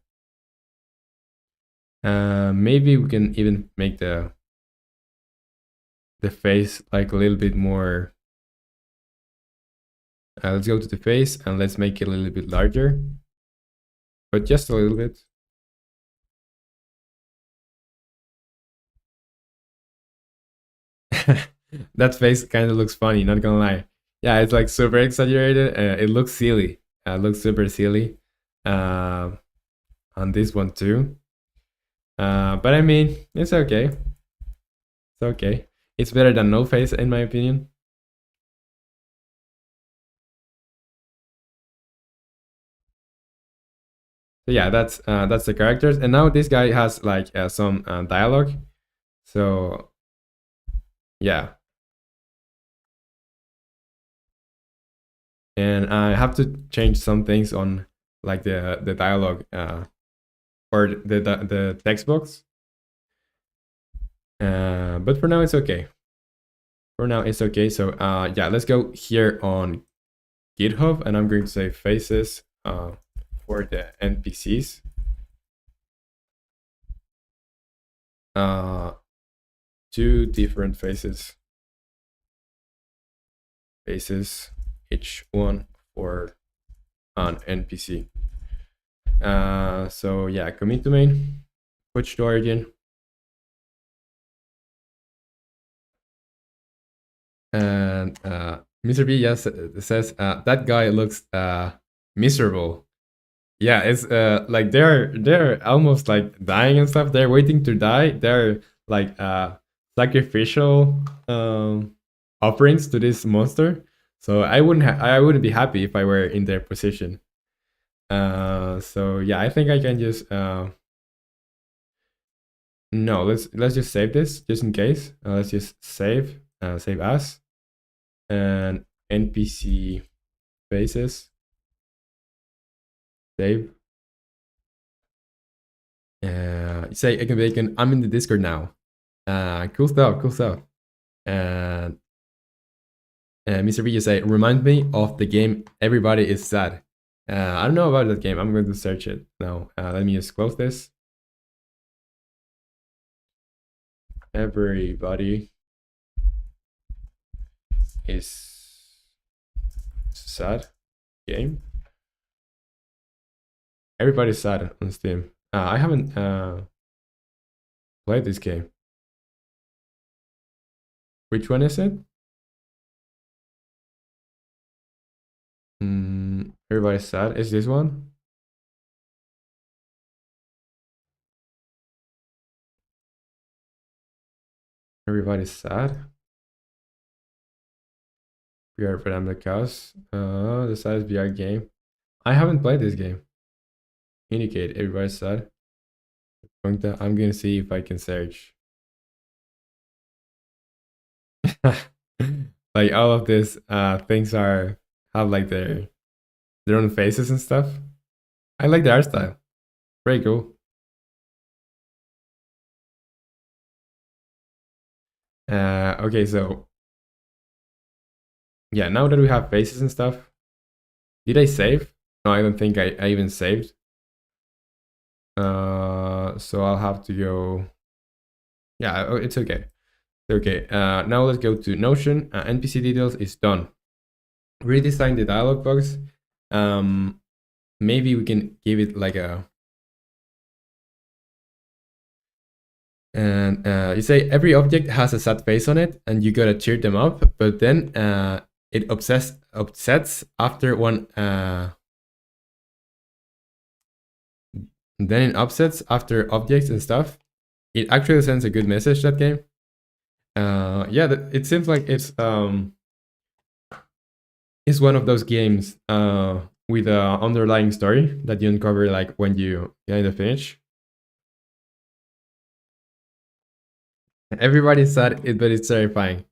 Maybe we can even make the face like a little bit more. Let's go to the face and let's make it a little bit larger, but just a little bit. That face kind of looks funny, not gonna lie. Yeah, it's like super exaggerated. It looks silly. It looks super silly. Uh, on this one too. But I mean, it's okay. It's okay. It's better than no face, in my opinion. So yeah, that's the characters, and now this guy has like some dialogue. So yeah, and I have to change some things on like the dialogue or the text box. But for now it's okay. For now it's okay. So yeah, let's go here on GitHub, and I'm going to say faces for the NPCs. Two different faces. Faces, each one for an NPC. So yeah, commit to main, push to origin, and Mr. B just says that guy looks miserable. Yeah, it's like they're almost like dying and stuff. They're waiting to die. They're like sacrificial offerings to this monster. So I wouldn't be happy if I were in their position. So yeah, I think I can just no, let's just save this just in case. Let's just save save as and NPC faces save. Say again, bacon. I'm in the Discord now. Cool stuff, cool stuff. And Mr. B, you say remind me of the game Everybody is Sad. I don't know about that game. I'm going to search it now. Let me just close this. Everybody is sad game. Everybody's sad on Steam. I haven't played this game. Which one is it? Everybody's sad. Is this one? Everybody's sad. VR for them the cause. The saddest VR game. I haven't played this game. Indicate everybody's sad. I'm gonna see if I can search. Like all of these things have like their own faces and stuff. I like the art style. Pretty cool. Okay, so yeah, now that we have faces and stuff, did I save? No, I don't think I even saved. So I'll have to go. Yeah, it's okay. Okay, now let's go to Notion. NPC details is done. Redesign the dialog box. Maybe we can give it like a. And you say every object has a sad face on it, and you gotta cheer them up. But then it upsets after one. Then it upsets after objects and stuff. It actually sends a good message, that game. Yeah, it seems like it's one of those games with an underlying story that you uncover like when you kind of finish. Everybody's sad, but it's terrifying.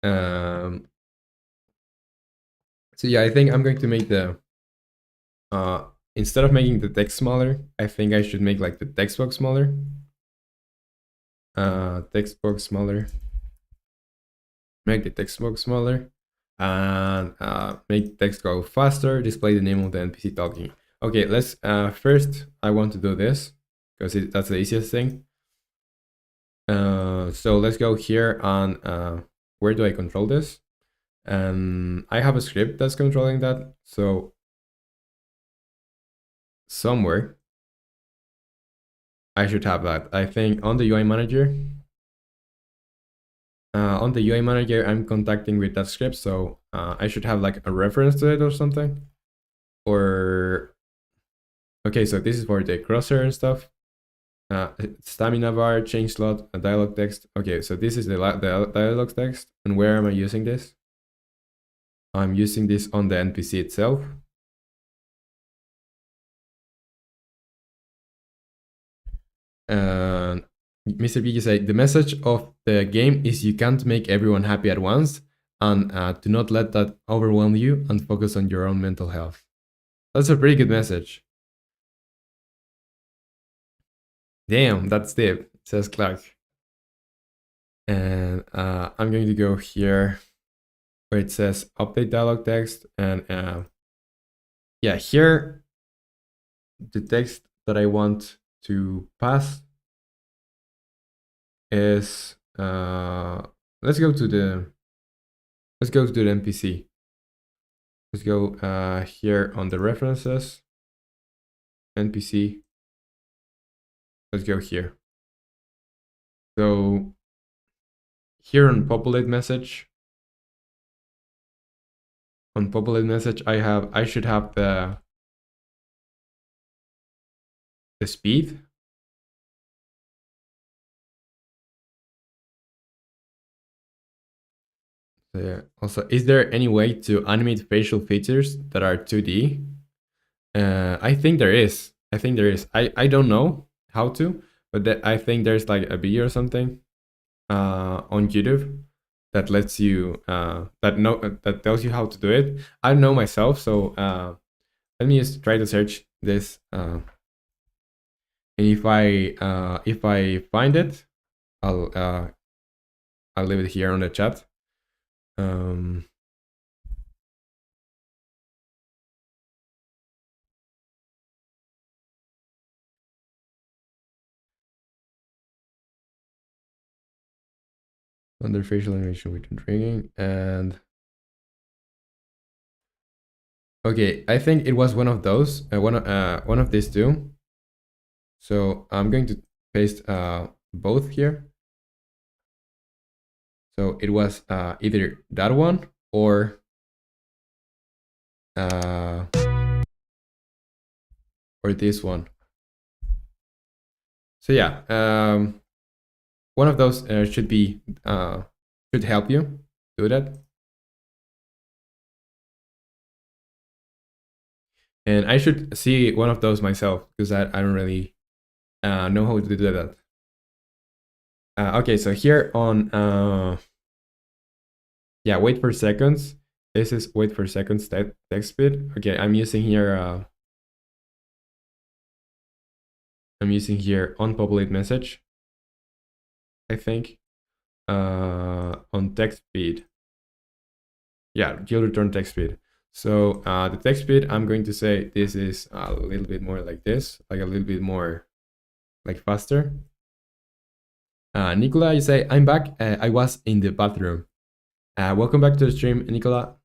Um, so yeah, I think I'm going to make the instead of making the text smaller, I think I should make like the text box smaller. Text box smaller. Make the text box smaller, and make text go faster. Display the name of the NPC talking. Okay, let's first. I want to do this because that's the easiest thing. So let's go here on where do I control this? And I have a script that's controlling that. So somewhere I should have that. I think on the UI manager. On the UI manager, I'm contacting with that script, so I should have like a reference to it or something. Or okay, so this is for the crosshair and stuff. Stamina bar, change slot, a dialog text. Okay, so this is the dialog text. And where am I using this? I'm using this on the NPC itself. And Mr. B, you say the message of the game is you can't make everyone happy at once, and do not let that overwhelm you, and focus on your own mental health. That's a pretty good message. Damn, that's deep, says Clark. And I'm going to go here where it says update dialog text, and yeah, here the text that I want to pass is let's go to the NPC. Let's go here on the references, NPC. Let's go here. So here on populate message, I should have the speed. Also, is there any way to animate facial features that are 2D? I think there is. I don't know how to, but I think there's like a video or something on YouTube that lets you that tells you how to do it. I don't know myself, so let me just try to search this. And if I find it, I'll leave it here on the chat. Under facial animation with training, and okay, I think it was one of those, one of these two. So I'm going to paste both here. So it was either that one or this one. So yeah, one of those should help you do that. And I should see one of those myself because I don't really know how to do that. Okay, so here on yeah, wait for seconds. This is wait for seconds text speed. Okay, I'm using here unpopulate message, I think. on text speed. Yeah, yield return text speed. So the text speed, I'm going to say this is a little bit more like this, like a little bit more like faster. Nicola, you say, I'm back. I was in the bathroom. Welcome back to the stream, Nicola.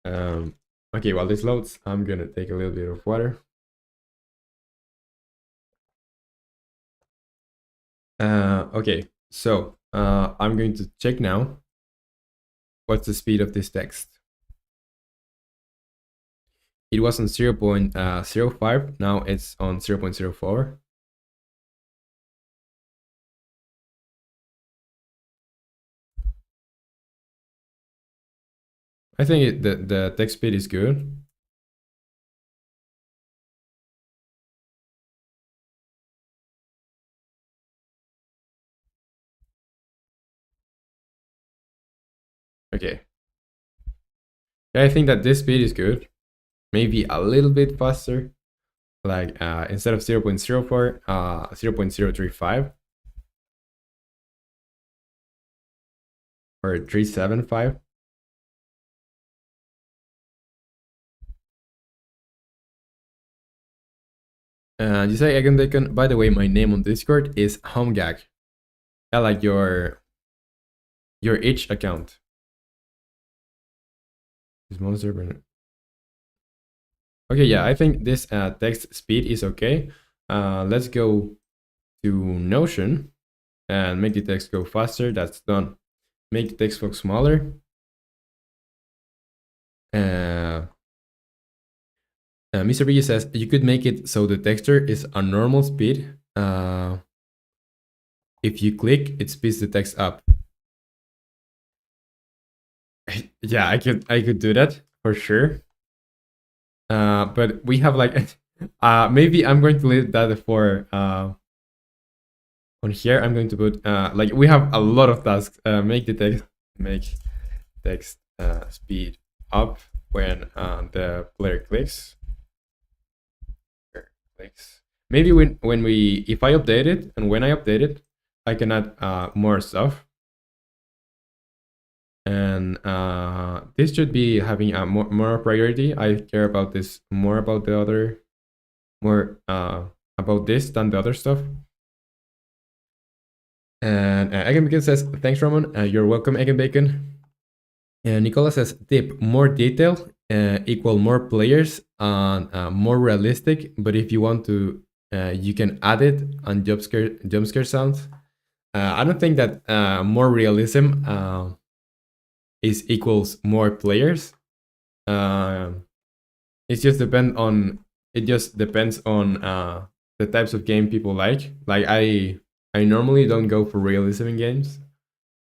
Okay, while this loads, I'm gonna take a little bit of water. Okay, so I'm going to check now. What's the speed of this text? It was on 0.05. Now it's on 0.04. I think the text speed is good. Okay. I think that this speed is good. Maybe a little bit faster. Like instead of 0.04, 0.035 or 375. You say again, Bacon. By the way, my name on Discord is HomeGag. I like your itch account. Is monster. Okay, yeah, I think this text speed is okay. Let's go to Notion and make the text go faster. That's done. Make the text box smaller. Mr. B says you could make it so the texture is a normal speed. If you click, it speeds the text up. Yeah, I could do that for sure. But we have like maybe I'm going to leave that for on here. I'm going to put like we have a lot of tasks. Make text speed up when the player clicks. Maybe when we if I update it and when I update it, I can add more stuff. And this should be having a more priority. I care about this more about the other, more about this than the other stuff. And Egg Bacon says, thanks, Roman. You're welcome, Egg and Bacon. And Nicola says, tip, more detail equal more players and more realistic. But if you want to, you can add it on jump scare sounds. I don't think that more realism is equals more players. It just depends on the types of game people like. Like I normally don't go for realism in games.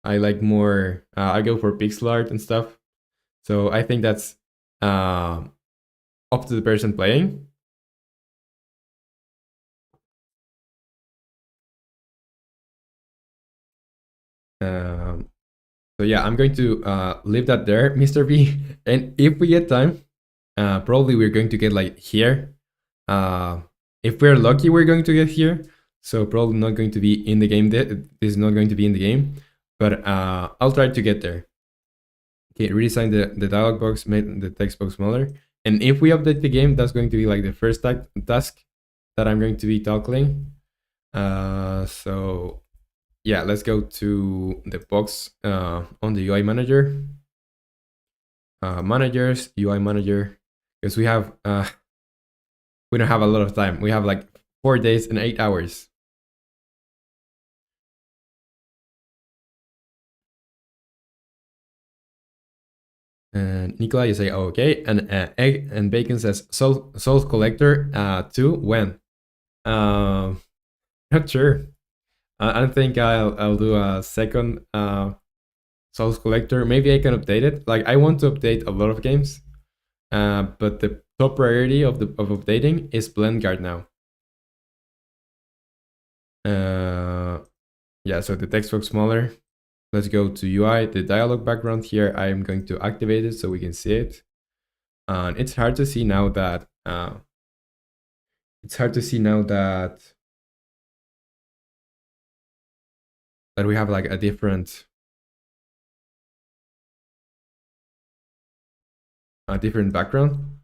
I like more. I go for pixel art and stuff. So I think that's up to the person playing. So yeah, I'm going to leave that there, Mr. B. And if we get time, probably we're going to get like here. If we're lucky, we're going to get here. So probably not going to be in the game. This is not going to be in the game, but I'll try to get there. Okay, redesign the dialog box, make the text box smaller. And if we update the game, that's going to be like the first task that I'm going to be tackling. So yeah, let's go to the box on the UI manager. Managers, UI manager, because we have we don't have a lot of time. We have like 4 days and 8 hours. And Nikolai, you say, oh, okay. And Egg and Bacon says, Soul Collector 2, when? Not sure. I don't think I'll do a second Souls Collector. Maybe I can update it. Like, I want to update a lot of games. But the top priority of updating is Blendguard now. Yeah, so the text box smaller. Let's go to UI. The dialog background here, I'm going to activate it so we can see it. And it's hard to see now that that we have like a different background.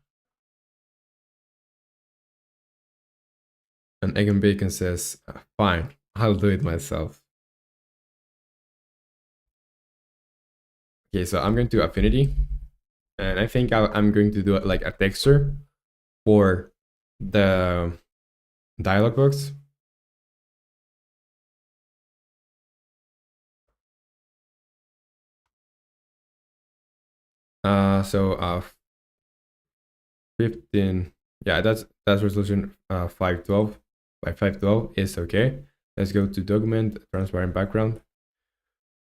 And Egg and Bacon says, fine, I'll do it myself. Okay, so I'm going to Affinity. And I think I'm going to do it like a texture for the dialog box. So 15, yeah, that's resolution 512 by 512 is okay. Let's go to document, transparent background.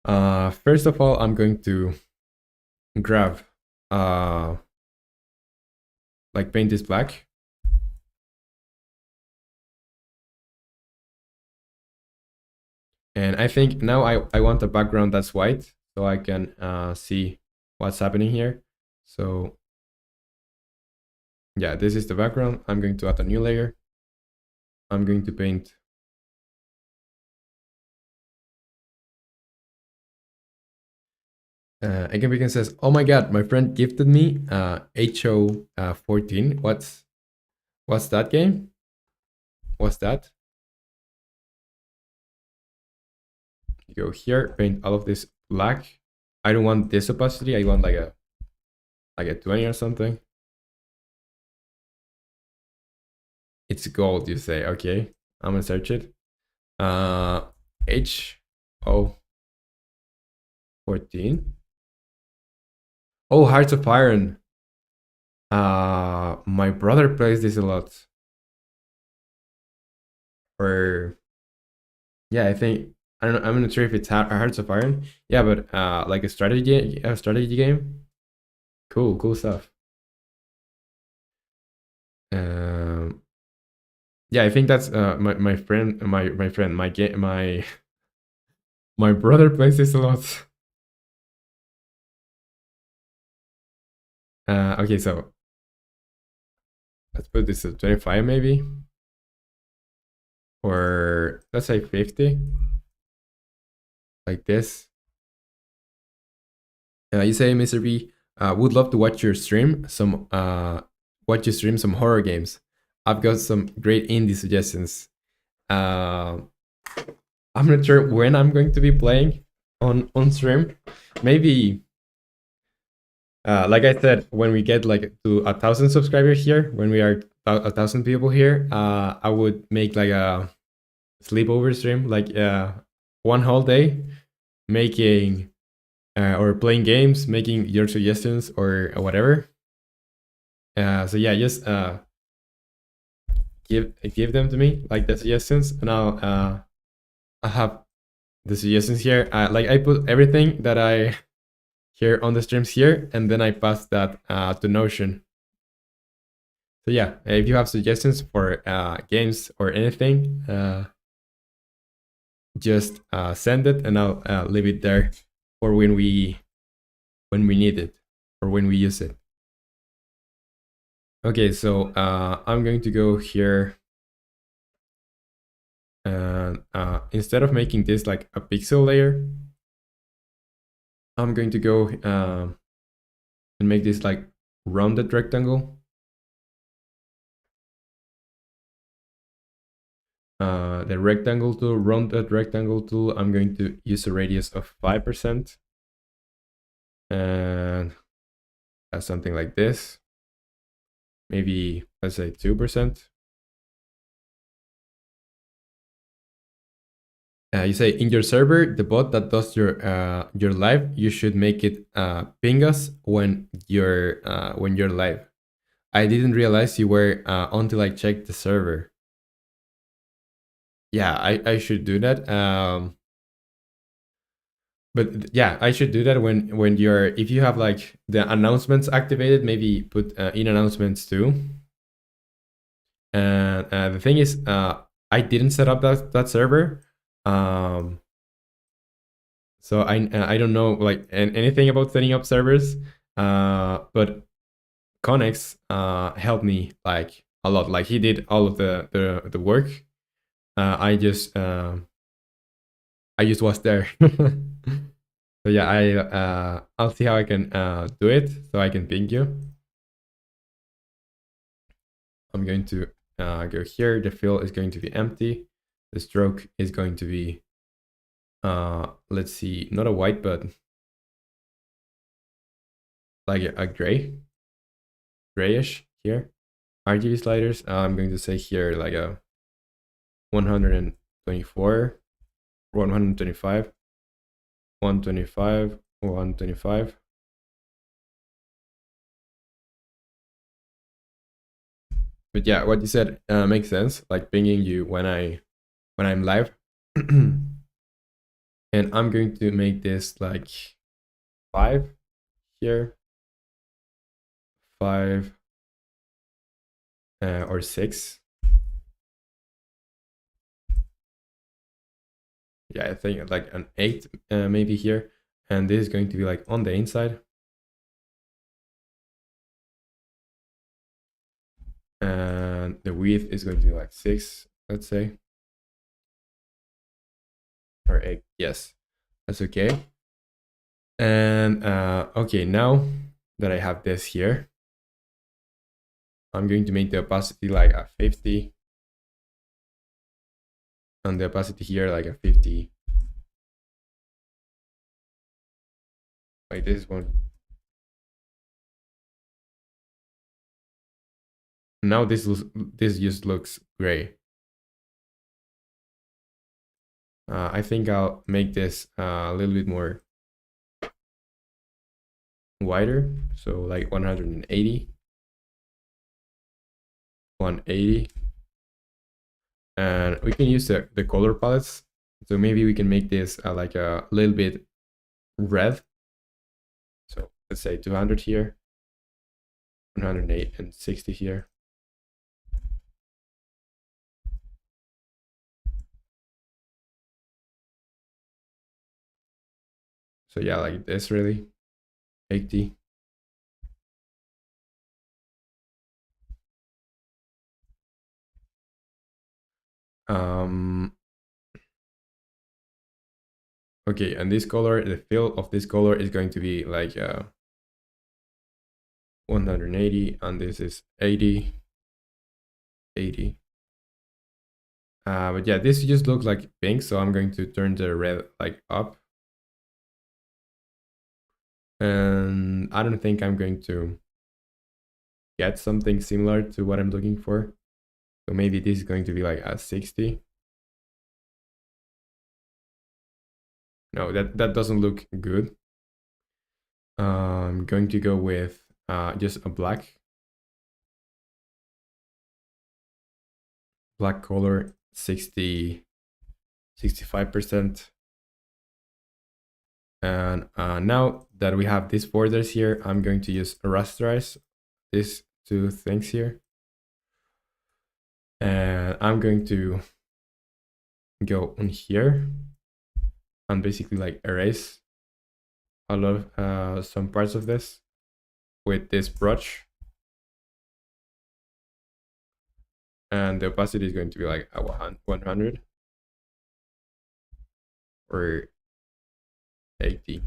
First of all, I'm going to grab like paint this black. And I think now I want a background that's white so I can see what's happening here. So yeah, this is the background. I'm going to add a new layer. I'm going to paint Again, Beacon says, "Oh my God, my friend gifted me HO 14. What's that game? What's that?" You go here, paint all of this black. I don't want this opacity. I want like a 20 or something. It's gold, you say? Okay, I'm gonna search it. HO 14. Oh, Hearts of Iron. My brother plays this a lot. Or yeah, I think I don't know. I'm not sure if it's Hearts of Iron. Yeah, but like a strategy game. Cool stuff. Um, yeah, I think that's my friend, my friend, my game, my brother plays this a lot. Okay, so let's put this at 25 maybe, or let's say 50, like this. You say, Mr. B, would love to watch your stream. Watch you stream some horror games. I've got some great indie suggestions. I'm not sure when I'm going to be playing on stream. Maybe, like I said, when we get like to 1,000 subscribers here, when we are 1,000 people here, I would make like a sleepover stream, like one whole day, making or playing games, making your suggestions or whatever. So yeah, just give them to me, like the suggestions, and I have the suggestions here. Like I put everything that I hear on the streams here, and then I pass that to Notion. So yeah, if you have suggestions for games or anything, just send it, and I'll leave it there for when we need it or when we use it. Okay, so I'm going to go here, and instead of making this like a pixel layer, I'm going to go and make this like rounded rectangle. The rectangle tool, rounded rectangle tool, I'm going to use a radius of 5%. And something like this. Maybe, let's say 2%. You say in your server, the bot that does your live, you should make it ping us when you're live. I didn't realize you were until I checked the server. Yeah, I should do that. But yeah, I should do that when you're, if you have like the announcements activated, maybe put in announcements too. And the thing is, I didn't set up that server. So I don't know like anything about setting up servers. But Connex helped me like a lot. Like he did all of the work. I just I just was there. So yeah, I'll see how I can do it so I can ping you. I'm going to go here. The fill is going to be empty. The stroke is going to be let's see, not a white, but like a grayish here. RGB sliders, I'm going to say here like a 124, 125, 125, 125. But yeah, what you said makes sense. Like pinging you when I'm live, and I'm going to make this like 5 here, 5 or 6. Yeah, I think like an 8 maybe here, and this is going to be like on the inside. And the width is going to be like 6, let's say, or 8. Yes, that's okay. And okay, now that I have this here, I'm going to make the opacity like a 50, and the opacity here like a 50. Like this one. Now this just looks gray. I think I'll make this a little bit more wider, so like 180, 180, and we can use the color palettes. So maybe we can make this like a little bit red. So let's say 200 here, 108 and 60 here. So yeah, like this really, 80. Okay, and this color, the fill of this color is going to be like 180, and this is 80, 80. But yeah, this just looks like pink, so I'm going to turn the red like up. And I don't think I'm going to get something similar to what I'm looking for. So maybe this is going to be like a 60. No, that doesn't look good. I'm going to go with just a black color, 60, 65%. And now that we have these borders here, I'm going to use rasterize these two things here. And I'm going to go on here and basically like erase a lot of some parts of this with this brush. And the opacity is going to be like a 100 or 80.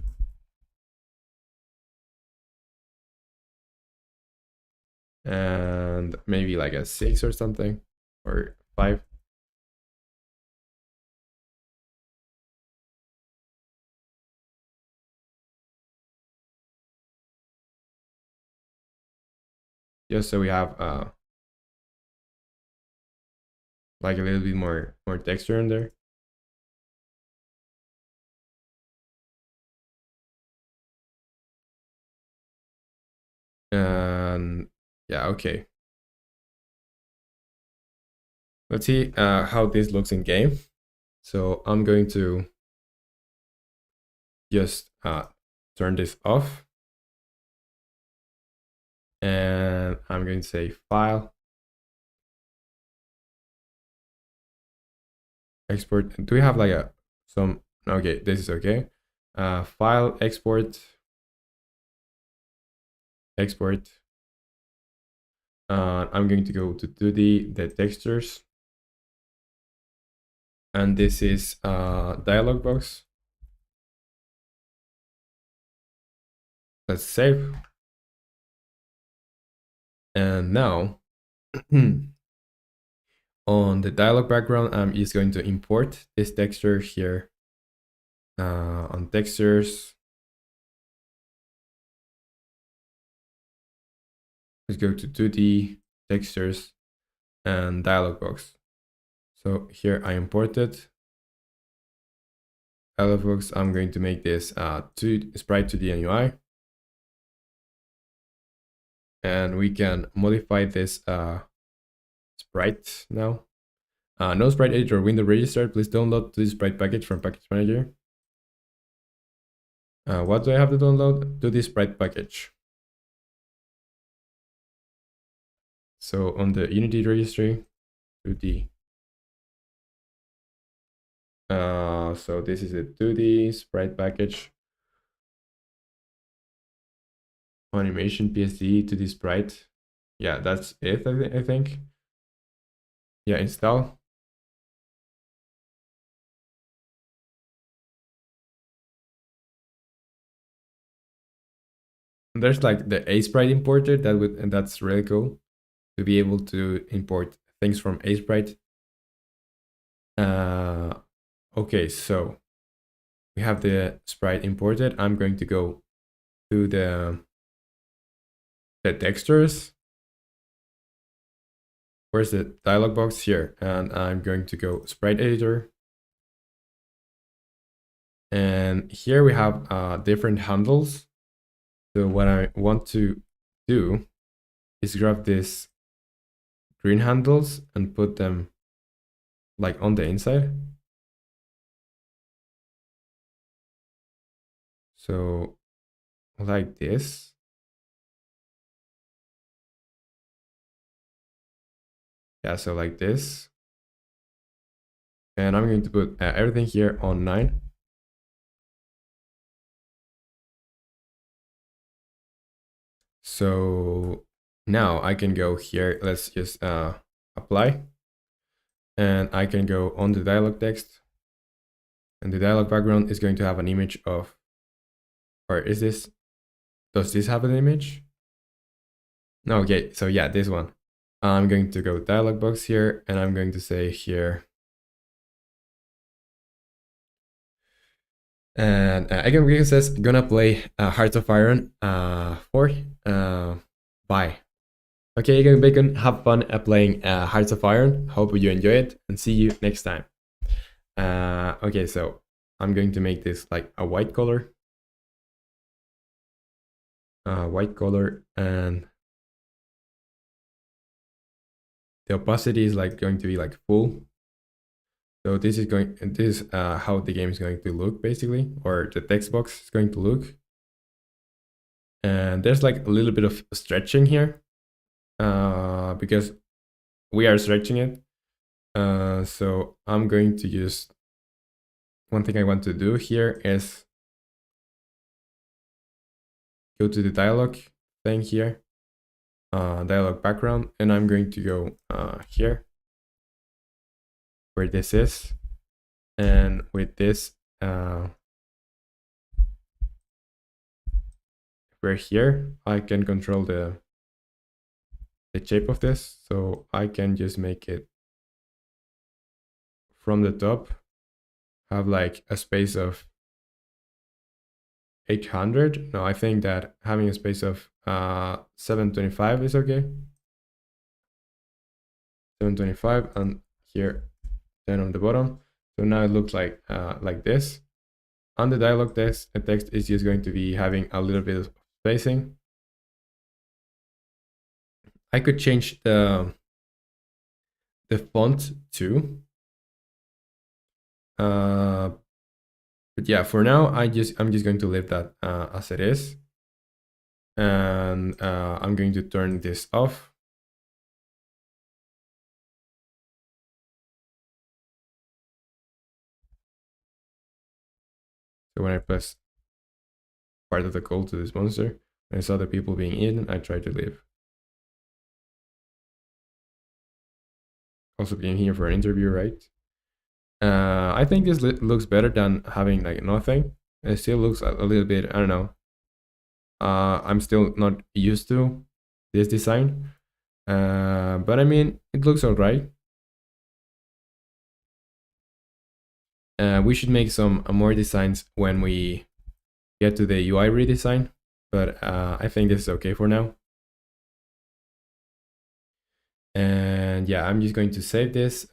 And maybe like a 6 or something, or 5. Just so we have like a little bit more texture in there. And yeah, okay. Let's see how this looks in game. So I'm going to just turn this off. And I'm going to say file, export. Do we have like some, okay, this is okay. File, export. I'm going to go to 2D, the textures. and this is dialog box. Let's save. And now on the dialog background, I'm just going to import this texture here on textures. Let's go to 2D, textures, and dialog box. So here I imported dialog box. I'm going to make this sprite 2D and UI. And we can modify this sprite now. No sprite editor window registered. Please download this sprite package from package manager. What do I have to download? To this sprite package. So on the Unity registry, 2D. So this is a 2D sprite package. Animation PSD 2D sprite. Yeah, that's it, I think. Yeah, install. And there's like the A sprite importer and that's really cool to be able to import things from A sprite. Okay, so we have the sprite imported. I'm going to go to the textures. Where's the dialog box? Here, and I'm going to go sprite editor. And here we have different handles. So what I want to do is grab these green handles and put them like on the inside. So like this. Yeah, so like this. And I'm going to put everything here on 9. So now I can go here. Let's just apply. And I can go on the dialog text. And the dialog background is going to have an image of, or is this, does this have an image? No, okay, so yeah, this one. I'm going to go dialog box here, and I'm going to say here, and again, it says gonna play Hearts of Iron 4. Bye. Okay, again, Bacon, have fun playing Hearts of Iron. Hope you enjoy it, and see you next time. Okay, so I'm going to make this like a white color. White color, and the opacity is like going to be like full. So this is how the game is going to look basically, or the text box is going to look. And there's like a little bit of stretching here because we are stretching it. So I'm going to use, one thing I want to do here is go to the dialog thing here, dialog background, and I'm going to go here where this is, and with this we're here, I can control the shape of this, so I can just make it from the top have like a space of 800. No, I think that having a space of 725 is okay. 725, and here 10 on the bottom. So now it looks like this. On the dialog text, the text is just going to be having a little bit of spacing. I could change the font too. But yeah, for now I'm just going to leave that as it is, and I'm going to turn this off. So when I press part of the call to this monster, when I saw the people being eaten, I tried to leave. Also being here for an interview, right? I think this looks better than having like nothing. It still looks a little bit, I don't know. I'm still not used to this design. But I mean, it looks alright. We should make some more designs when we get to the UI redesign, but I think this is okay for now. And yeah, I'm just going to save this.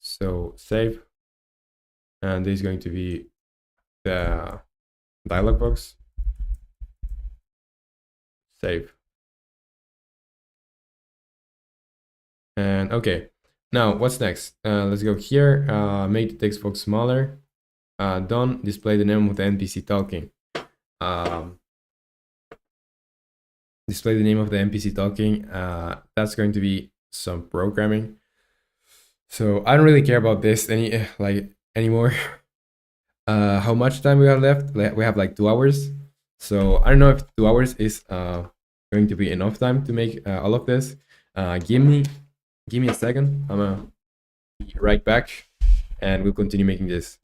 So save, and this is going to be the dialog box. Save. And okay, now what's next? Let's go here, make the text box smaller. Done, display the name of the NPC talking. Display the name of the NPC talking. That's going to be some programming. So I don't really care about this anymore. How much time we have left? We have like 2 hours. So I don't know if 2 hours is going to be enough time to make all of this. Give me a second. I'm gonna be right back, and we'll continue making this.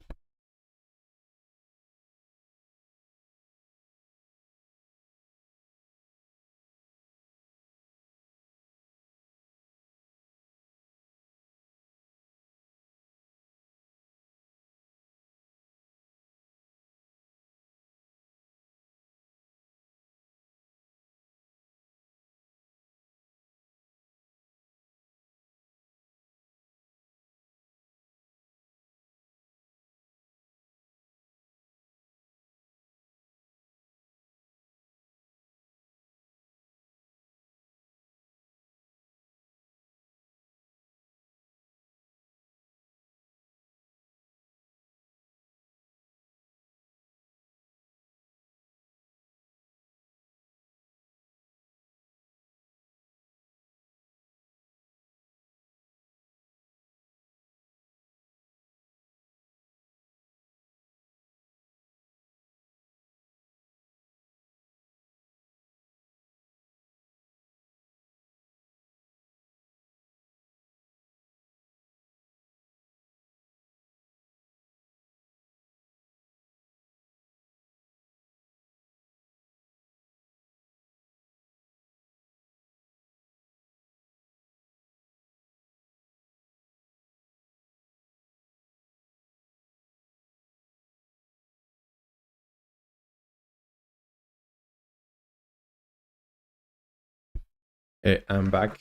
Okay, I'm back.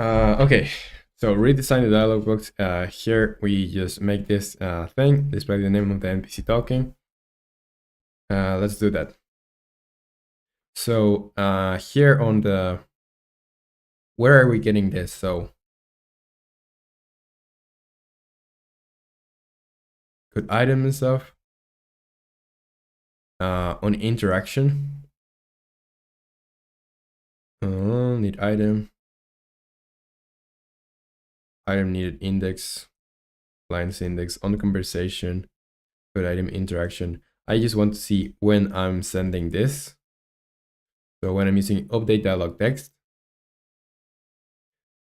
Okay, so redesign the dialog box. Here we just make this thing, display the name of the NPC talking. Let's do that. So here on the, where are we getting this? So good item and stuff. On interaction. Need item. Item needed index. Lines index on conversation. Good item interaction. I just want to see when I'm sending this. So when I'm using update dialog text,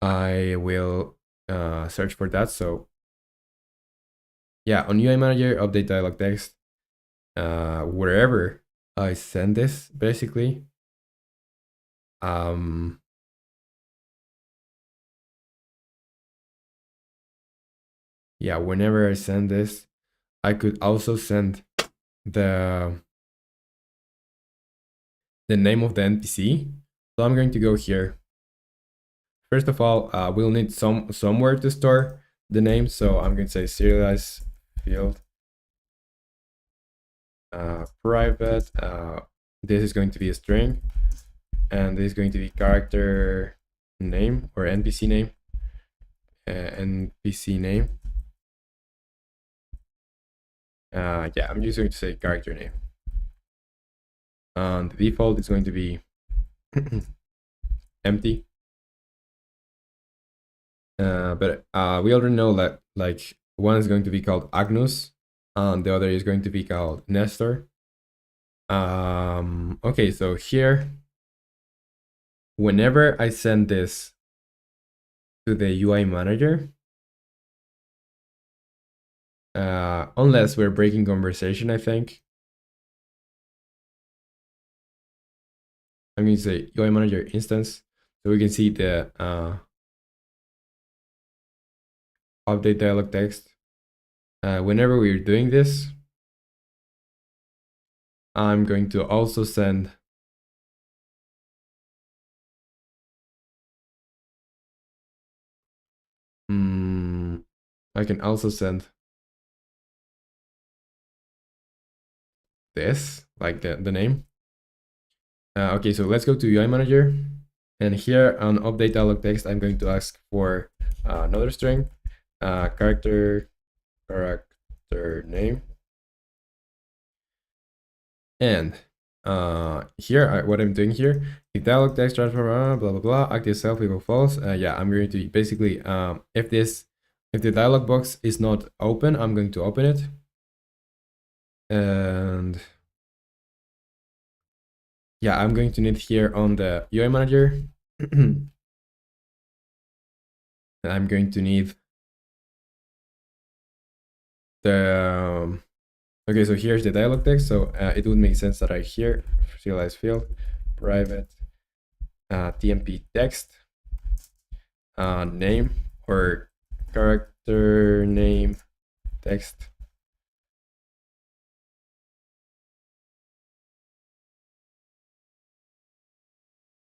I will search for that. So yeah, on UI manager, update dialog text, wherever I send this, basically. Yeah, whenever I send this, I could also send the name of the NPC. So I'm going to go here. First of all, we'll need somewhere to store the name. So I'm going to say serialize field private. This is going to be a string, and this is going to be character name or NPC name. NPC name. Yeah, I'm just going to say character name. The default is going to be empty. But we already know that like one is going to be called Agnus, and the other is going to be called Nestor. Okay, so here, whenever I send this to the UI manager. Unless we're breaking conversation, I think. I'm going to say UI manager instance, so we can see the update dialog text. Whenever we're doing this, I'm going to also send I can also send this, like the name. Okay, so let's go to UI manager. And here on update dialog text, I'm going to ask for another string, character name. And here, what I'm doing here, if dialog text transform blah blah blah, active self equal false. Yeah, I'm going to basically if the dialog box is not open, I'm going to open it. And yeah, I'm going to need here on the UI manager. And I'm going to need the okay, so here's the dialog text. So it would make sense that I here serialize field private tmp text name or character name text.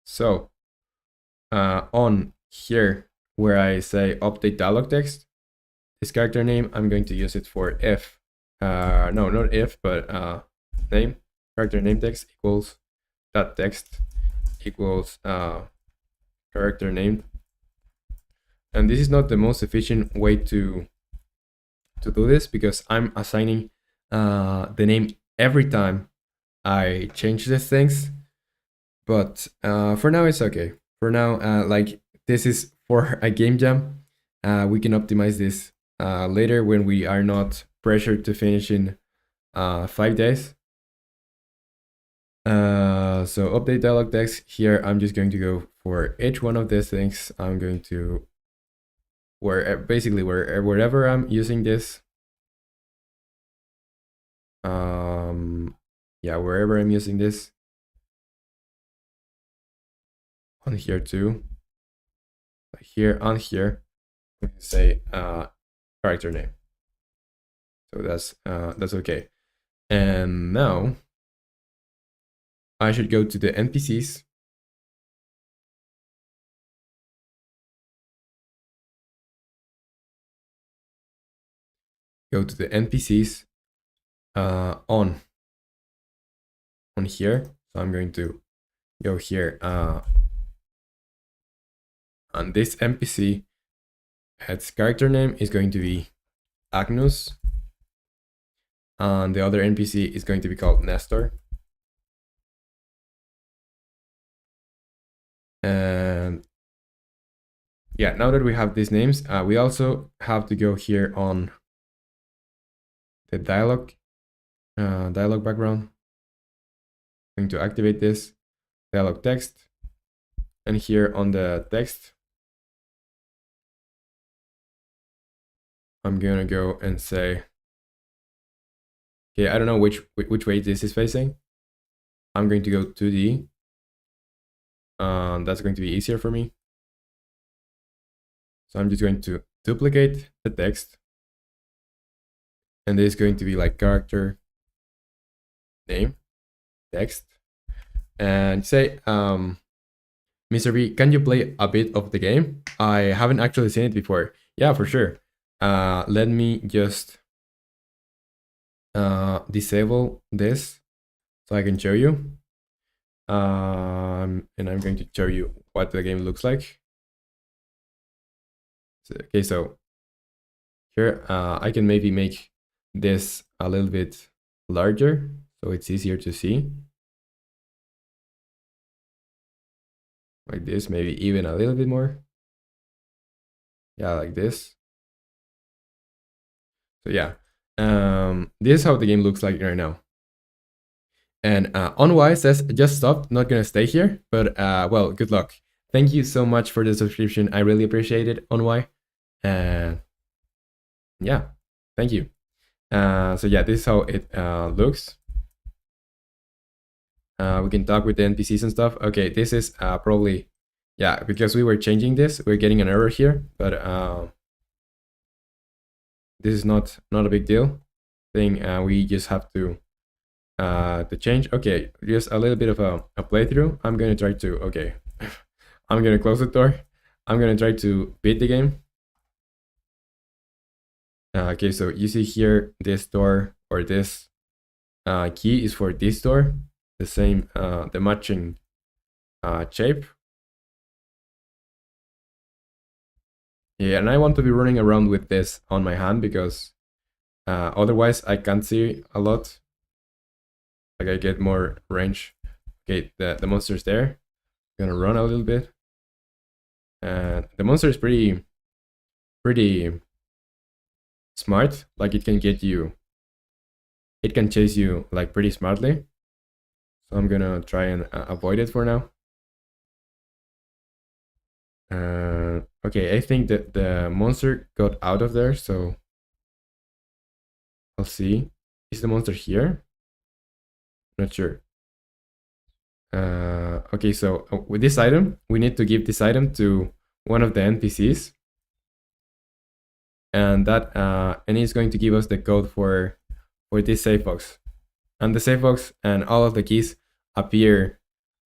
So on here where I say update dialog text, this character name, I'm going to use it for if no, not if, but name, character name text equals that text equals character name. And this is not the most efficient way to do this, because I'm assigning the name every time I change these things. But for now, it's okay. For now, like this is for a game jam. We can optimize this later when we are not pressured to finish in 5 days. So update dialog text here. I'm just going to go for each one of these things. I'm going to basically wherever I'm using this. Yeah, wherever I'm using this. On here too. Here on here, we can say character name. So that's okay. And now I should go to the NPCs. Go to the NPCs on here. So I'm going to go here on this NPC. Its character name is going to be Agnus. And the other NPC is going to be called Nestor. And yeah, now that we have these names, we also have to go here on the dialog background. I'm going to activate this dialog text, and here on the text, I'm gonna go and say, okay, I don't know which way this is facing. I'm going to go 2D. That's going to be easier for me. So I'm just going to duplicate the text, and this is going to be like character name text, and say, Mr. B, can you play a bit of the game? I haven't actually seen it before. Yeah, for sure. Let me just disable this so I can show you. And I'm going to show you what the game looks like. Okay, so here I can maybe make this a little bit larger so it's easier to see. Like this, maybe even a little bit more. Yeah, like this. So yeah, this is how the game looks like right now. And Onwise says, just stop, not gonna stay here, but well, good luck. thank you so much for the subscription. I really appreciate it, Onwai. And yeah, thank you. So yeah, this is how it looks. We can talk with the NPCs and stuff. Okay, this is probably, yeah, because we were changing this, we're getting an error here, but this is not a big deal thing. We just have to change. Okay, just a little bit of a playthrough. I'm gonna try to, okay, I'm gonna close the door. I'm gonna try to beat the game. Okay, so you see here, this door or this key is for this door, the same, the matching shape. Yeah, and I want to be running around with this on my hand because otherwise I can't see a lot. Like I get more range. Okay, the monster's there. I'm gonna run a little bit. And the monster is pretty smart. Like it can get you, it can chase you like pretty smartly. So I'm gonna try and avoid it for now. Okay, I think that the monster got out of there, so I'll see. Is the monster here? Not sure. Okay, so with this item, we need to give this item to one of the NPCs, and that and it's going to give us the code for this safe box, and the safe box and all of the keys appear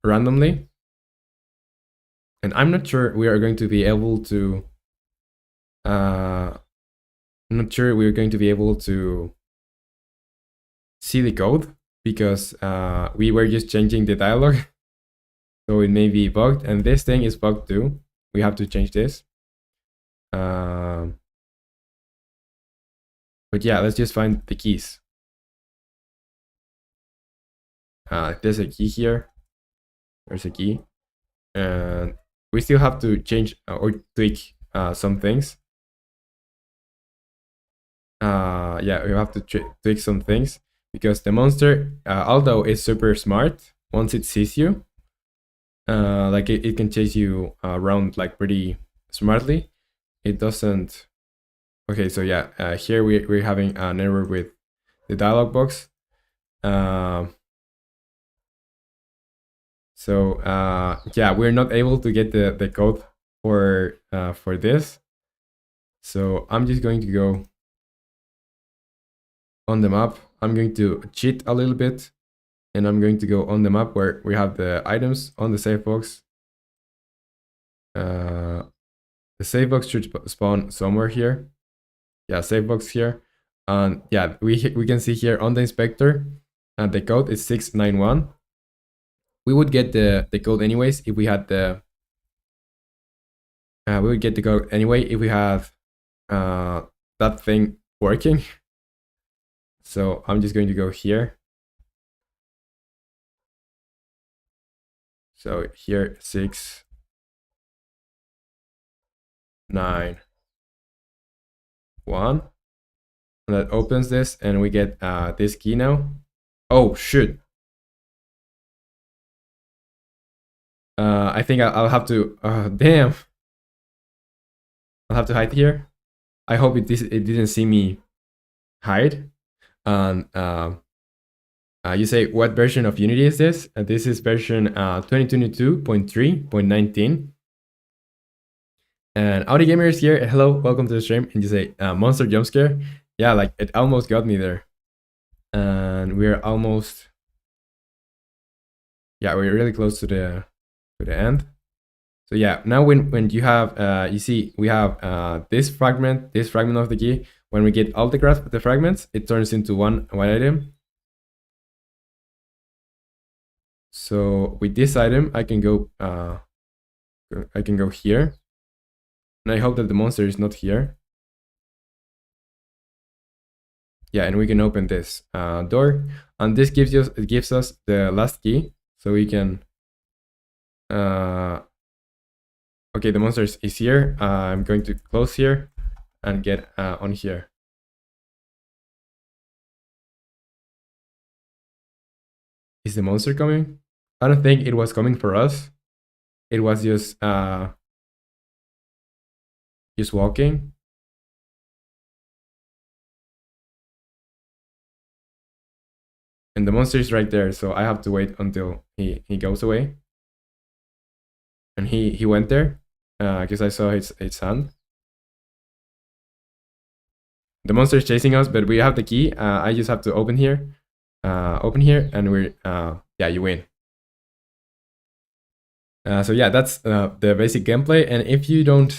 randomly. And I'm not sure we are going to be able to. I'm not sure we're going to be able to see the code because we were just changing the dialogue. So it may be bugged, and this thing is bugged too. We have to change this. But yeah, let's just find the keys. There's a key here. There's a key. And we still have to change or tweak some things. Yeah, we have to tweak some things because the monster, although it's super smart, once it sees you, like it can chase you around like pretty smartly. It doesn't. Okay, so yeah, here we're having an error with the dialog box. So yeah, we're not able to get the code for this. So I'm just going to go on the map. I'm going to cheat a little bit, and I'm going to go on the map where we have the items on the safe box. The safe box should spawn somewhere here. Yeah, safe box here. And yeah, we can see here on the inspector, and the code is 691. We would get the code anyways if we had the. We would get the code anyway if we have that thing working. So I'm just going to go here. So here 6 9 1, and that opens this, and we get this key now. Oh shoot! I think I'll have to. Damn! I'll have to hide here. I hope it didn't see me hide. And you say, what version of Unity is this? This is version 2022.3.19. And Audi Gamer is here. Hello, welcome to the stream. And you say, monster jump scare. Yeah, like it almost got me there. And we're almost. Yeah, we're really close to the end. So yeah, now when you have, you see, we have this fragment of the key. When we get all the fragments, it turns into one item. So with this item, I can go here, and I hope that the monster is not here. Yeah, and we can open this door, and this gives us the last key, so we can. Okay, the monster is here. I'm going to close here and get on here. Is the monster coming? I don't think it was coming for us. it was just walking, and the monster is right there. So I have to wait until he goes away, and he went there because I saw his hand. The monster is chasing us, but we have the key. I just have to open here, and we're yeah, you win. So yeah, that's the basic gameplay. And if you don't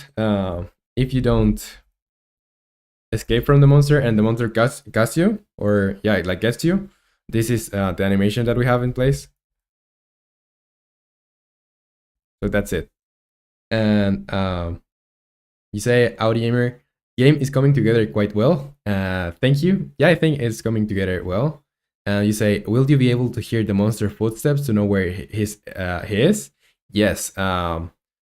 escape from the monster and the monster gets you, or yeah, like gets you, this is the animation that we have in place. So that's it. And you say, Audi Gamer, game is coming together quite well. Thank you. Yeah, I think it's coming together well. You say, will you be able to hear the monster footsteps to know where he is? Yes.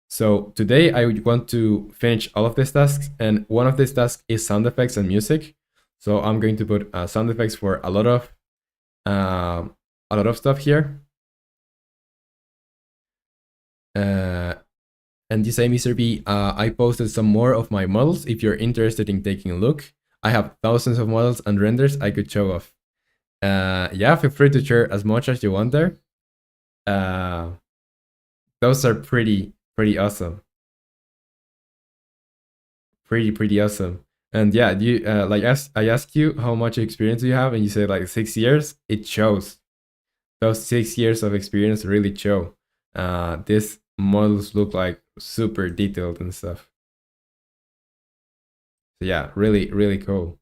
So today I want to finish all of these tasks, and one of these tasks is sound effects and music. So I'm going to put sound effects for a lot of stuff here. Uh, and you say, Mr. B, I posted some more of my models if you're interested in taking a look. I have thousands of models and renders I could show off. Yeah, feel free to share as much as you want there. Uh, those are pretty awesome. Pretty awesome. And yeah, you like I asked you how much experience do you have, and you said like 6 years. It shows. Those 6 years of experience really show. These models look like super detailed and stuff. So yeah, really cool.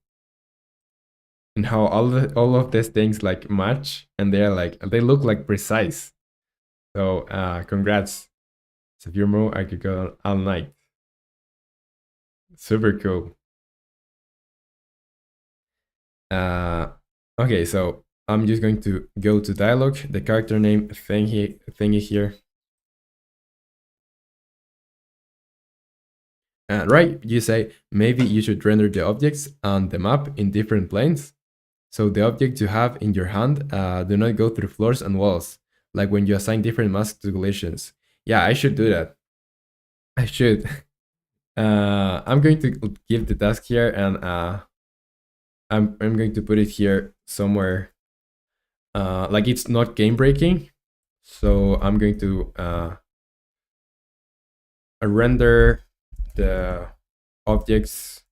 And how all of these things like match, and they look like precise. So congrats. So if you're more, I could go all night. Super cool. Uh, okay, so I'm just going to go to dialogue, the character name thingy here. Right, you say maybe you should render the objects on the map in different planes. So the objects you have in your hand do not go through floors and walls, like when you assign different masks to collisions. Yeah, I should do that. I should. I'm going to give the task here, and I'm going to put it here somewhere. Like it's not game breaking, so I'm going to render the objects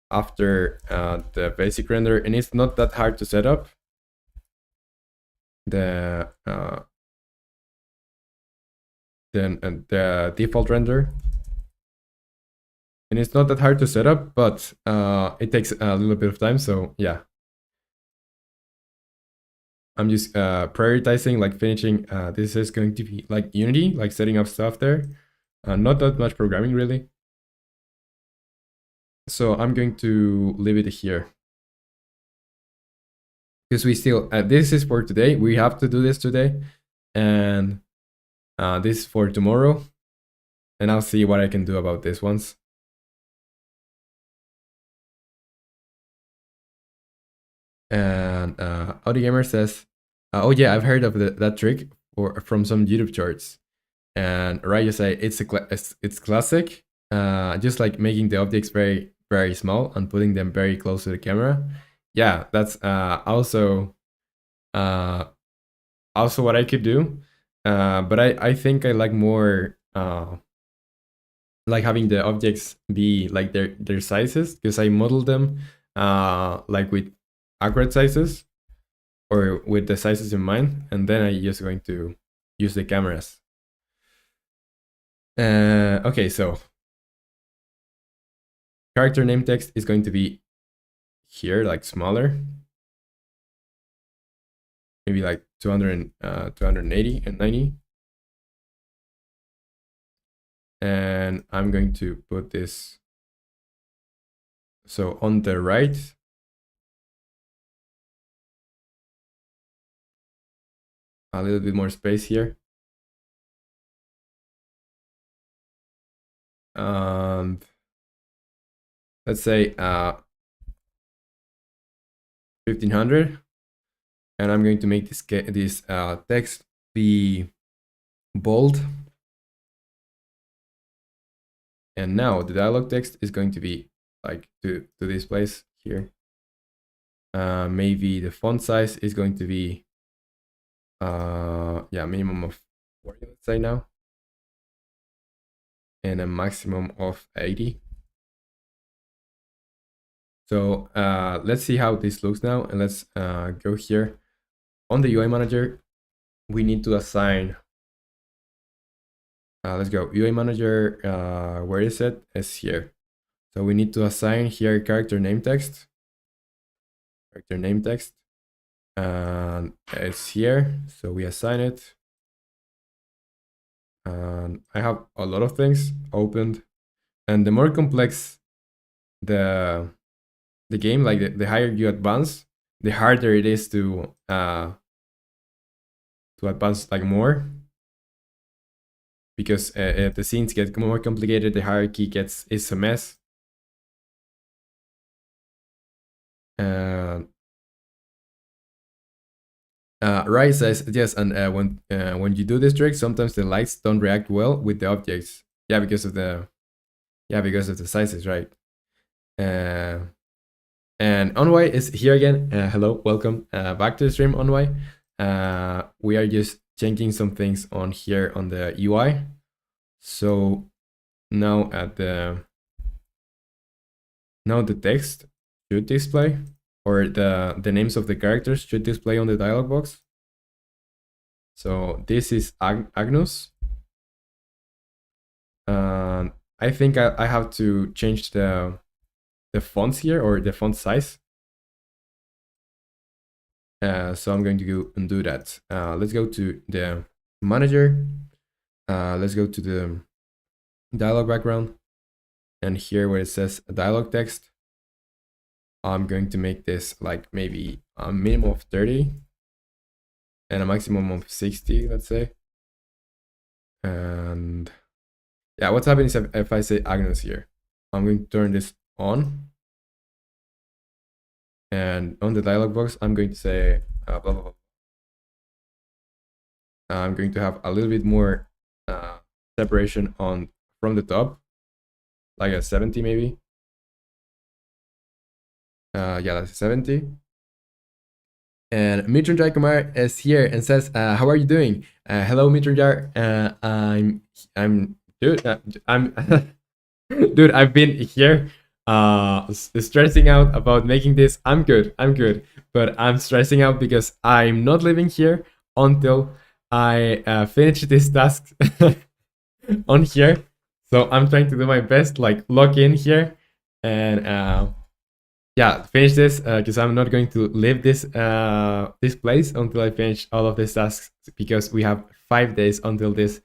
after the basic render, and it's not that hard to set up. The the default render, and it's not that hard to set up, but it takes a little bit of time. So yeah, I'm just prioritizing like finishing. This is going to be like Unity, like setting up stuff there. Not that much programming really. So I'm going to leave it here because we still this is for today. We have to do this today, and this is for tomorrow, and I'll see what I can do about this once. And Audi Gamer says, "Oh yeah, I've heard of that trick from some YouTube shorts." And right, you say it's classic, just like making the objects very small and putting them very close to the camera. Yeah, that's uh, also what I could do. But I think I like more like having the objects be like their sizes, because I model them like with accurate sizes or with the sizes in mind, and then I just going to use the cameras. Okay, so character name text is going to be here, like smaller, maybe like 280 and 90. And I'm going to put this so on the right. A little bit more space here. And let's say 1500. And I'm going to make this text be bold. And now the dialog text is going to be like to this place here. Maybe the font size is going to be yeah, minimum of 40, let's say now, and a maximum of 80. So let's see how this looks now, and let's go here on the UI manager. We need to assign. Let's go UI manager. Where is it? It's here. So we need to assign here character name text. Character name text. And it's here. So we assign it. And I have a lot of things opened. And the more complex the game, like the higher you advance, the harder it is to advance like more. Because if the scenes get more complicated, the hierarchy is a mess. Rai says yes, and when you do this trick, sometimes the lights don't react well with the objects. Yeah, because of the sizes, right? And Onway is here again. Hello, welcome back to the stream, Onway. We are just changing some things on here on the UI. So now the text should display, or the names of the characters should display on the dialog box. So this is Agnus. I think I have to change the fonts here, or the font size. So I'm going to go and do that. Let's go to the manager. Let's go to the dialog background. And here where it says dialog text, I'm going to make this like maybe a minimum of 30 and a maximum of 60, let's say. And yeah, what's happening is if I say Agnes here, I'm going to turn this on. And on the dialog box, I'm going to say blah, blah, blah. I'm going to have a little bit more separation from the top, like a 70 maybe. Yeah, that's 70. And Mitranjay Kumar is here and says, "How are you doing?" Hello, Mitranjay. I'm dude. I'm dude. I've been here, stressing out about making this. I'm good. But I'm stressing out because I'm not living here until I finish this task on here. So I'm trying to do my best, like log in here and yeah, finish this because I'm not going to leave this place until I finish all of these tasks, because we have 5 days until this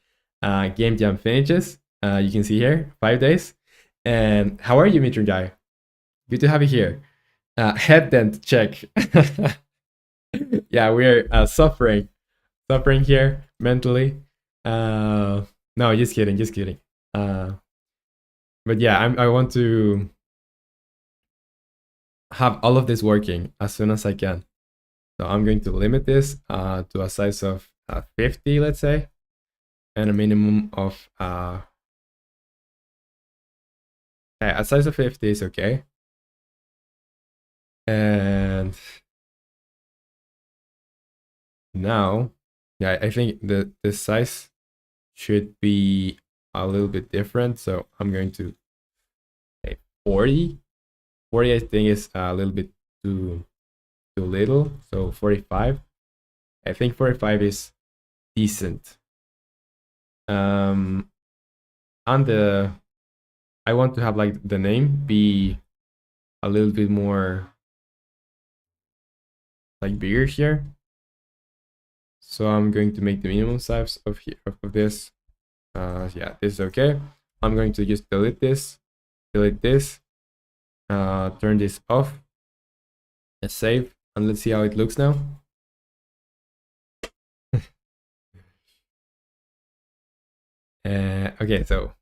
game jam finishes. You can see here 5 days. And how are you, Mitranjay? Good to have you here. Head dent check. Yeah, we're suffering here mentally. No, just kidding. But yeah, I want to have all of this working as soon as I can. So I'm going to limit this to a size of 50, let's say, and a minimum of a size of 50 is okay. And now, yeah, I think the size should be a little bit different. So I'm going to say 40. 40 I think is a little bit too little. So 45. I think 45 is decent. And I want to have like the name be a little bit more like bigger here. So I'm going to make the minimum size of this. Yeah, this is okay. I'm going to just delete this, turn this off, and save, and let's see how it looks now. Okay, so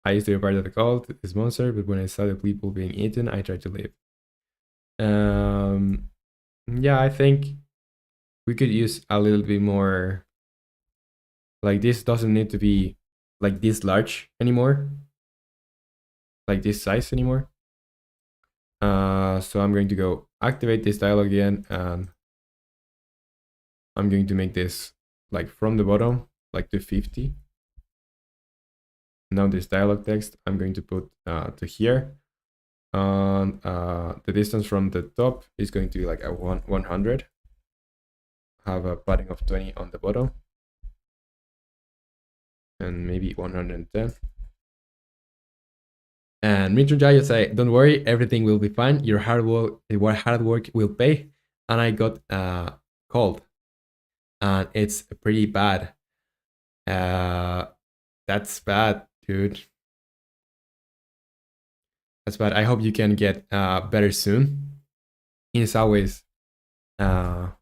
I used to be part of the cult, this monster, but when I saw the people being eaten, I tried to leave. Yeah, I think we could use a little bit more Like this doesn't need to be like this large anymore, like this size anymore. So I'm going to go activate this dialog again, and I'm going to make this like from the bottom, like to 50. Now this dialog text, I'm going to put to here. And the distance from the top is going to be like a 100. Have a padding of 20 on the bottom. And maybe 110. And Mrityunjay say, don't worry, everything will be fine. Your hard work will pay. And I got cold. And it's pretty bad. That's bad, dude. That's bad. I hope you can get better soon. It's always like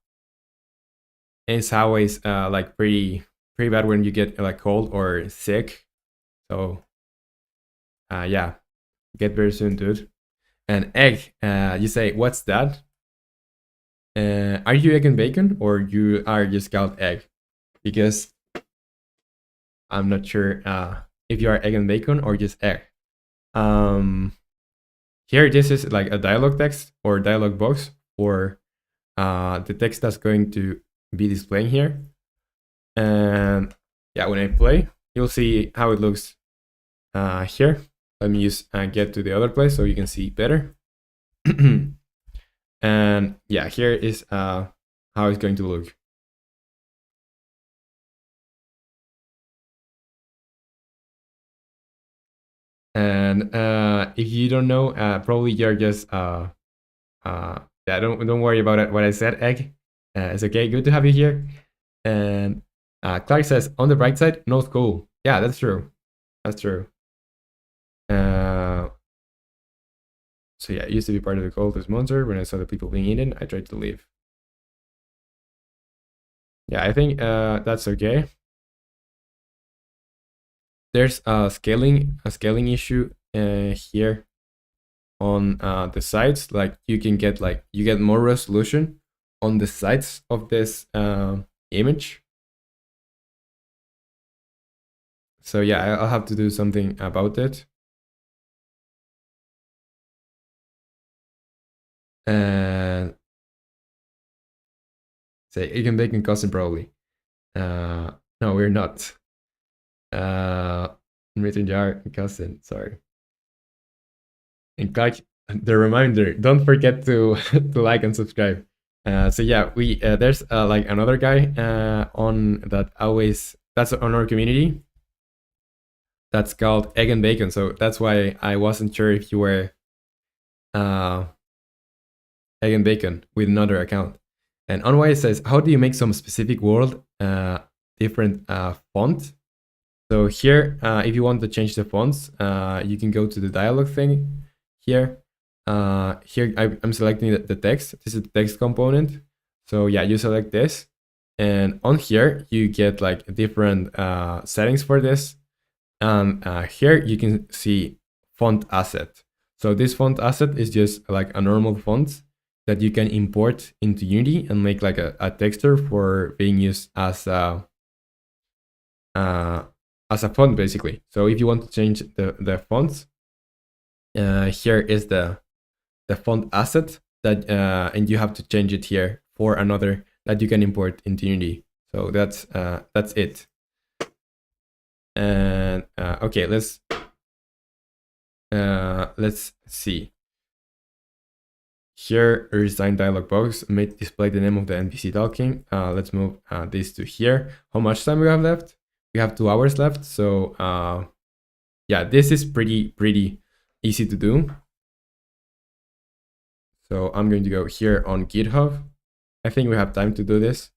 pretty bad when you get like cold or sick. So yeah, get better soon, dude. And egg, you say, what's that? Are you egg and bacon, or you are just called egg? Because I'm not sure if you are egg and bacon or just egg. Here, this is like a dialog text or dialog box for the text that's going to be displaying here. And yeah, when I play, you'll see how it looks here. Let me use get to the other place so you can see better. And yeah, here is how it's going to look. And if you don't know, probably you're just yeah, don't worry about it. What I said, egg. It's okay. Good to have you here. And Clark says, on the bright side, no school. Yeah, that's true. That's true. So yeah, I used to be part of the cultist monster. When I saw the people being eaten, I tried to leave. Yeah, I think that's okay. There's a scaling issue here on the sides. Like you can get you get more resolution on the sides of this image. So yeah, I'll have to do something about it. And say you can bake in cousin probably. No, we're not. Written jar cousin. Sorry. And Clark, the reminder: don't forget to to like and subscribe. So yeah, we there's like another guy on that always that's on our community. That's called Egg and Bacon. So that's why I wasn't sure if you were Egg and Bacon with another account. And Onway says, how do you make some specific world different font? So here, if you want to change the fonts, you can go to the dialog thing here. Here, I'm selecting the text. This is the text component. So yeah, you select this. And on here, you get like different settings for this. And here you can see font asset. So this font asset is just like a normal font that you can import into Unity and make like a texture for being used as a font basically. So if you want to change the fonts, here is the font asset that and you have to change it here for another that you can import into Unity. So that's it. And okay, let's see. Here, a design dialog box may display the name of the NPC talking. Let's move this to here. How much time we have left? We have 2 hours left. So yeah, this is pretty easy to do. So I'm going to go here on GitHub. I think we have time to do this.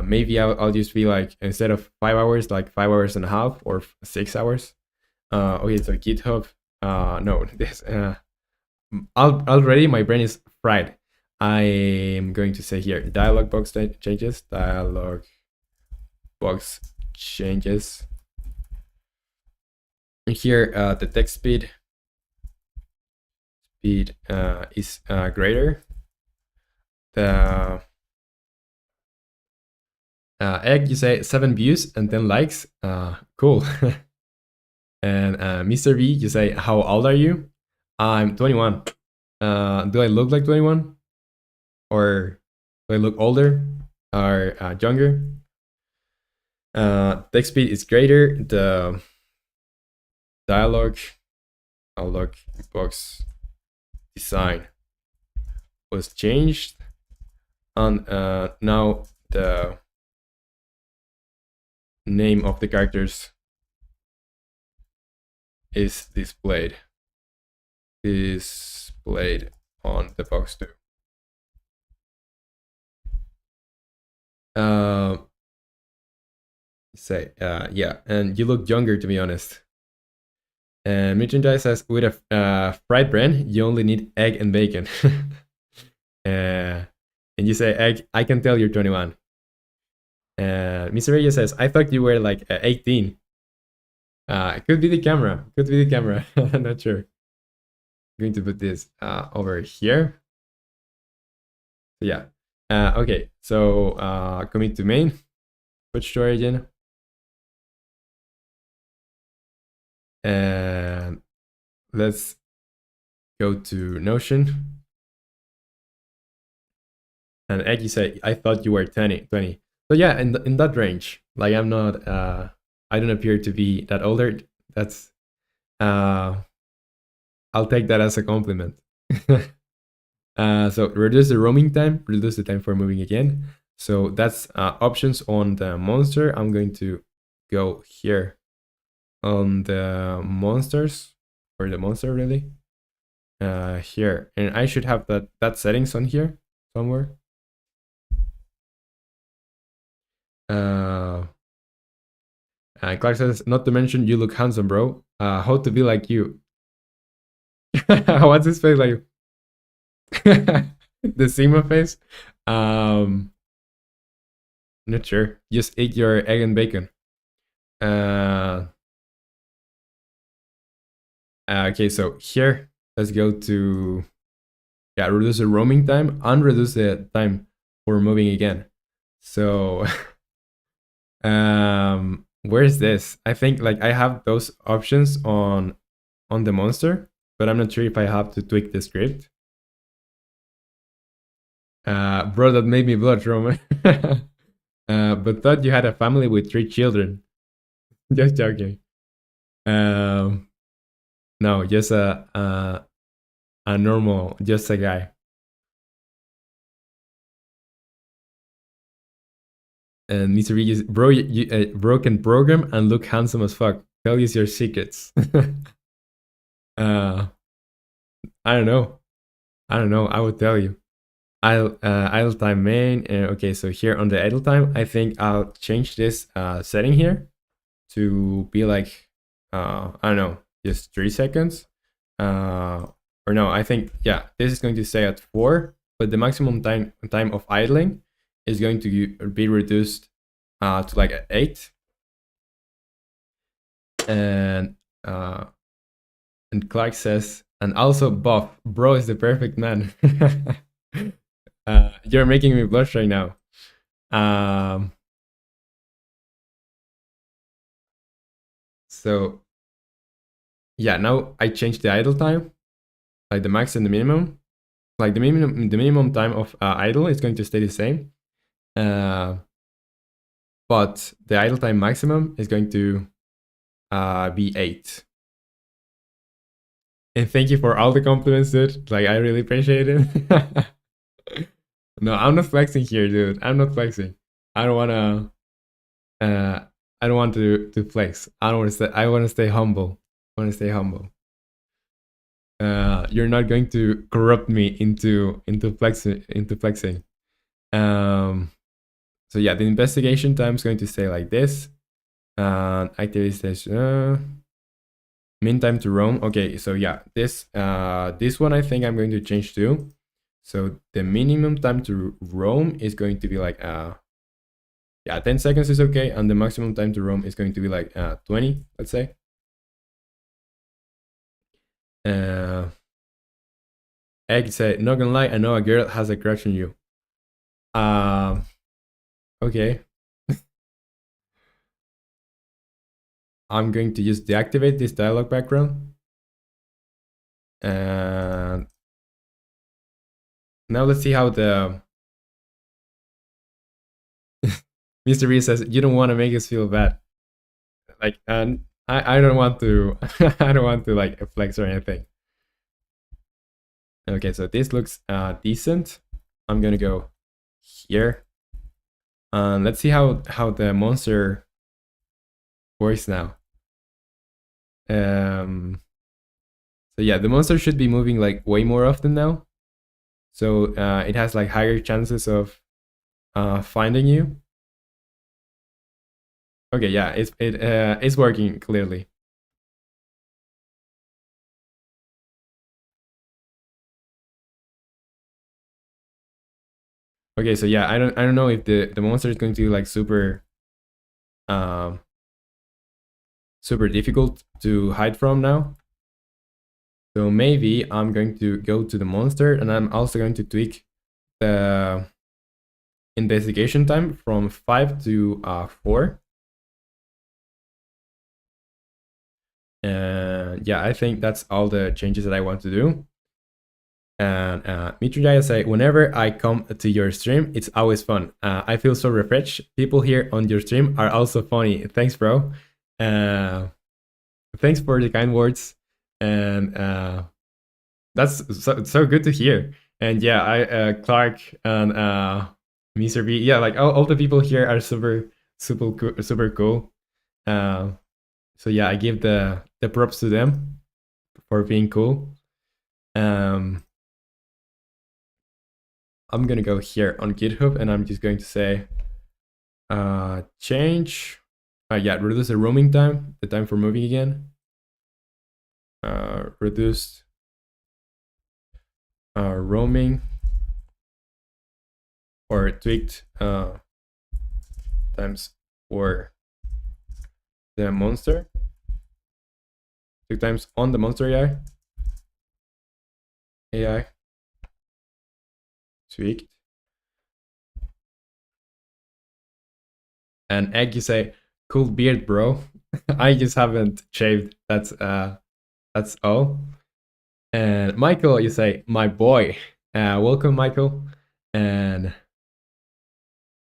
Maybe I'll just be like, instead of 5 hours, like 5 hours and a half or 6 hours. Okay, so GitHub. No, this. Already my brain is fried. I am going to say here dialog box changes. Dialog box changes. And here the text speed is greater. The Egg, you say 7 views and 10 likes. Cool. And Mr. V, you say, how old are you? I'm 21. Do I look like 21? Or do I look older or younger? Text speed is greater. The dialogue box design was changed. And now the name of the characters is displayed on the box too. Yeah, and you look younger, to be honest. And Merchandise says, with a fried bread, you only need egg and bacon. And you say, egg, I can tell you're 21. Mr. Reyes says, I thought you were like 18. It could be the camera. I'm not sure. I'm going to put this over here. Yeah. Okay, so commit to main, switch to origin. And let's go to Notion. And Egg, you say, I thought you were 20. So yeah, in that range. Like, I'm not, I don't appear to be that older. That's, I'll take that as a compliment. So reduce the roaming time, reduce the time for moving again. So that's options on the monster. I'm going to go here on the monsters, or the monster really. Here, and I should have that settings on here somewhere. Clark says, not to mention you look handsome, bro. How to be like you? What's his face like? The Sigma face? Not sure. Just eat your egg and bacon. Okay, so here, let's go to, yeah, reduce the roaming time and reduce the time for moving again. So, where is this? I think like I have those options on the monster, but I'm not sure if I have to tweak the script. Bro, that made me blush, Roman. But thought you had a family with 3 children. Just joking. No, just a normal, just a guy. And Mr. Regis, bro, you bro can program and look handsome as fuck. Tell us your secrets. I don't know. I would tell you. Idle time main. Okay, so here on the idle time, I think I'll change this setting here to be like, I don't know, just 3 seconds. Or no, I think, yeah, this is going to stay at 4, but the maximum time of idling is going to be reduced to like 8. And Clark says, and also buff, bro is the perfect man. You're making me blush right now. So yeah, now I changed the idle time, like the max and the minimum. Like the minimum time of idle is going to stay the same, but the idle time maximum is going to be 8. And thank you for all the compliments, dude. Like, I really appreciate it. No, I'm not flexing here, dude. I'm not flexing. I don't wanna. I don't want to flex. I don't want to stay. I want to stay humble. I want to stay humble. You're not going to corrupt me into flexing. So yeah, the investigation time is going to stay like this. Activity station. Min time to roam. Okay, so yeah, this one I think I'm going to change too. So the minimum time to roam is going to be like yeah, 10 seconds is okay, and the maximum time to roam is going to be like 20, let's say. Egg said, not gonna lie, I know a girl has a crush on you. Okay. I'm going to just deactivate this dialog background. And now let's see how the Mr. B says, you don't want to make us feel bad. Like, and I don't want to, I don't want to like flex or anything. Okay, so this looks decent. I'm gonna go here. Let's see how the monster works now. So yeah, the monster should be moving like way more often now. So it has like higher chances of finding you. Okay, yeah, it's working clearly. Okay, so yeah, I don't know if the monster is going to be like super super difficult to hide from now. So maybe I'm going to go to the monster, and I'm also going to tweak the investigation time from 5 to 4. And yeah, I think that's all the changes that I want to do. And Mitrujaya say, whenever I come to your stream, it's always fun. I feel so refreshed. People here on your stream are also funny. Thanks, bro. Thanks for the kind words. And that's so good to hear. And yeah, I Clark and Mr. B, yeah, like all the people here are super cool. So yeah, I give the props to them for being cool. I'm gonna go here on GitHub, and I'm just going to say change. Yeah, reduce the roaming time, the time for moving again. Reduced roaming or tweaked times for the monster. 2 times on the monster AI tweaked. And Egg, you say, cool beard, bro. I just haven't shaved. That's all. And Michael, you say, my boy. Welcome, Michael. And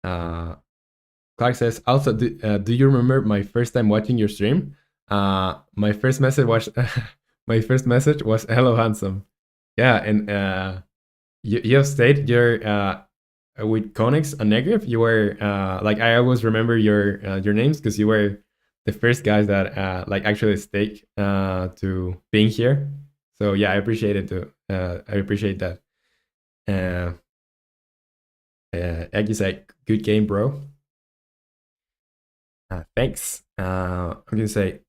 Clark says, also, do you remember my first time watching your stream? My first message was my first message was hello, handsome. Yeah, and you have stayed your with Konix and Negev. You were like, I always remember your names because you were the first guys that like actually stake to being here. So yeah, I appreciate it too. I appreciate that. Egg is like, good game, bro. Thanks. I'm gonna say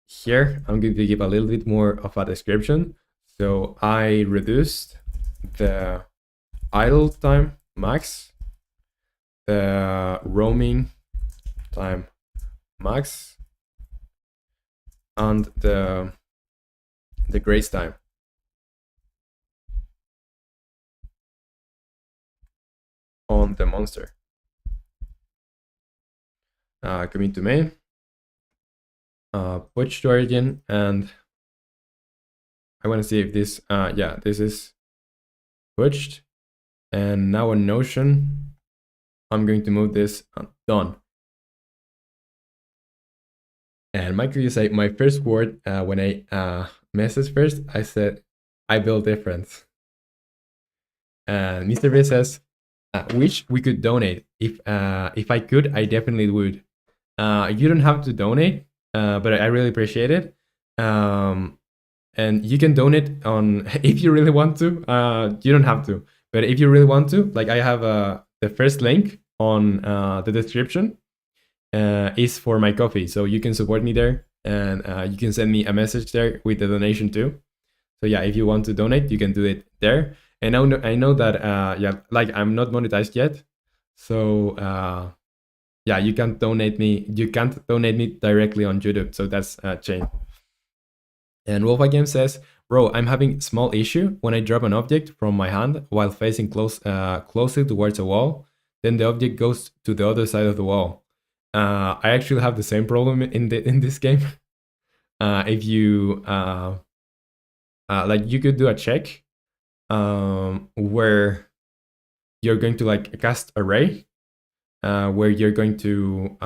here, I'm going to give a little bit more of a description. So I reduced the idle time max, the roaming time max, and the grace time. On the monster. Commit to main. Push to origin, and I want to see if this, yeah, this is pushed. And now on Notion, I'm going to move this done. And Michael, you say, my first word when I message first, I said, I build different. And Mr. B says, which we could donate. If I could, I definitely would. You don't have to donate, but I really appreciate it. And you can donate on if you really want to. You don't have to, but if you really want to, like I have the first link on the description is for my coffee, so you can support me there, and you can send me a message there with the donation too. So yeah, if you want to donate, you can do it there. And I know that yeah, like I'm not monetized yet, so yeah, you can't donate me. You can't donate me directly on YouTube, so that's a chain. And Wolfa Game says, bro, I'm having small issue when I drop an object from my hand while facing closely towards a wall. Then the object goes to the other side of the wall. I actually have the same problem in this game. If you like, you could do a check where you're going to like cast array, where you're going to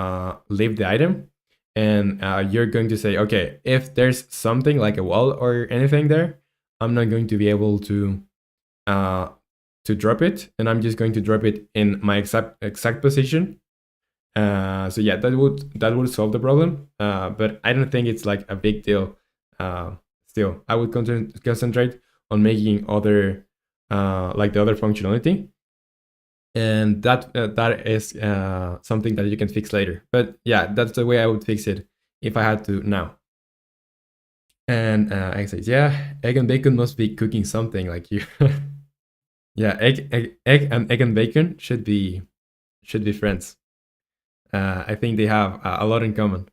leave the item, and you're going to say, okay, if there's something like a wall or anything there, I'm not going to be able uh, to drop it, and I'm just going to drop it in my exact position. So yeah, that would solve the problem. But I don't think it's like a big deal. Still, I would concentrate on making other like the other functionality, and that is something that you can fix later. But yeah, that's the way I would fix it if I had to now. And I say, yeah, egg and bacon must be cooking something like you. Yeah, egg and bacon should be friends. I think they have a lot in common.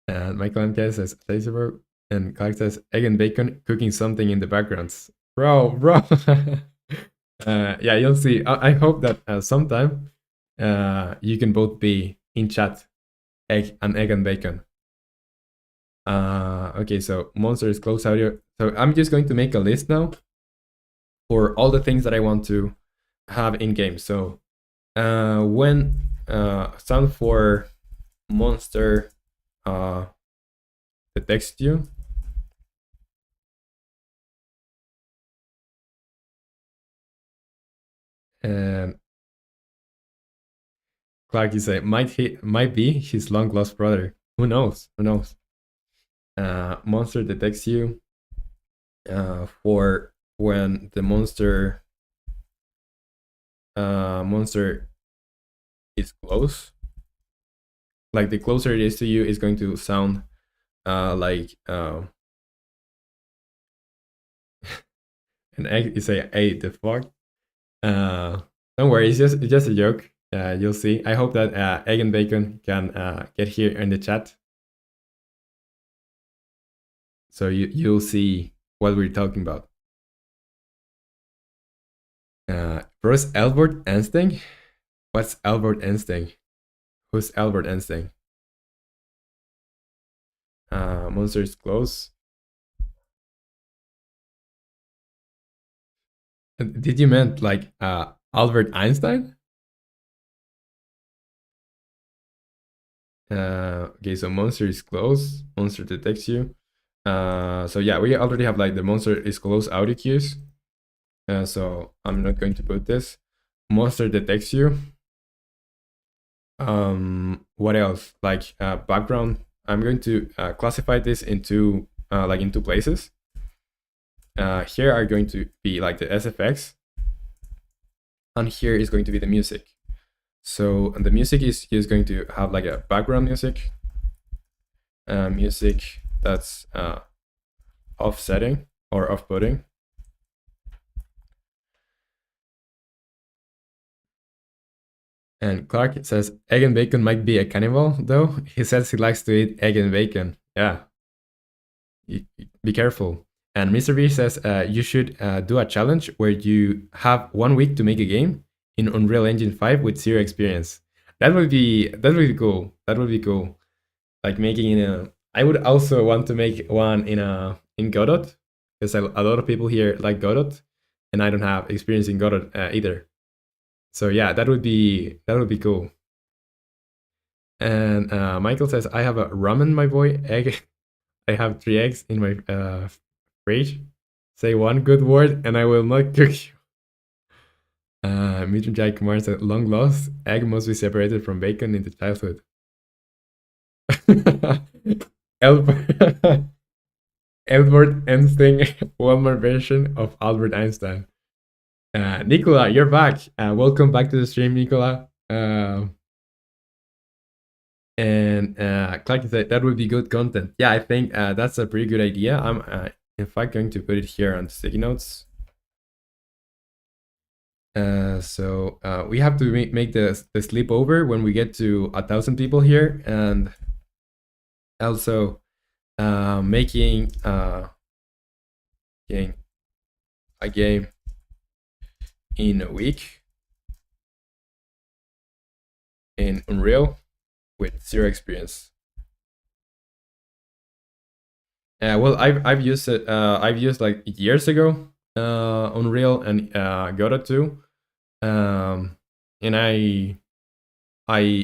And Michael MK says, Saber, and Clark says, egg and bacon cooking something in the backgrounds. Bro. Yeah, you'll see. I hope that sometime you can both be in chat, egg and bacon. Okay, so monster is close audio. So I'm just going to make a list now for all the things that I want to have in game. So when sound for monster detects you, and Clark is a might be his long lost brother. Who knows? Who knows? Monster detects you for when the monster is close. Like the closer it is to you, is going to sound like an egg. You say, "Hey, the fuck." Don't worry, it's just a joke. You'll see. I hope that egg and bacon can get here in the chat, so you'll see what we're talking about. First, Albert Einstein. What's Albert Einstein? Who's Albert Einstein? Monster is close. Did you meant like Albert Einstein? Okay, so monster is close. Monster detects you. So yeah, we already have like the monster is close audio cues. So I'm not going to put this. Monster detects you. What else? Like background. I'm going to classify this into like in two places. Here are going to be like the SFX, and here is going to be the music. So the music is going to have like a background music, music that's offsetting or off-putting. And Clark says egg and bacon might be a cannibal, though. He says he likes to eat egg and bacon. Yeah, be careful. And Mr. B says you should do a challenge where you have 1 week to make a game in Unreal Engine 5 with zero experience. That would be cool. That would be cool. Like making a. I would also want to make one in Godot, because a lot of people here like Godot, and I don't have experience in Godot either. So yeah, that would be cool. And Michael says, I have a ramen, my boy. Egg. I have 3 eggs in my fridge. Say one good word and I will not cook you. Mitchell Jai Kumar said, long lost. Egg must be separated from bacon in the childhood. Albert, Albert Einstein, one more version of Albert Einstein. Nicola, you're back. Welcome back to the stream, Nicola. And Clark said that would be good content. Yeah, I think that's a pretty good idea. I'm in fact going to put it here on sticky notes. So we have to make the sleepover when we get to 1,000 people here, and also making a game in a week. in Unreal with zero experience. Well, I've used it. I've used like years ago Unreal and Godot too. And I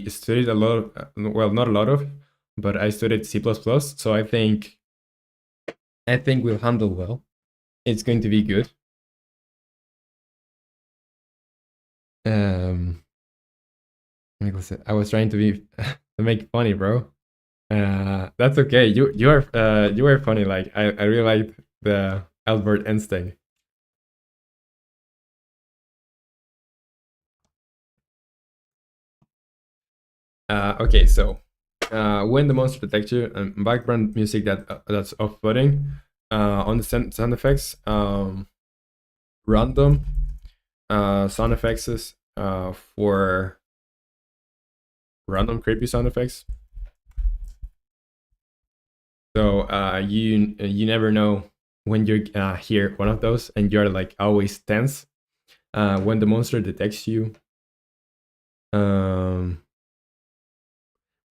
studied a lot. Well, not a lot of, but I studied C++. So I think we'll handle well. It's going to be good. Um, I was trying to be to make funny, bro. That's okay. You are funny. Like I really like the Albert Einstein. Okay, so when the monster detects you, background music that's off-putting, on the sound effects, random sound effects for random creepy sound effects. So you never know when you hear one of those, and you're like always tense when the monster detects you. Um,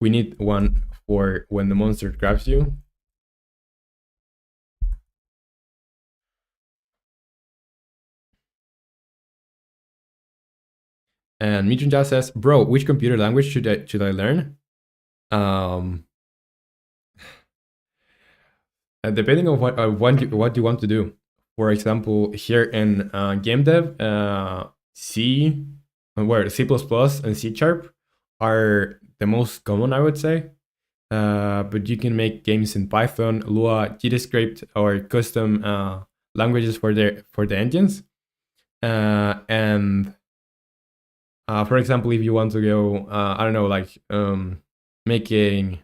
we need one for when the monster grabs you. And Mitchum just says, "Bro, which computer language should I learn?" Um, Depending on what you want to do. For example, here in game dev, C, where C++ and C sharp are the most common, I would say. But you can make games in Python, Lua, JavaScript, or custom languages for the engines. And for example, if you want to go, I don't know, like making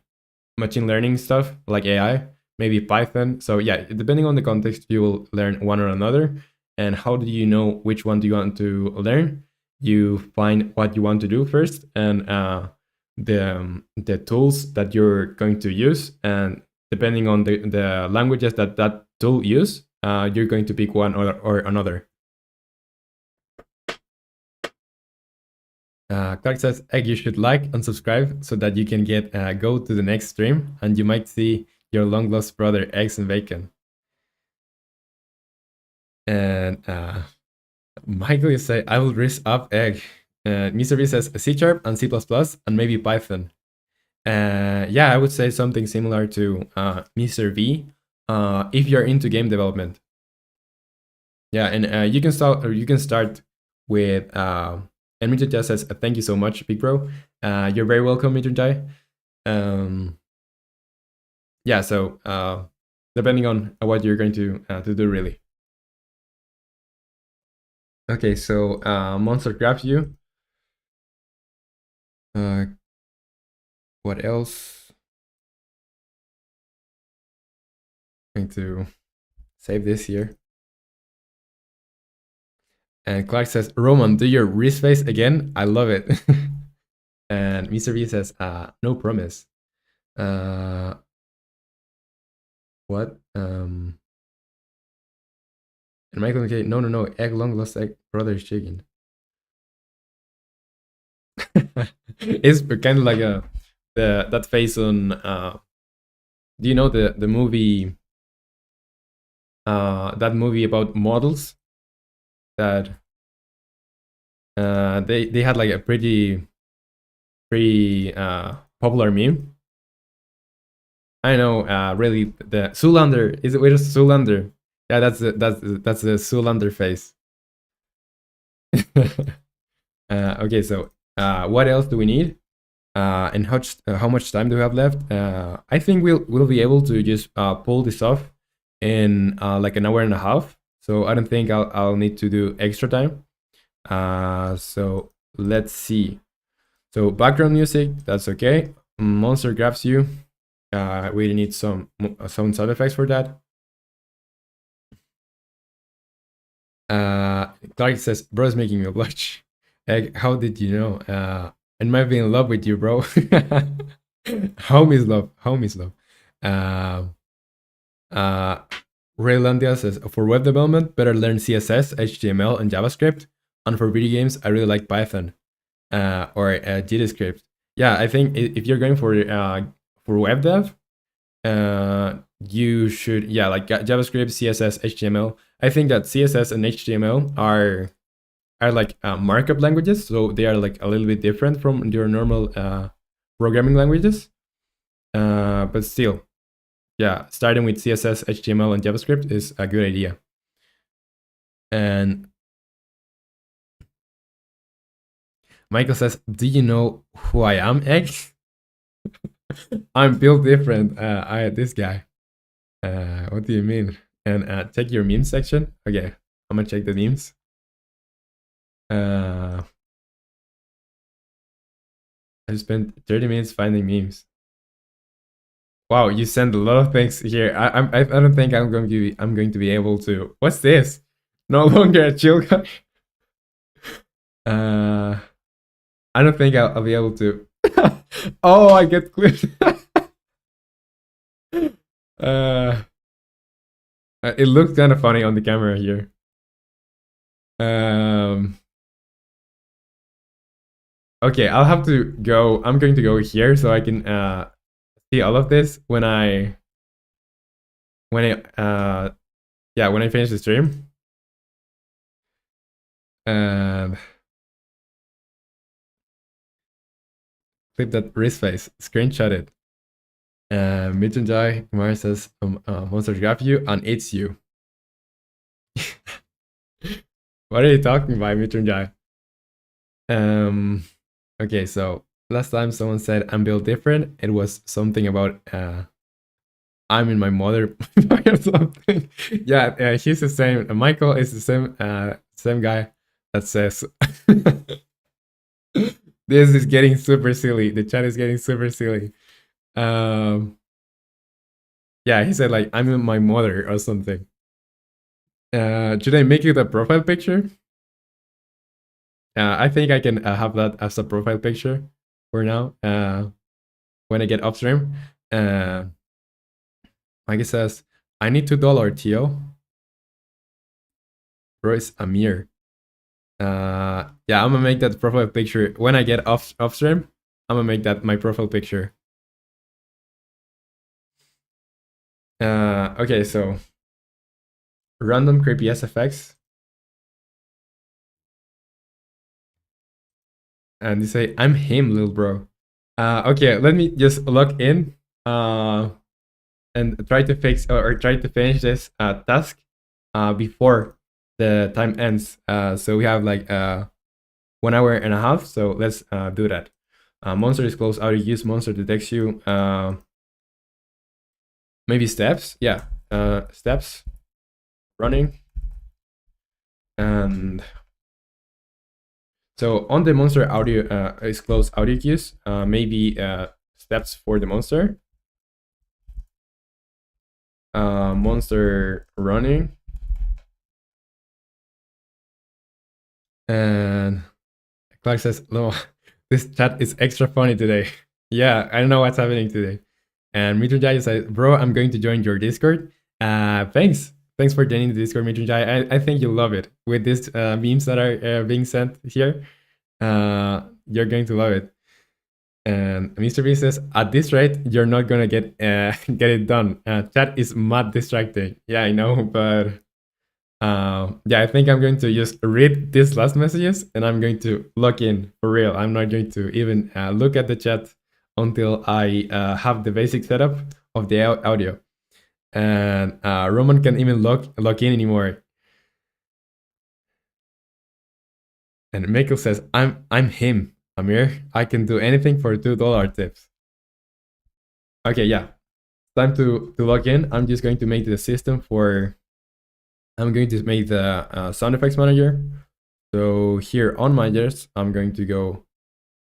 machine learning stuff like AI, maybe Python. So yeah, depending on the context, you will learn one or another. And how do you know which one do you want to learn? You find what you want to do first, and the tools that you're going to use, and depending on the languages that tool use, you're going to pick one or another. Clark says, Egg, you should like and subscribe so that you can get go to the next stream, and you might see your long lost brother, Eggs and Bacon. And Michael, you say, I will risk up Egg. Mr. B says C sharp and C++ and maybe Python. Yeah, I would say something similar to Mr. V if you're into game development. Yeah, and you can start with and Mitchell just says, thank you so much, Big Bro. You're very welcome, Mitchell Jai. Yeah, so depending on what you're going to do, really. Okay, so monster grabs you. What else? I'm going to save this here. And Clark says, Roman, do your wrist face again? I love it. And Mr. B says, no promise. What? And Michael, okay, no, egg long lost egg brother's chicken. It's kind of like that face on. Do you know the movie? That movie about models that they had like a pretty popular meme. I know, really, the Zoolander is it? Where's Zoolander? Yeah, that's the Zoolander face. Okay, so what else do we need? And how much time do we have left? I think we'll be able to just pull this off in like an hour and a half. So I don't think I'll need to do extra time. So let's see. So background music, that's okay. Monster grabs you. We need some sound effects for that. Clark says, bro's making me blush. Egg, how did you know? I might be in love with you, bro. Homies love. Raylandia says, for web development, better learn CSS, HTML, and JavaScript. And for video games, I really like Python or JavaScript. yeah, I think if you're going for web dev, you should, yeah, like JavaScript, CSS, HTML. I think that CSS and HTML are like markup languages, so they are like a little bit different from your normal programming languages. But still, yeah, starting with CSS, HTML, and JavaScript is a good idea. And Michael says, "Do you know who I am, X? I'm built different. I this guy. What do you mean? And check your meme section. Okay, I'm gonna check the memes. I spent 30 minutes finding memes. Wow, you send a lot of things here. I don't think I'm going to be able to. What's this? No longer a chill guy. I don't think I'll be able to. Oh, I get clipped. It looks kind of funny on the camera here. Okay, I'll have to go. I'm going to go here so I can see all of this when I yeah, when I finish the stream. And clip that wrist face, screenshot it. Mitchell Kumar says monsters grab you and eats you. What are you talking about, Mitchell? Okay, so last time someone said I'm built different, it was something about I'm in my mother or something. Yeah, he's the same. Michael is the same guy that says this is getting super silly. The chat is getting super silly. Yeah, he said like I'm in my mother or something. Should I make it a profile picture? I think I can have that as a profile picture for now. When I get off stream. Mikey says, I need $2, Tio. Bro, it's Amir. Yeah, I'm gonna make that profile picture when I get off stream. I'm gonna make that my profile picture. Okay, so random creepy SFX. And you say, I'm him, little bro. Okay, let me just log in and try to fix or try to finish this task before the time ends. So we have like 1 hour and a half. So let's do that. Monster is close. Auto use monster detects you. Maybe steps. Yeah, steps. Running. And so on the monster audio is close audio cues. Maybe steps for the monster. Monster running. And Clark says, no, this chat is extra funny today. Yeah, I don't know what's happening today. And Mitrujai says, bro, I'm going to join your Discord. Thanks. Thanks for joining the Discord, Mitrujai. I think you'll love it. With these memes that are being sent here, you're going to love it. And Mr. B says, at this rate, you're not gonna get it done. Chat is mad distracting. Yeah, I know, but yeah, I think I'm going to just read these last messages and I'm going to log in for real. I'm not going to even look at the chat until I have the basic setup of the audio. And Roman can't even log in anymore. And Michael says, I'm him, Amir. I can do anything for $2 tips. Okay, yeah. Time to log in. I'm just going to make the system for... I'm going to make the sound effects manager. So here on managers, I'm going to go...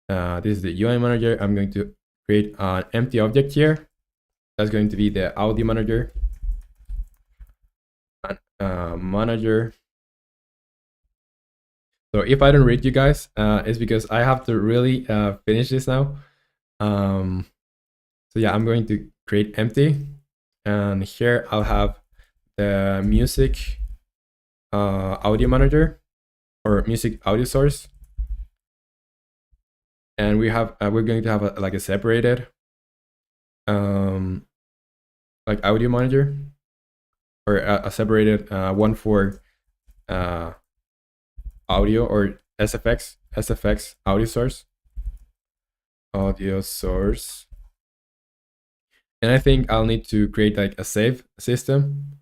this is the UI manager. I'm going to create an empty object here. That's going to be the audio manager. Manager. So if I don't read you guys, it's because I have to really finish this now. So yeah, I'm going to create empty. And here I'll have the music audio manager or music audio source. and we're going to have like a separated like audio monitor, or a separated one for uh, audio or SFX audio source. And I think I'll need to create like a save system.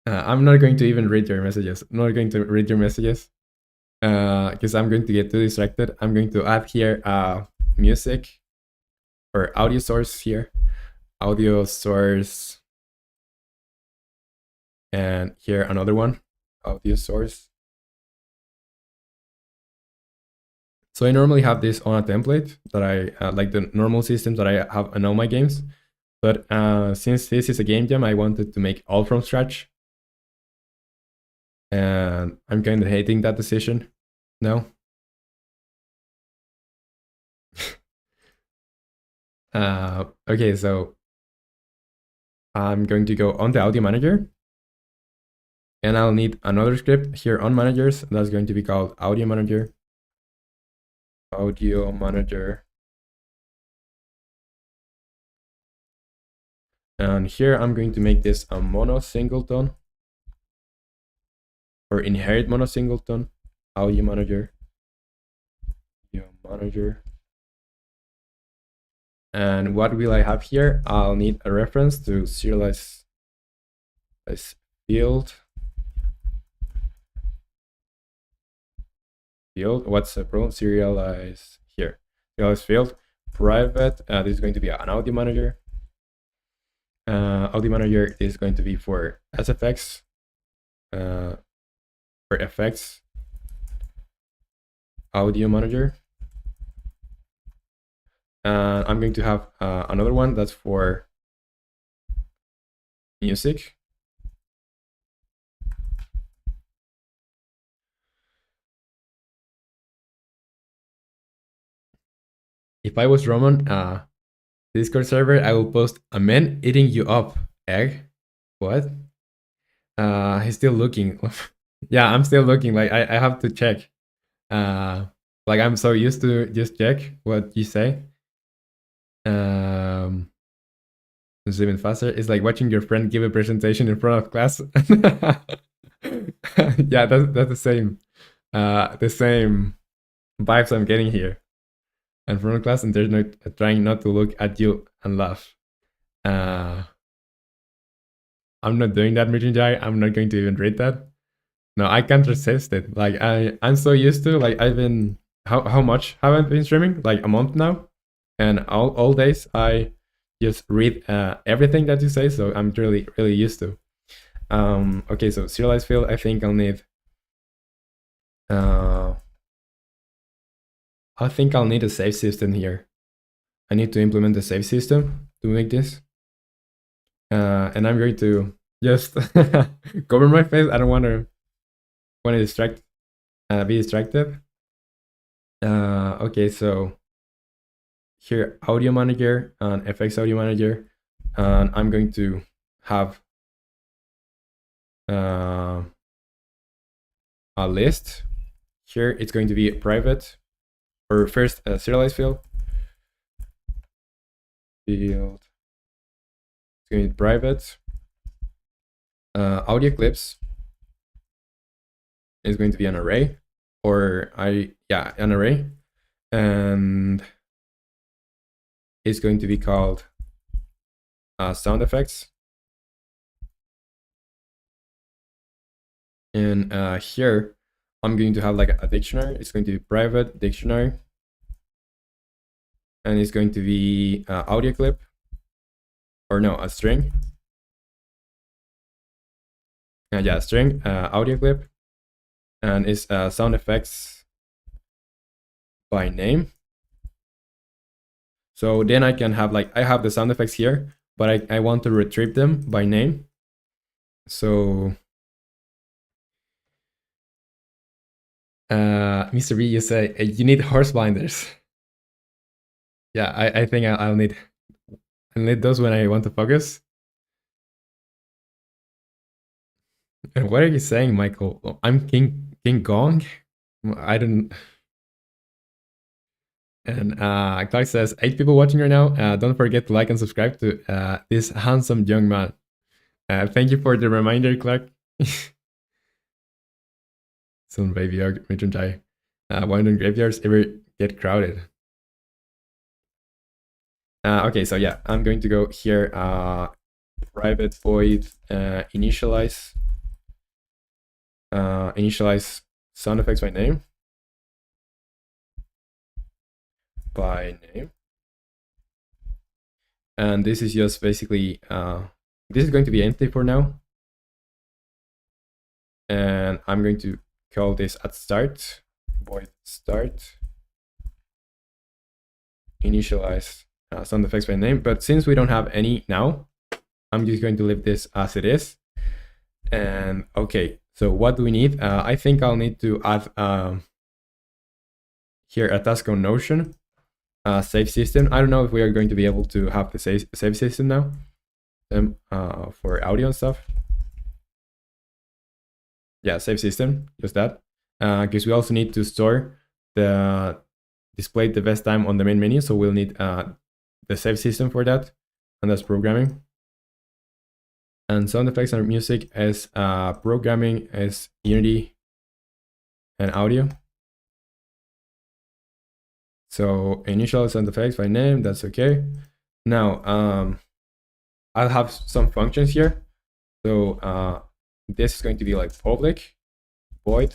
I'm not going to even read your messages. I'm not going to read your messages because I'm going to get too distracted. I'm going to add here music or audio source here, audio source, and here another one, audio source. So I normally have this on a template that I like the normal systems that I have in all my games. But since this is a game jam, I wanted to make all from scratch. And I'm kind of hating that decision now. Okay, so I'm going to go on the audio manager. And I'll need another script here on managers. That's going to be called audio manager. Audio manager. And here I'm going to make this a mono singleton, or inherit mono singleton, audio manager. Audio manager. And what will I have here? I'll need a reference to serialize this field. What's the problem? Serialize here. Serialize field. Private. This is going to be an audio manager. Audio manager is going to be for SFX, for effects. Audio manager. I'm going to have another one that's for music. If I was Roman, Discord server, I will post a man eating you up. Egg? What? He's still looking. Yeah, I'm still looking. Like I have to check. Like I'm so used to just check what you say. It's even faster. It's like watching your friend give a presentation in front of class. Yeah, that's the same. The same vibes I'm getting here. In front of class, and they're not trying not to look at you and laugh. I'm not doing that, Mijinjai. I'm not going to even read that. No, I can't resist it. Like I'm so used to, like I've been how much have I been streaming? Like a month now, and all days I just read everything that you say. So I'm really used to. Okay, so serialized field. I think I'll need. I think I'll need a save system here. I need to implement the save system to make this. And I'm going to just cover my face. I don't want to be distracted. Okay, so here audio manager and FX audio manager, and I'm going to have a list. Here it's going to be private, or first serialized field. It's going to be private. Audio clips is going to be an array, or an array, and it's going to be called sound effects. And here I'm going to have like a dictionary. It's going to be private dictionary, and it's going to be audio clip, or no, a string. Yeah, string audio clip, and it's sound effects by name. So then I can have like I have the sound effects here, but I want to retrieve them by name. So Mr. B, you say you need horse blinders. Yeah, I think I'll need those when I want to focus. And what are you saying, Michael? I'm King Kong. I don't. And Clark says, 8 people watching right now. Don't forget to like and subscribe to this handsome young man. Thank you for the reminder, Clark. Some graveyard, Midron Jai. Why don't graveyards ever get crowded? Okay, so yeah, I'm going to go here. Private void initialize sound effects by name. And this is just basically this is going to be empty for now, and I'm going to call this at start void start initialize sound effects by name. But since we don't have any now, I'm just going to leave this as it is. And okay, so what do we need? I think I'll need to add here a task on Notion save system. I don't know if we are going to be able to have the save system now for audio and stuff. Yeah, save system, just that. Because we also need to store the display the best time on the main menu, so we'll need the save system for that, and that's programming. And sound effects and music as programming as Unity and audio. So initial sound effects by name, that's okay. Now I'll have some functions here. So this is going to be like public void,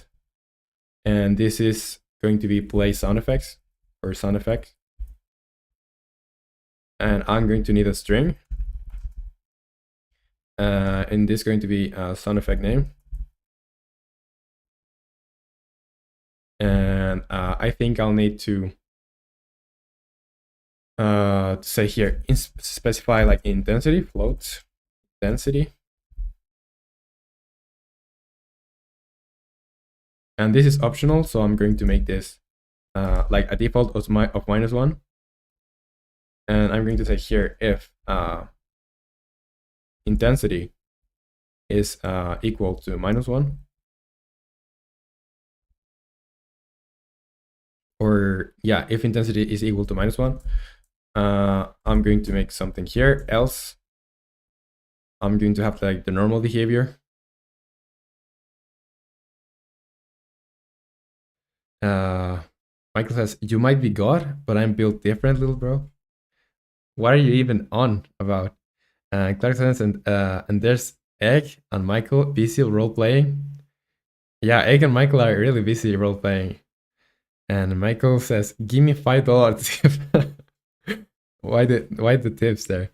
and this is going to be play sound effects or sound effects. And I'm going to need a string. And this is going to be a sound effect name. And I think I'll need to say here, specify like intensity, float density. And this is optional, so I'm going to make this like a default of -1. And I'm going to say here if intensity is equal to -1, or yeah, if intensity is equal to -1, I'm going to make something here. Else, I'm going to have like the normal behavior. Michael says, you might be God, but I'm built different, little bro. What are you even on about? Clark says, and there's Egg and Michael busy role playing. Yeah, Egg and Michael are really busy role playing. And Michael says, give me $5 tip. Why the tips there?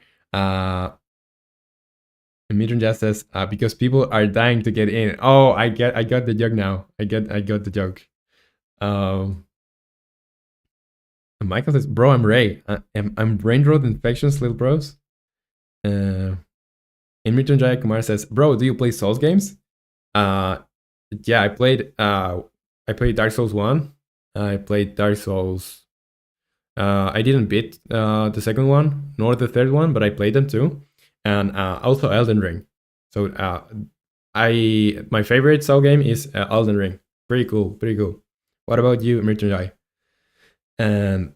Midron just says, because people are dying to get in. Oh, I got the joke now. I got the joke. Michael says, bro, I'm Ray. I'm brain rot infections, little bros. And Midron Jaya Kumar says, bro, do you play Souls games? Yeah, I played Dark Souls 1. I played Dark Souls. I didn't beat the second one nor the third one, but I played them too, and also Elden Ring. So my favorite Soul game is Elden Ring. Pretty cool. What about you, Mirchandai? And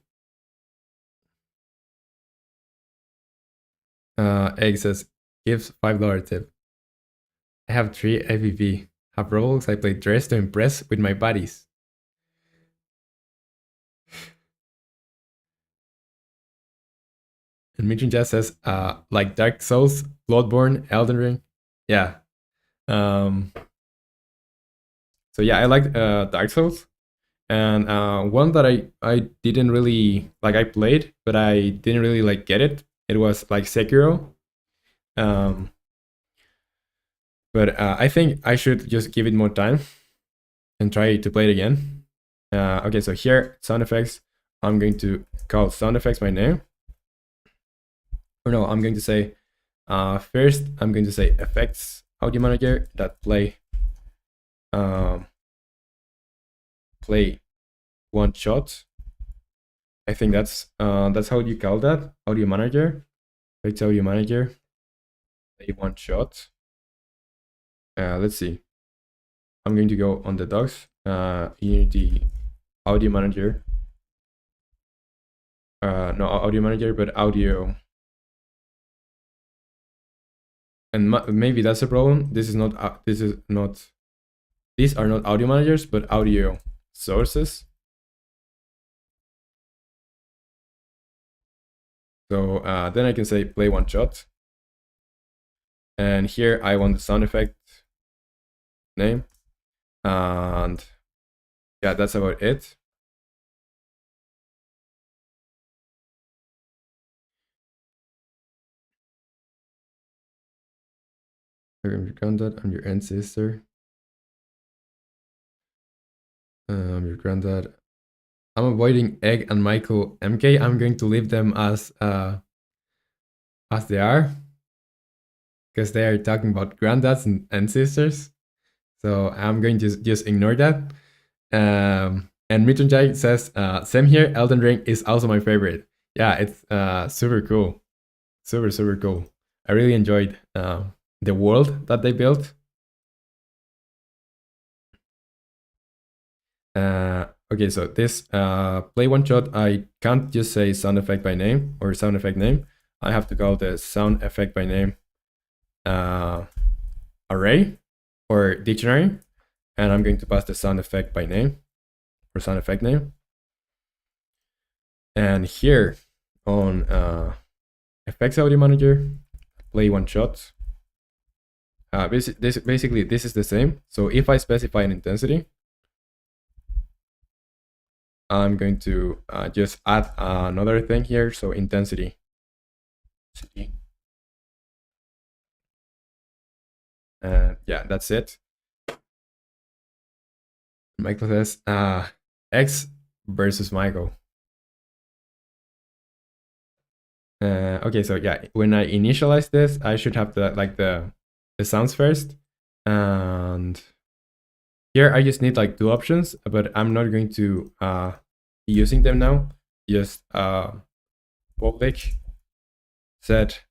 Egg says gives $5 tip. I have 3 AVP. Have Roblox. I play Dress to Impress with my buddies. And Mitchell just says, like Dark Souls, Bloodborne, Elden Ring. Yeah. So yeah, I like Dark Souls. And one that I didn't really like, I played, but I didn't really like get it. It was like Sekiro. But I think I should just give it more time and try to play it again. Okay, so here, sound effects. I'm going to call sound effects by name. Or no, I'm going to say first. I'm going to say effects audio manager that play play one shot. I think that's how you call that, audio manager. Effects audio manager play one shot. Let's see. I'm going to go on the docs. Unity audio manager. No audio manager, but audio. And maybe that's a problem. This is not. These are not audio managers, but audio sources. So then I can say play one shot. And here I want the sound effect name. And yeah, that's about it. I'm your granddad, I'm your ancestor. Your granddad. I'm avoiding Egg and Michael MK. I'm going to leave them as they are, because they are talking about granddads and ancestors. So I'm going to just ignore that. And Mitunjai says, same here, Elden Ring is also my favorite. Yeah, it's super cool. Super cool. I really enjoyed the world that they built. Okay, so this play one shot, I can't just say sound effect by name or sound effect name. I have to call the sound effect by name array or dictionary, and I'm going to pass the sound effect by name or sound effect name. And here on effects audio manager, play one shot. Basically, this is the same. So if I specify an intensity, I'm going to just add another thing here. So intensity. Yeah, that's it. Michael says X versus Michael. Okay, so yeah, when I initialize this, I should have the sounds first, and here I just need like two options, but I'm not going to be using them now. Just public set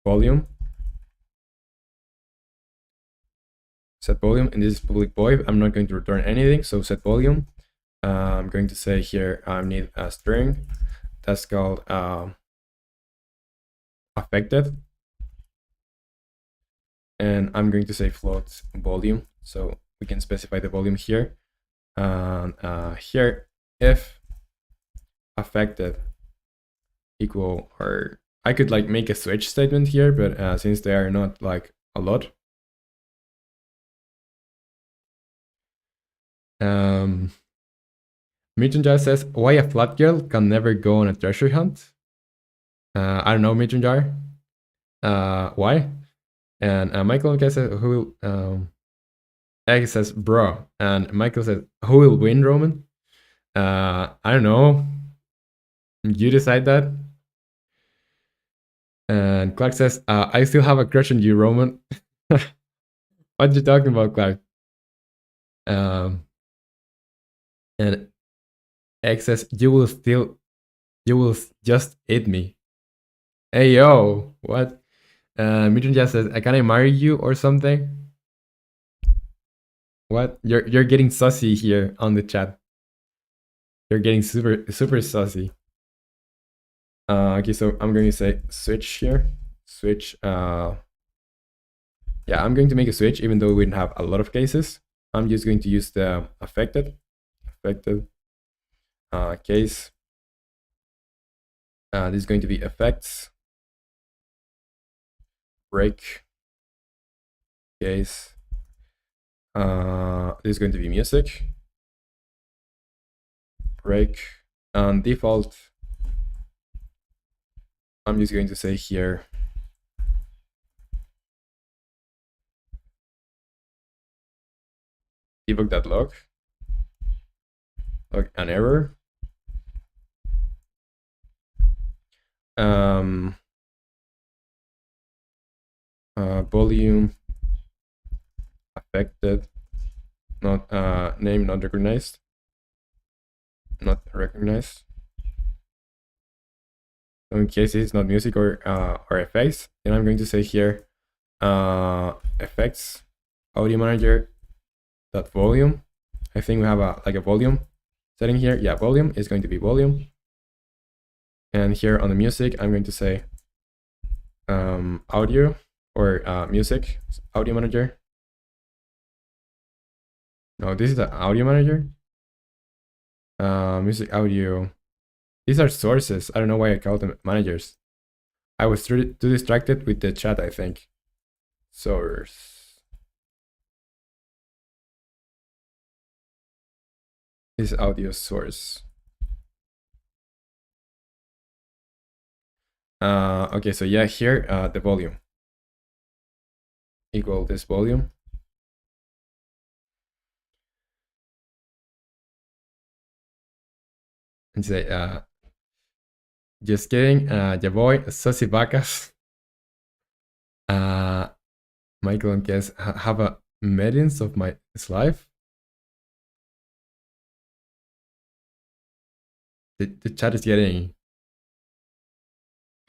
volume, set volume, and this is public void. I'm not going to return anything, so set volume. I'm going to say here I need a string that's called affected, and I'm going to say float volume, so we can specify the volume here. And here, if affected equal, or I could like make a switch statement here, but since they are not like a lot, Mitunjar says, why a flat girl can never go on a treasure hunt? I don't know, Mitunjar. Why? And Michael says, who will, Egg says, bro. And Michael says, who will win, Roman? I don't know. You decide that. And Clark says, I still have a crush on you, Roman. What you talking about, Clark? And Egg says, you will just eat me. Hey, yo, what? Mitchell just says, can I marry you or something? What? You're getting sussy here on the chat. You're getting super sussy. Okay, so I'm going to say switch here. Switch. Yeah, I'm going to make a switch, even though we didn't have a lot of cases. I'm just going to use the affected case. This is going to be effects break case. This is going to be music break, and default I'm just going to say here debug.log log an error. Volume affected, not name not recognized. So in case it's not music or effects, then I'm going to say here effects audio manager dot volume. I think we have a like a volume setting here. Yeah, volume is going to be volume. And here on the music, I'm going to say audio or music audio manager. No, this is the audio manager. Music audio. These are sources. I don't know why I call them managers. I was too distracted with the chat, I think. Source. This audio source. Okay, so yeah, here the volume equal this volume. And say, just kidding, ya voy, Sussy vacas. Michael and Kes have a meetings of my life. The chat is getting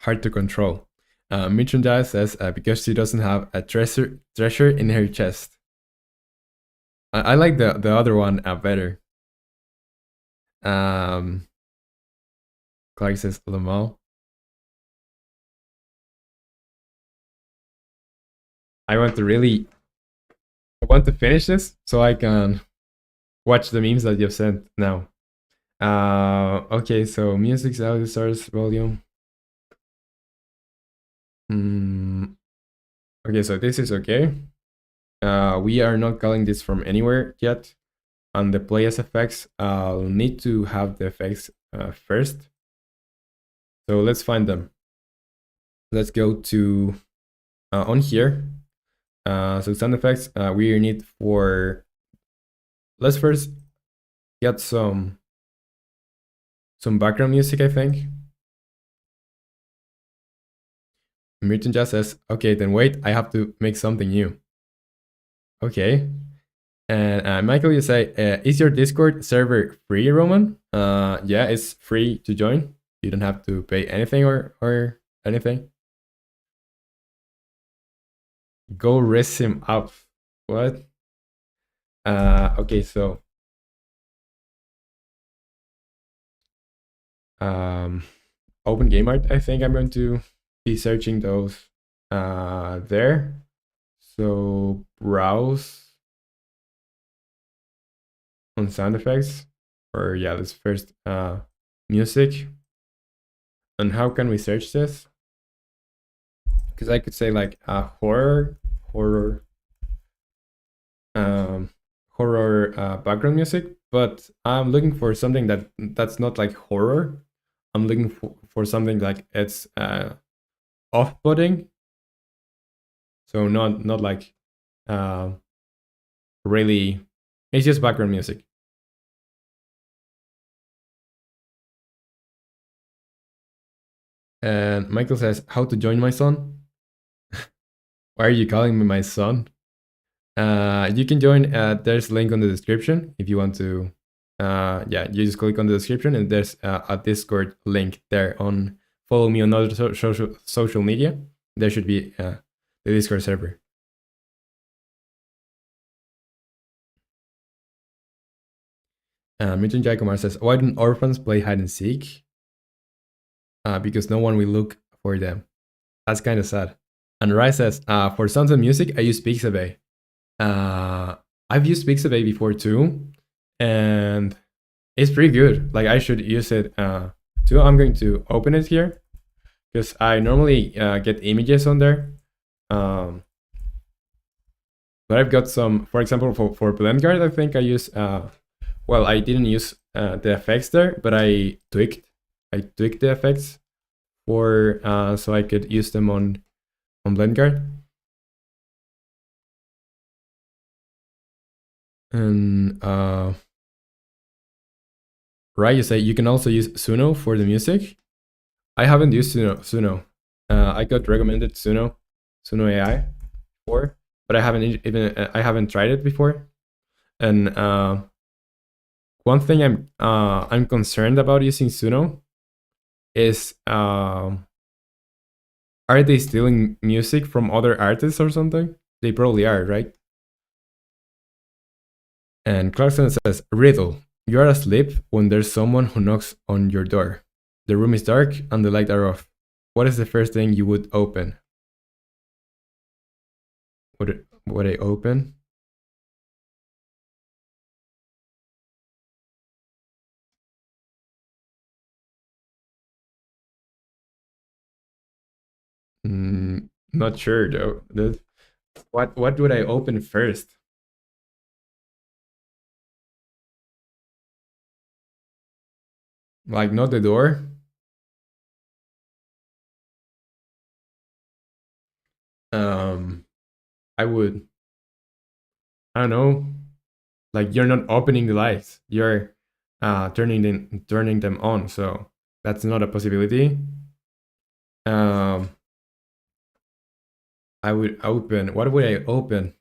hard to control. Mitchell says because she doesn't have a treasure in her chest. I like the other one better. Clark says Lamal. I want to finish this so I can watch the memes that you've sent now. Okay, so music's audio source volume. Okay, so this is okay. We are not calling this from anywhere yet. On the play as effects, I'll need to have the effects first. So let's find them. Let's go to on here. So sound effects, we need for. Let's first get some background music, I think. Merton just says, okay, then wait, I have to make something new. Okay. And Michael, you say, is your Discord server free, Roman? Yeah, it's free to join. You don't have to pay anything or anything. Go raise him up. What? Okay, so open game art. I think I'm going to be searching those there. So browse on sound effects, or yeah, let's first music. And how can we search this? Because I could say like horror background music, but I'm looking for something that's not like horror. I'm looking for something like it's off-putting, so not like really. It's just background music. And Michael says, "How to join my son?" Why are you calling me my son? You can join. There's a link on the description if you want to. Yeah, you just click on the description and there's a Discord link there. On follow me on other social media. There should be the Discord server. Mitchell Jacobar says, "Why don't orphans play hide and seek?" Because no one will look for them. That's kind of sad. And Rai says, "For sounds and music, I use Pixabay." I've used Pixabay before too, and it's pretty good. Like I should use it too. I'm going to open it here because I normally get images on there. But I've got some, for example, for BlendGuard, I think I use. Well, I didn't use the effects there, but I tweaked the effects for so I could use them on BlendGuard. And right, you say you can also use Suno for the music. I haven't used Suno. I got recommended Suno AI before, but I haven't tried it before. And one thing I'm concerned about using Suno is are they stealing music from other artists or something? They probably are, right? And Clarkson says, riddle. You are asleep when there's someone who knocks on your door. The room is dark and the lights are off. What is the first thing you would open? Would I open? Not sure though. What would I open first? Like not the door? Um I would, I don't know, like you're not opening the lights. You're turning them on, so that's not a possibility. Um I would open, what would I open?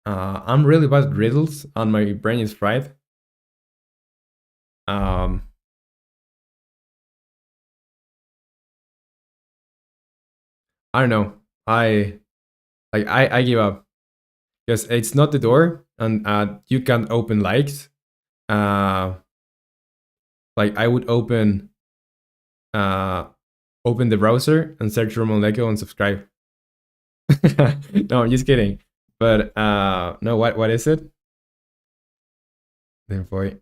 I'm really bad at riddles and my brain is fried. Um I don't know. I give up. Because it's not the door and you can't open likes. Uh like I would uh open the browser and search romanleco and subscribe. No, I'm just kidding. But no, what is it? The voice.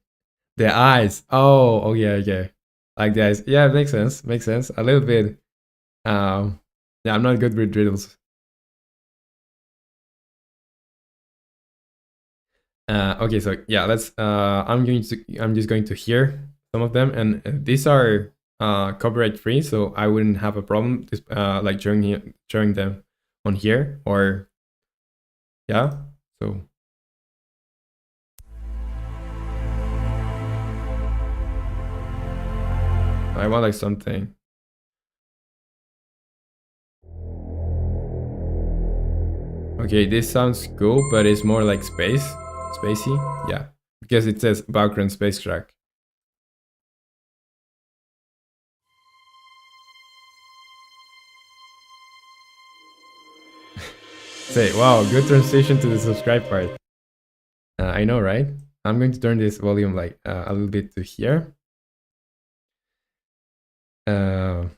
The eyes. Oh, yeah, yeah. Like the eyes. Yeah, it makes sense. Makes sense. A little bit. Yeah, I'm not good with riddles. Okay, so yeah, let's. I'm just going to hear some of them, and these are copyright free, so I wouldn't have a problem like showing them on here or yeah. So I want like something. Okay, this sounds cool, but it's more like spacey. Yeah, because it says background space track. Say, wow, good transition to the subscribe part. I know, right? I'm going to turn this volume like a little bit to here. Uh,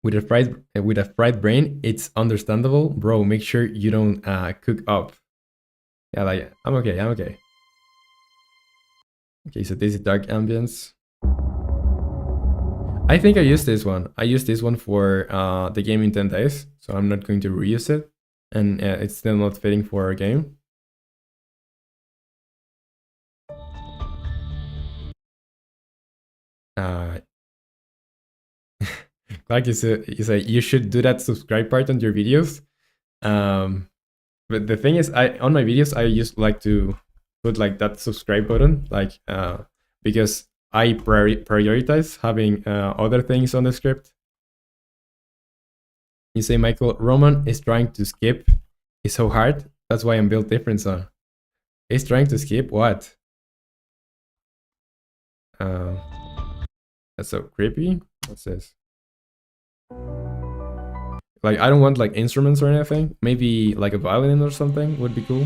with a fried brain, it's understandable, bro. Make sure you don't cook up. Yeah, like I'm okay. I'm okay. Okay, so this is dark ambience. I think I used this one. I used this one for the game in 10 days, so I'm not going to reuse it, and it's still not fitting for our game. Like you say you should do that subscribe part on your videos. But the thing is, I on my videos I used like to put like that subscribe button, like because I prioritize having other things on the script. You say, Michael, Roman is trying to skip. It's so hard. That's why I'm built different. So he's trying to skip what? Uh, that's so creepy. What's this? Like I don't want like instruments or anything. Maybe like a violin or something would be cool.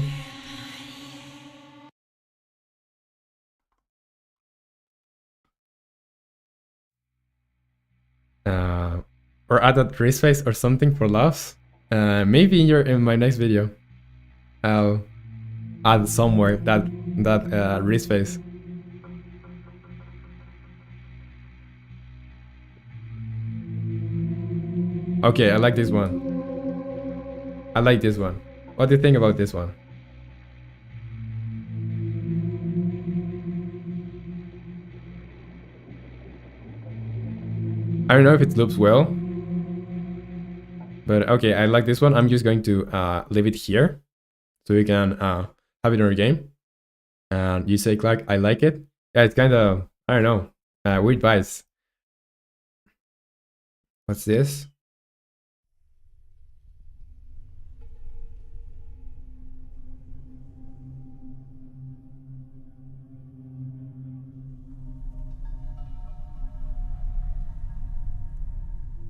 Or add a wrist face or something for laughs. Maybe in my next video, I'll add somewhere that wrist face. Okay, I like this one. I like this one. What do you think about this one? I don't know if it loops well, but okay, I like this one. I'm just going to leave it here so you can have it in your game. And you say, Clark, I like it. Yeah, it's kind of, I don't know, weird vibes. What's this?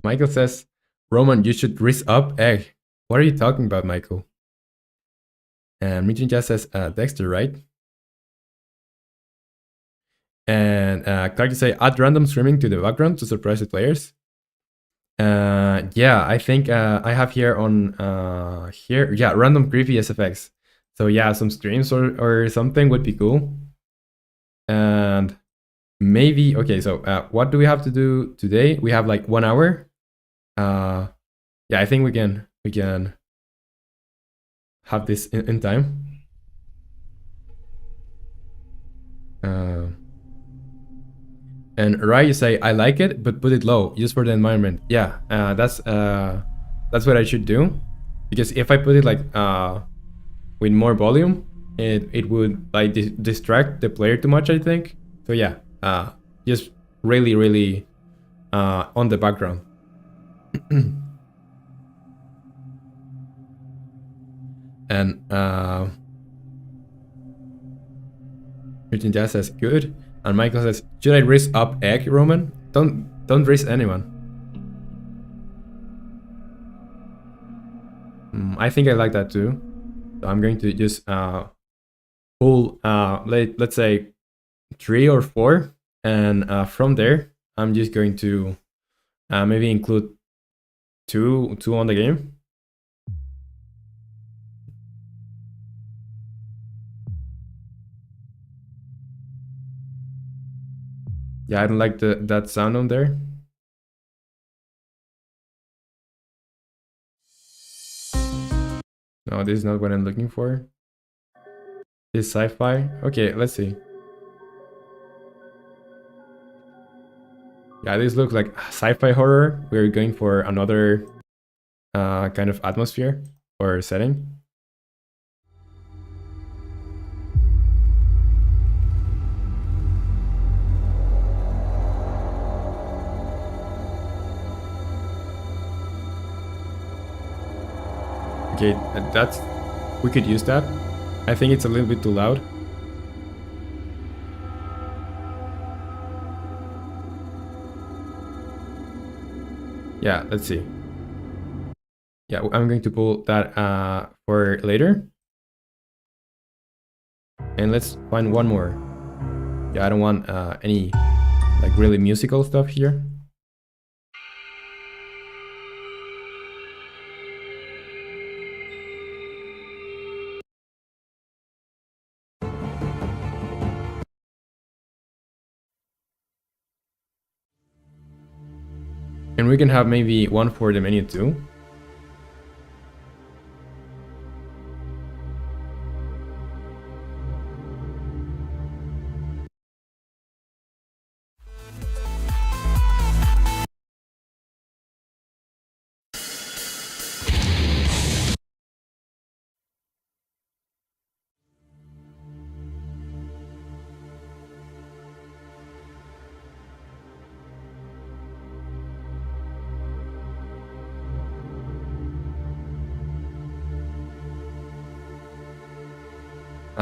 Michael says, Roman, you should wrist up egg. What are you talking about, Michael? And Region just says Dexter, right? And Clark you say add random screaming to the background to surprise the players. Yeah, I think I have here on here. Yeah, random creepy SFX. So yeah, some streams or something would be cool. And maybe okay. So what do we have to do today? We have like 1 hour. Yeah, I think we can have this in time. Uh, and Rai, you say I like it, but put it low, just for the environment. Yeah, that's what I should do, because if I put it like with more volume, it would like distract the player too much, I think. So yeah, just really on the background. And Christian Jazz says good, and Michael says, should I raise up egg, Roman? Don't raise anyone. I think I like that too. So I'm going to just pull let's say 3 or 4, and from there I'm just going to maybe include two on the game. Yeah, I don't like that sound on there. No, this is not what I'm looking for. This sci-fi. Okay, let's see. Yeah, this looks like sci-fi horror. We're going for another kind of atmosphere or setting. Okay, that's we could use that. I think it's a little bit too loud. Yeah, let's see. Yeah, I'm going to pull that for later. And let's find one more. Yeah, I don't want any like really musical stuff here. And we can have maybe one for the menu too.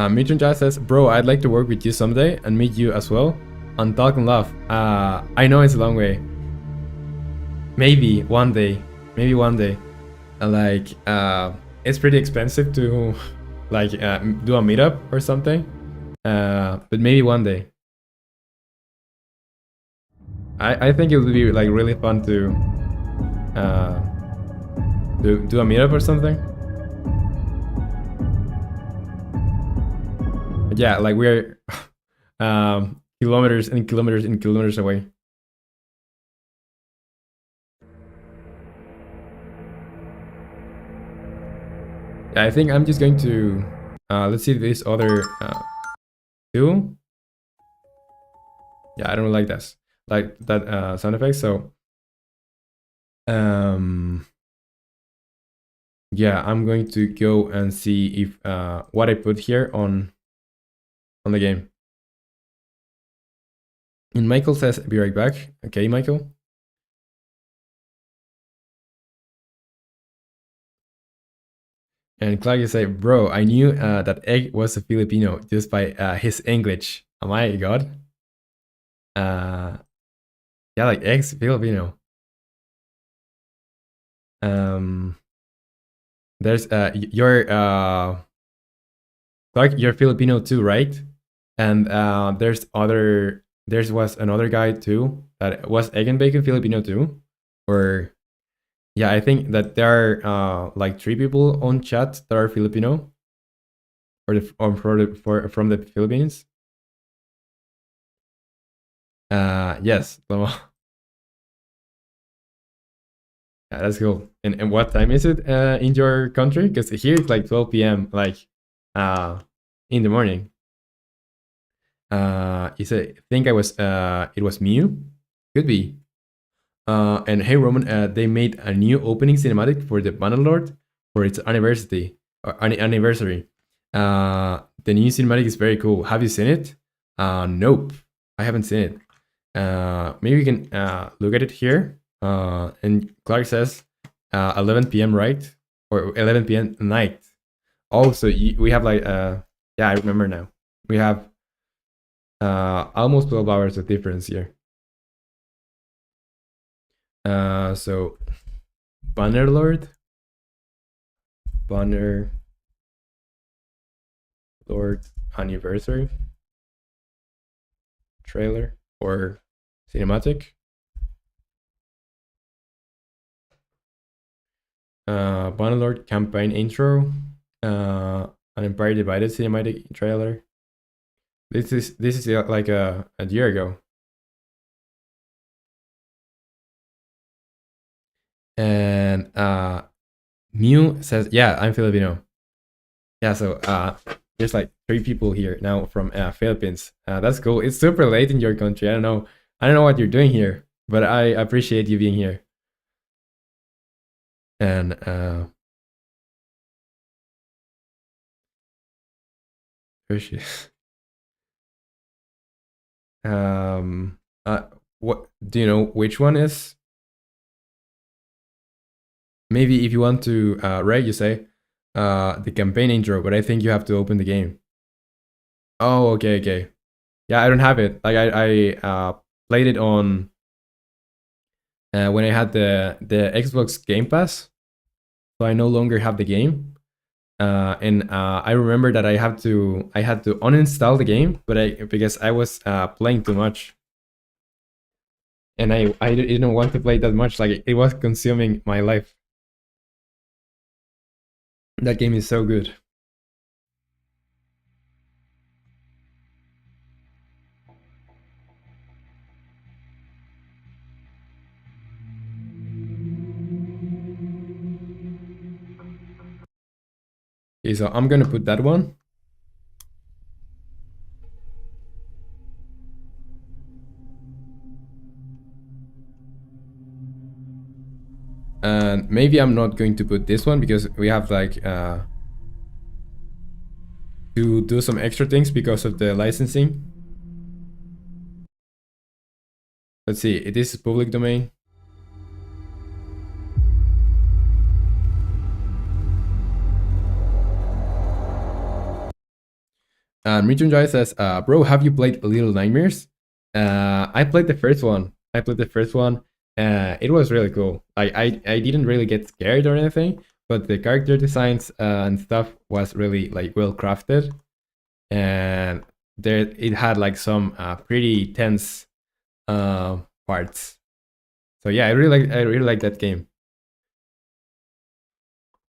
Mitchell Jazz says, bro, I'd like to work with you someday and meet you as well on Talk and Laugh. I know it's a long way. Maybe one day. Maybe one day. Like, it's pretty expensive to like do a meetup or something. But maybe one day. I think it would be like really fun to do a meetup or something. But yeah, like we're kilometers and kilometers and kilometers away. Yeah, I think I'm just going to let's see this other two. Yeah, I don't like that sound effect. So yeah, I'm going to go and see if what I put here on the game. And Michael says, "Be right back." Okay, Michael. And Claudia say, "Bro, I knew that Egg was a Filipino just by his English. Oh my god." Yeah, like Egg's Filipino. There's you're Clark, you're Filipino too, right? And was another guy too that was egg and bacon Filipino too, or yeah, I think that there are like three people on chat that are Filipino, or from the Philippines. Yes, Lomo. Yeah, that's cool. And what time is it in your country? Because here it's like 12 p.m. like in the morning. You say think I was it was Mew? Could be. And hey Roman, they made a new opening cinematic for the Bannerlord for its anniversary. Anniversary. The new cinematic is very cool. Have you seen it? Nope, I haven't seen it. Maybe we can look at it here. And Clark says 11 p.m. right, or 11 p.m. night. Also, we have like yeah, I remember now. We have almost 12 hours of difference here. So Bannerlord anniversary trailer or cinematic. Bannerlord campaign intro. An Empire Divided cinematic trailer. This is like a year ago. And Mew says, yeah, I'm Filipino. Yeah, so there's like three people here now from Philippines. That's cool. It's super late in your country. I don't know what you're doing here, but I appreciate you being here. And where is she? What do you know? Which one is? Maybe if you want to Ray, you say the campaign intro, but I think you have to open the game. Oh, okay. Yeah, I don't have it. Like I played it on when I had the Xbox Game Pass, so I no longer have the game. And I remember that I had to uninstall the game, but because I was playing too much, and I didn't want to play that much. Like it was consuming my life. That game is so good. Okay, so I'm gonna put that one. And maybe I'm not going to put this one because we have like to do some extra things because of the licensing. Let's see, this is public domain. Mitchell Joy says, bro, have you played Little Nightmares? I played the first one. It was really cool. I didn't really get scared or anything, but the character designs and stuff was really like well crafted, and there it had like some pretty tense parts. So yeah, I really like that game.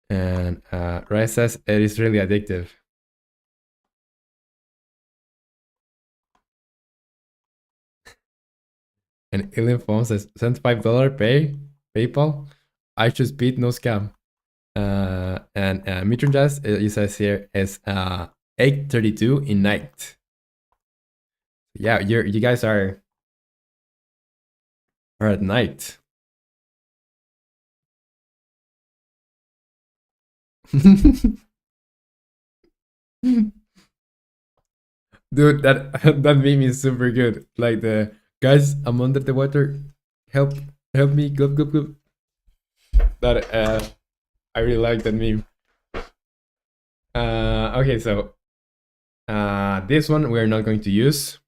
And Rice says it is really addictive. And Alien Phone says, send $5 PayPal. I just beat no scam. And Mitron Jazz, it says here, is 8:32 in night. Yeah, you guys are at night. Dude, that meme is super good. Like the guys, I'm under the water. Help me, go. That I really like that meme. Okay, so this one we're not going to use.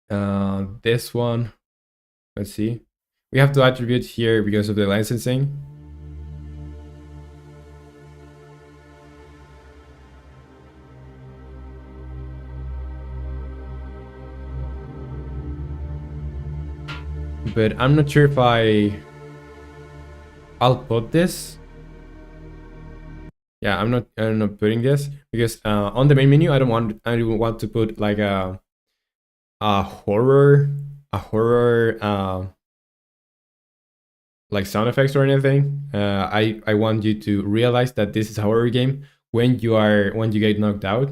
This one, let's see. We have to attribute here because of the licensing. but I'm not sure if I'll put this. Yeah, I'm not putting this because on the main menu I don't want to put like a horror like sound effects or anything. I want you to realize that this is a horror game when you get knocked out.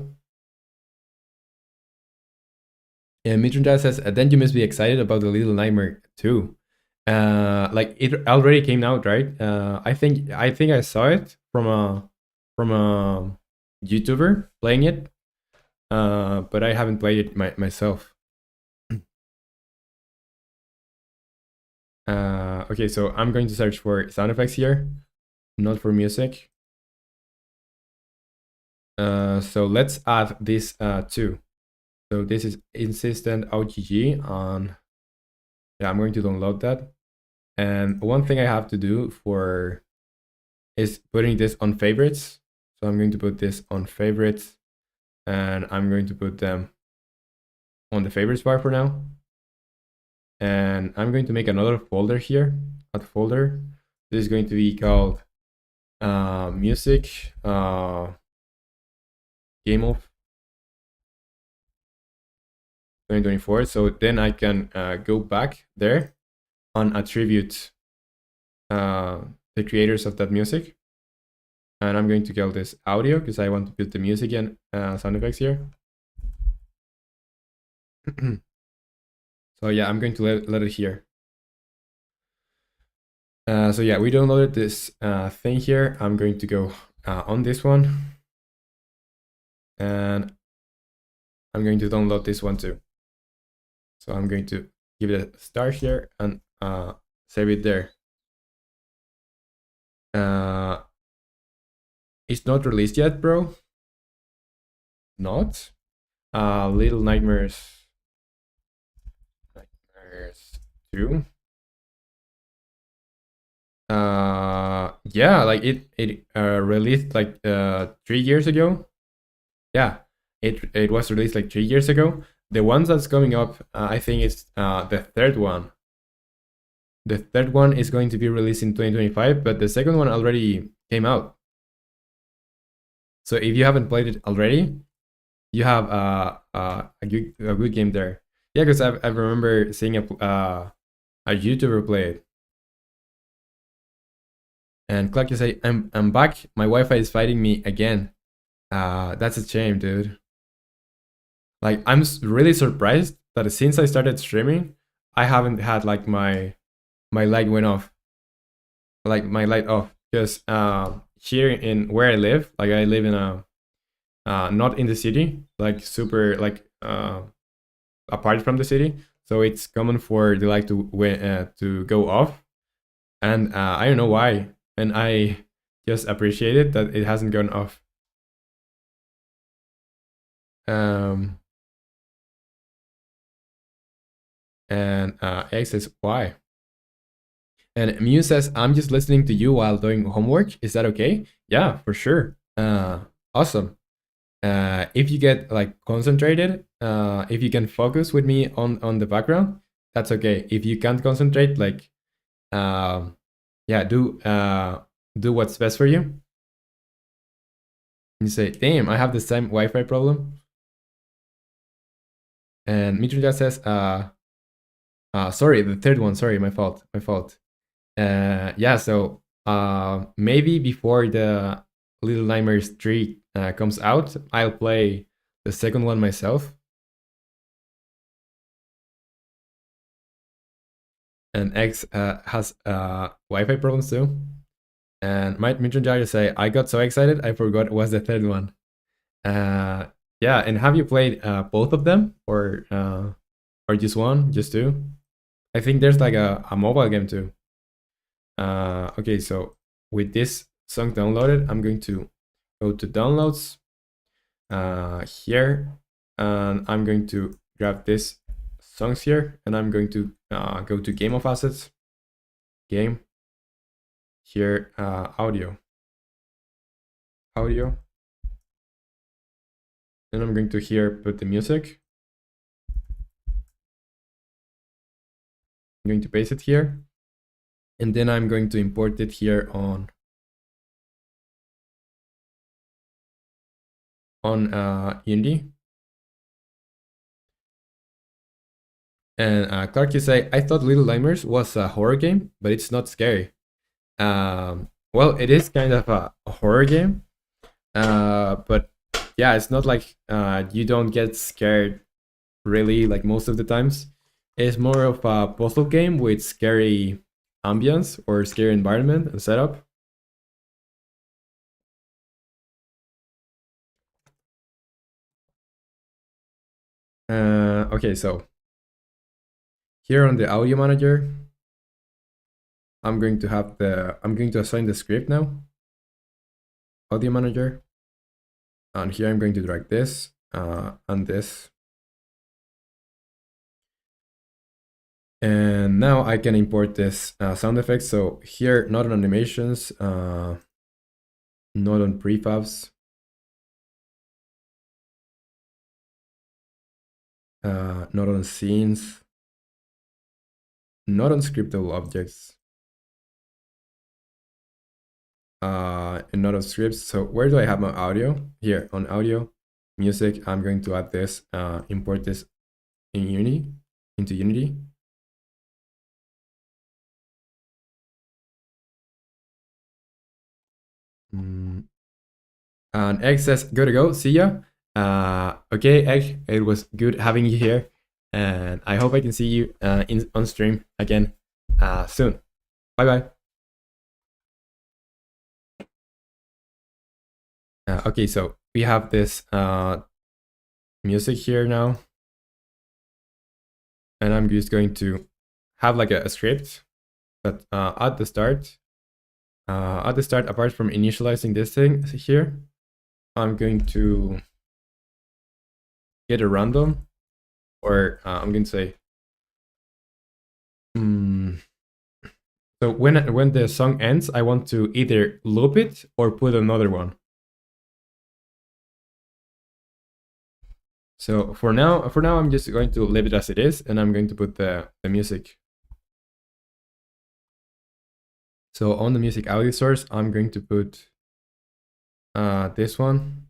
And Mitron says, then you must be excited about the Little Nightmare too. Like it already came out, right? I think I saw it from a YouTuber playing it, but I haven't played it myself. Okay, so I'm going to search for sound effects here, not for music. So let's add this too. So this is Insistent OGG on. Yeah, I'm going to download that. And one thing I have to do for is putting this on favorites. So I'm going to put this on favorites, and I'm going to put them on the favorites bar for now. And I'm going to make another folder here, a folder. This is going to be called music game of 2024. So then I can go back there and attribute the creators of that music. And I'm going to call this audio because I want to put the music and sound effects here. So yeah, I'm going to let it here. So yeah, we downloaded this thing here. I'm going to go on this one. And I'm going to download this one too. So I'm going to give it a start here and save it there. It's not released yet, bro. Not. Little Nightmares 2. Yeah, like it released like 3 years ago. Yeah, it was released like 3 years ago. The ones that's coming up, I think it's the third one. The third one is going to be released in 2025, but the second one already came out. So if you haven't played it already, you have a good game there. Yeah, because I remember seeing a YouTuber play it. And Clark, you say, I'm back. My Wi-Fi is fighting me again. That's a shame, dude. Like, I'm really surprised that since I started streaming, I haven't had like my light went off. Like my light off. Because here in where I live, like I live in a not in the city, like super like apart from the city. So it's common for the light to go off. And I don't know why. And I just appreciate it that it hasn't gone off. And X says, why? And Mew says, I'm just listening to you while doing homework. Is that okay? Yeah, for sure. Awesome. If you get like concentrated, if you can focus with me on the background, that's okay. If you can't concentrate, like, yeah, do what's best for you. You say, damn, I have the same Wi-Fi problem. And Mitruja says, sorry, the third one. Sorry, my fault. Yeah, so maybe before the Little Nightmares 3 comes out, I'll play the second one myself. And X has Wi-Fi problems too. And my Mitron say, I got so excited, I forgot it was the third one. Yeah, and have you played both of them or just one, just two? I think there's like a mobile game too. Okay, so with this song downloaded, I'm going to go to downloads here, and I'm going to grab this songs here, and I'm going to go to game of assets, game, here, audio, then I'm going to here put the music, I'm going to paste it here. And then I'm going to import it here on Unity. And Clark, you say, I thought Little Nightmares was a horror game, but it's not scary. Well, it is kind of a horror game, but yeah, it's not like you don't get scared really like most of the times. It's more of a puzzle game with scary ambience or scary environment and setup. Okay, so here on the audio manager, I'm going to assign the script now. Audio manager. And here I'm going to drag this and this. And now I can import this sound effects. So here, not on animations, not on prefabs, not on scenes, not on scriptable objects, and not on scripts. So where do I have my audio? Here on audio, music. I'm going to add this, import this in Unity, into Unity. And Egg says, go to go. See ya. Okay, Egg, it was good having you here. And I hope I can see you on stream again soon. Bye bye. Okay, so we have this music here now. And I'm just going to have like a script that at the start, apart from initializing this thing here, I'm going to get a random, or I'm going to say, so when the song ends, I want to either loop it or put another one. So for now, I'm just going to leave it as it is, and I'm going to put the music. So on the music audio source, I'm going to put this one.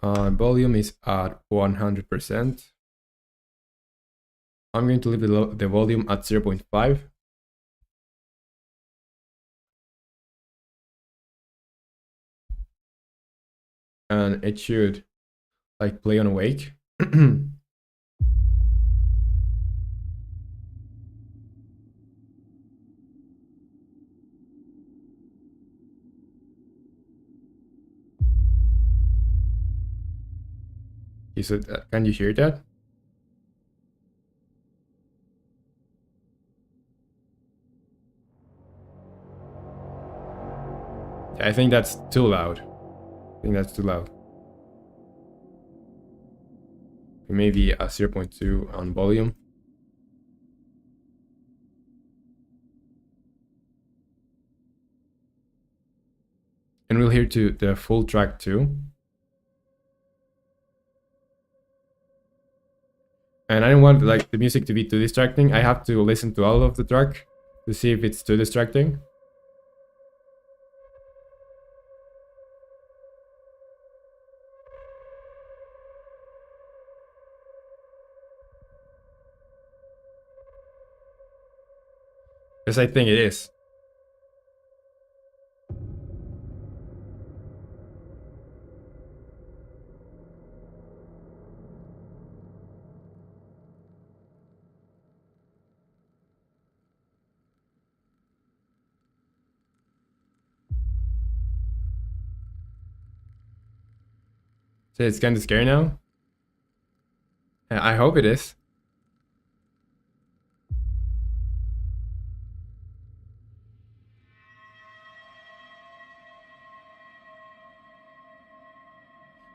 Volume is at 100%. I'm going to leave the volume at 0.5. And it should like play on awake. Is it, can you hear that? Yeah, I think that's too loud. Maybe a 0.2 on volume. And we'll hear to the full track too. And I don't want like the music to be too distracting. I have to listen to all of the track to see if it's too distracting. Because I think it is. So it's kind of scary now. I hope it is.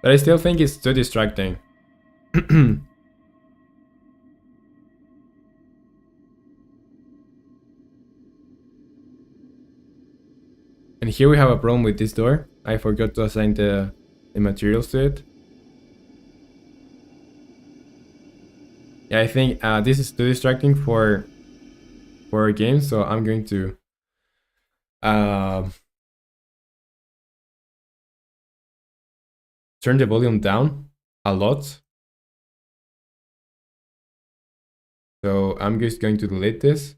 But I still think it's too distracting. And here we have a problem with this door. I forgot to assign the materials to it. Yeah, I think this is too distracting for for our game, so I'm going to uh, turn the volume down a lot. So I'm just going to delete this.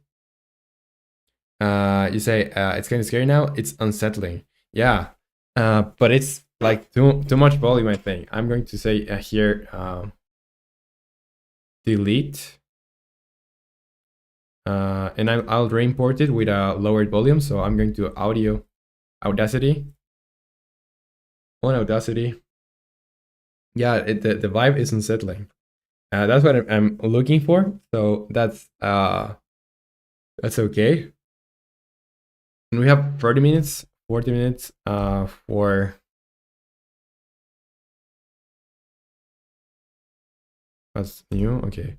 You say it's kind of scary now. It's unsettling. Yeah, but it's like too much volume. I think I'm going to say here delete, and I'll re-import it with a lowered volume. So I'm going to audio Audacity. On Audacity, yeah, the vibe is unsettling. That's what I'm looking for. So that's okay. And we have 30 minutes, 40 minutes for what's new. Okay,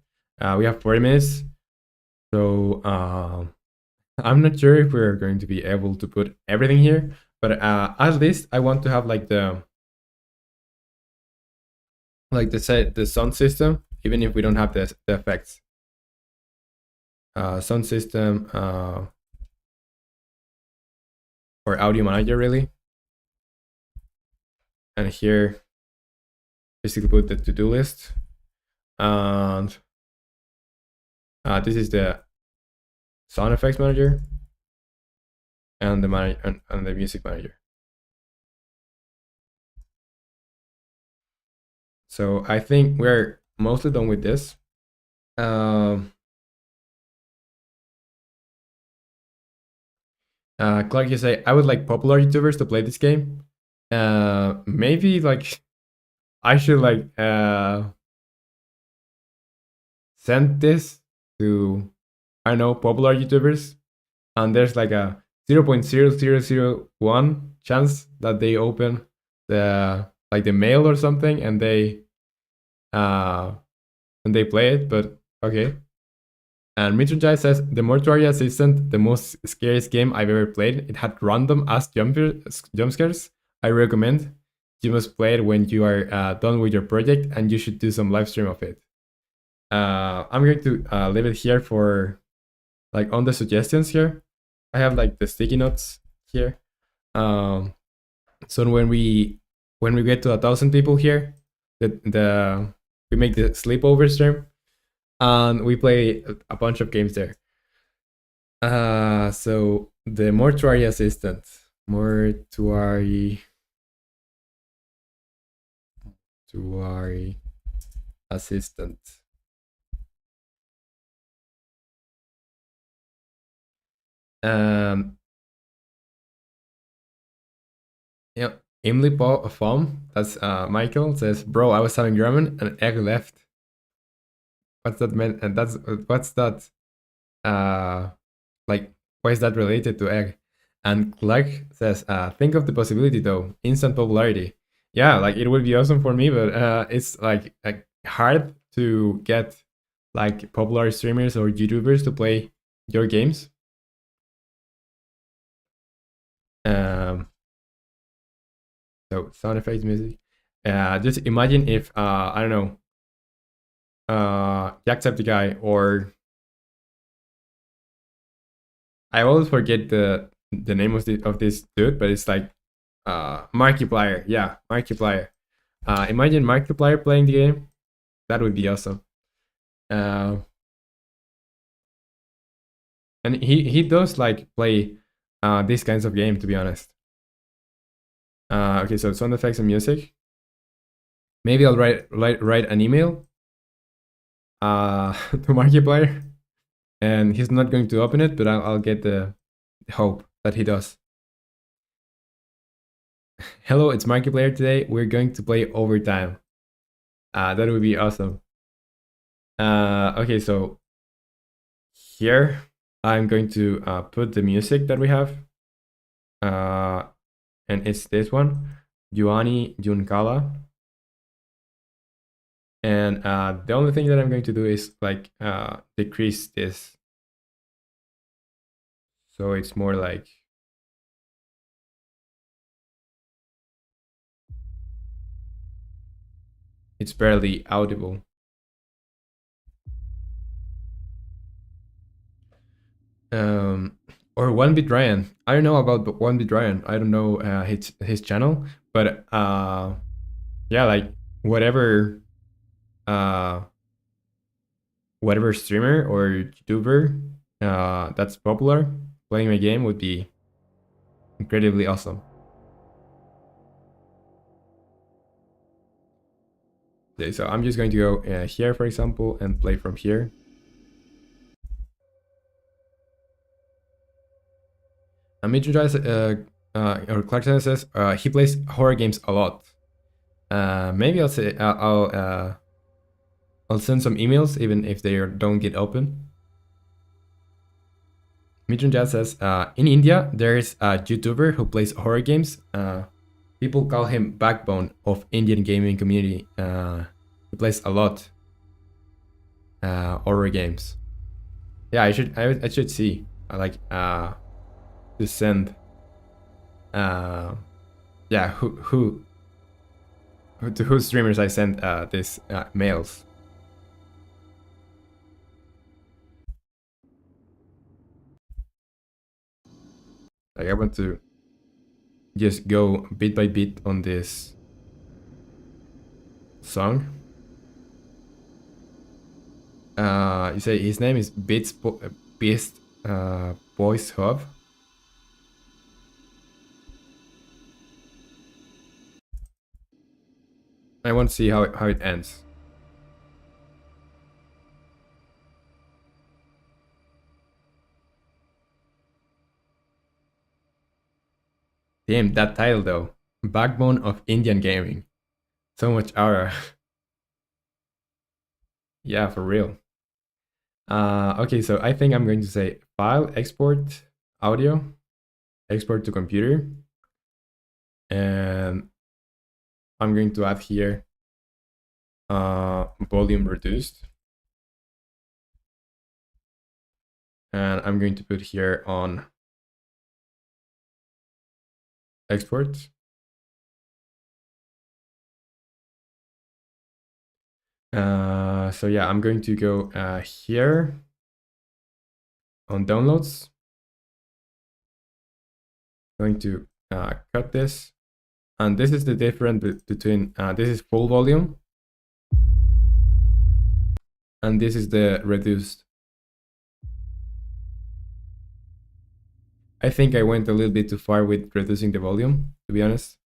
we have 40 minutes. So I'm not sure if we're going to be able to put everything here, but at least I want to have like the sound system, even if we don't have the effects. Sound system or audio manager really, and here basically put the to-do list, and this is the sound effects manager and and the music manager. So I think we're mostly done with this. Clark, you say I would like popular YouTubers to play this game. Maybe like I should like send this to, I don't know, popular YouTubers, and there's like a 0.0001 chance that they open the mail or something, and they play it. But okay. And Mitchell says the Mortuary Assistant, the most scariest game I've ever played. It had random ass jump scares. I recommend you must play it when you are done with your project, and you should do some live stream of it. I'm going to leave it here for like on the suggestions here. I have like the sticky notes here. So when we get to 1,000 people here, the we make the sleepover stream, and we play a bunch of games there. So the mortuary assistant, mortuary assistant. Um, yeah, Emily Fom, that's Michael says, bro, I was having ramen and egg left. What's that meant? And that's what's that? Like, why is that related to egg? And Clark says, think of the possibility though, instant popularity. Yeah, like it would be awesome for me, but it's like hard to get like popular streamers or YouTubers to play your games. Um, so sound effects, music. Just imagine if I don't know, Jacksepticeye, or I always forget the name of this dude, but it's like Markiplier. Yeah, Markiplier. Imagine Markiplier playing the game. That would be awesome. And he does like play these kinds of game, to be honest. Okay, so sound effects and music. Maybe I'll write an email to Markiplier, and he's not going to open it, but I'll get the hope that he does. Hello, it's Markiplier today. We're going to play Overtime. That would be awesome. Okay, so here I'm going to put the music that we have. And it's this one, Yuani Junkala. And the only thing that I'm going to do is like decrease this. So it's more like it's barely audible. Um, or One Bit Ryan. I don't know about One Bit Ryan. I don't know his channel, but yeah, like whatever uh whatever streamer or YouTuber that's popular playing my game would be incredibly awesome. Okay, so I'm just going to go here, for example, and play from here. Mitchell Drive, or Clarkson says he plays horror games a lot. Maybe I'll say I'll send some emails even if they don't get open. Mitchell Jazz says in India there is a YouTuber who plays horror games. People call him backbone of Indian gaming community. He plays a lot horror games. Yeah, I should see. I like to send yeah who to whose streamers I send these mails. Like I want to just go bit by bit on this song. You say his name is Beast Boys Hub. I want to see how it ends. Damn, that title though. Backbone of Indian gaming. So much aura. Yeah, for real. Okay, so I think I'm going to say file, export, audio, export to computer. And I'm going to add here volume reduced. And I'm going to put here on export. So yeah, I'm going to go here on downloads. Going to cut this, and this is the difference between this is full volume and this is the reduced. I think I went a little bit too far with reducing the volume, to be honest.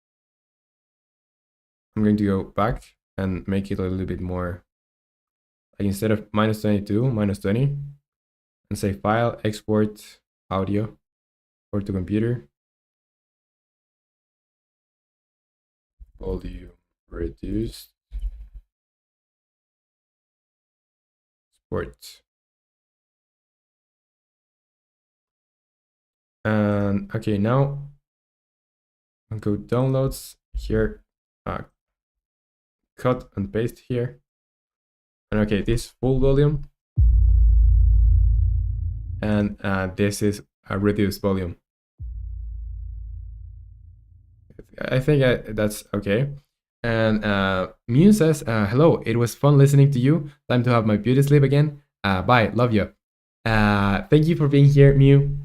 I'm going to go back and make it a little bit more, like instead of -22, -20, and say file, export, audio, or to computer. Volume reduced. Sport. And okay, now I'll go downloads here, cut and paste here. And okay, this full volume, and this is a reduced volume. I think that's okay. And Mew says, hello, it was fun listening to you. Time to have my beauty sleep again. Bye, love you. Thank you for being here, Mew.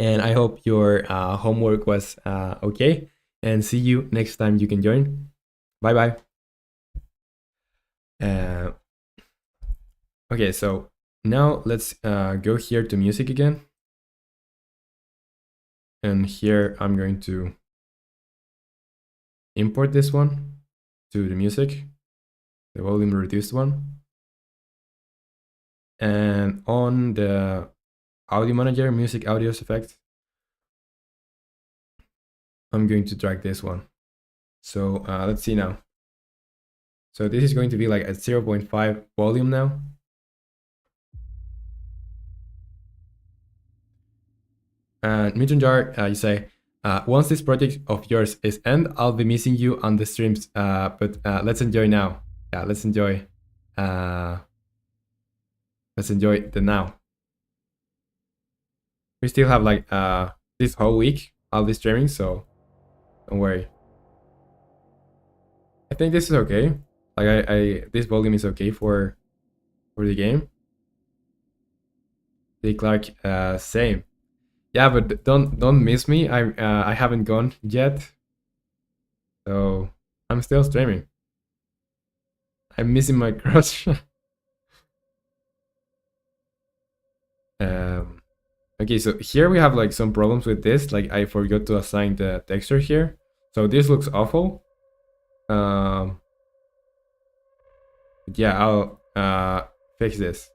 And I hope your homework was okay. And see you next time you can join. Bye bye. Okay, so now let's go here to music again. And here I'm going to import this one to the music, the volume reduced one. And on the audio manager, music audios effect, I'm going to drag this one. So let's see now. So this is going to be like a 0.5 volume now. And Mitchell Jar, you say, once this project of yours is end, I'll be missing you on the streams. But let's enjoy now. Yeah, let's enjoy. Let's enjoy the now. We still have like this whole week I'll be streaming, so don't worry. I think this is okay. Like I this volume is okay for the game. Hey Clark, same. Yeah, but don't miss me. I haven't gone yet, so I'm still streaming. I'm missing my crush. um, okay, so here we have like some problems with this. Like I forgot to assign the texture here, so this looks awful. Um, yeah, I'll fix this.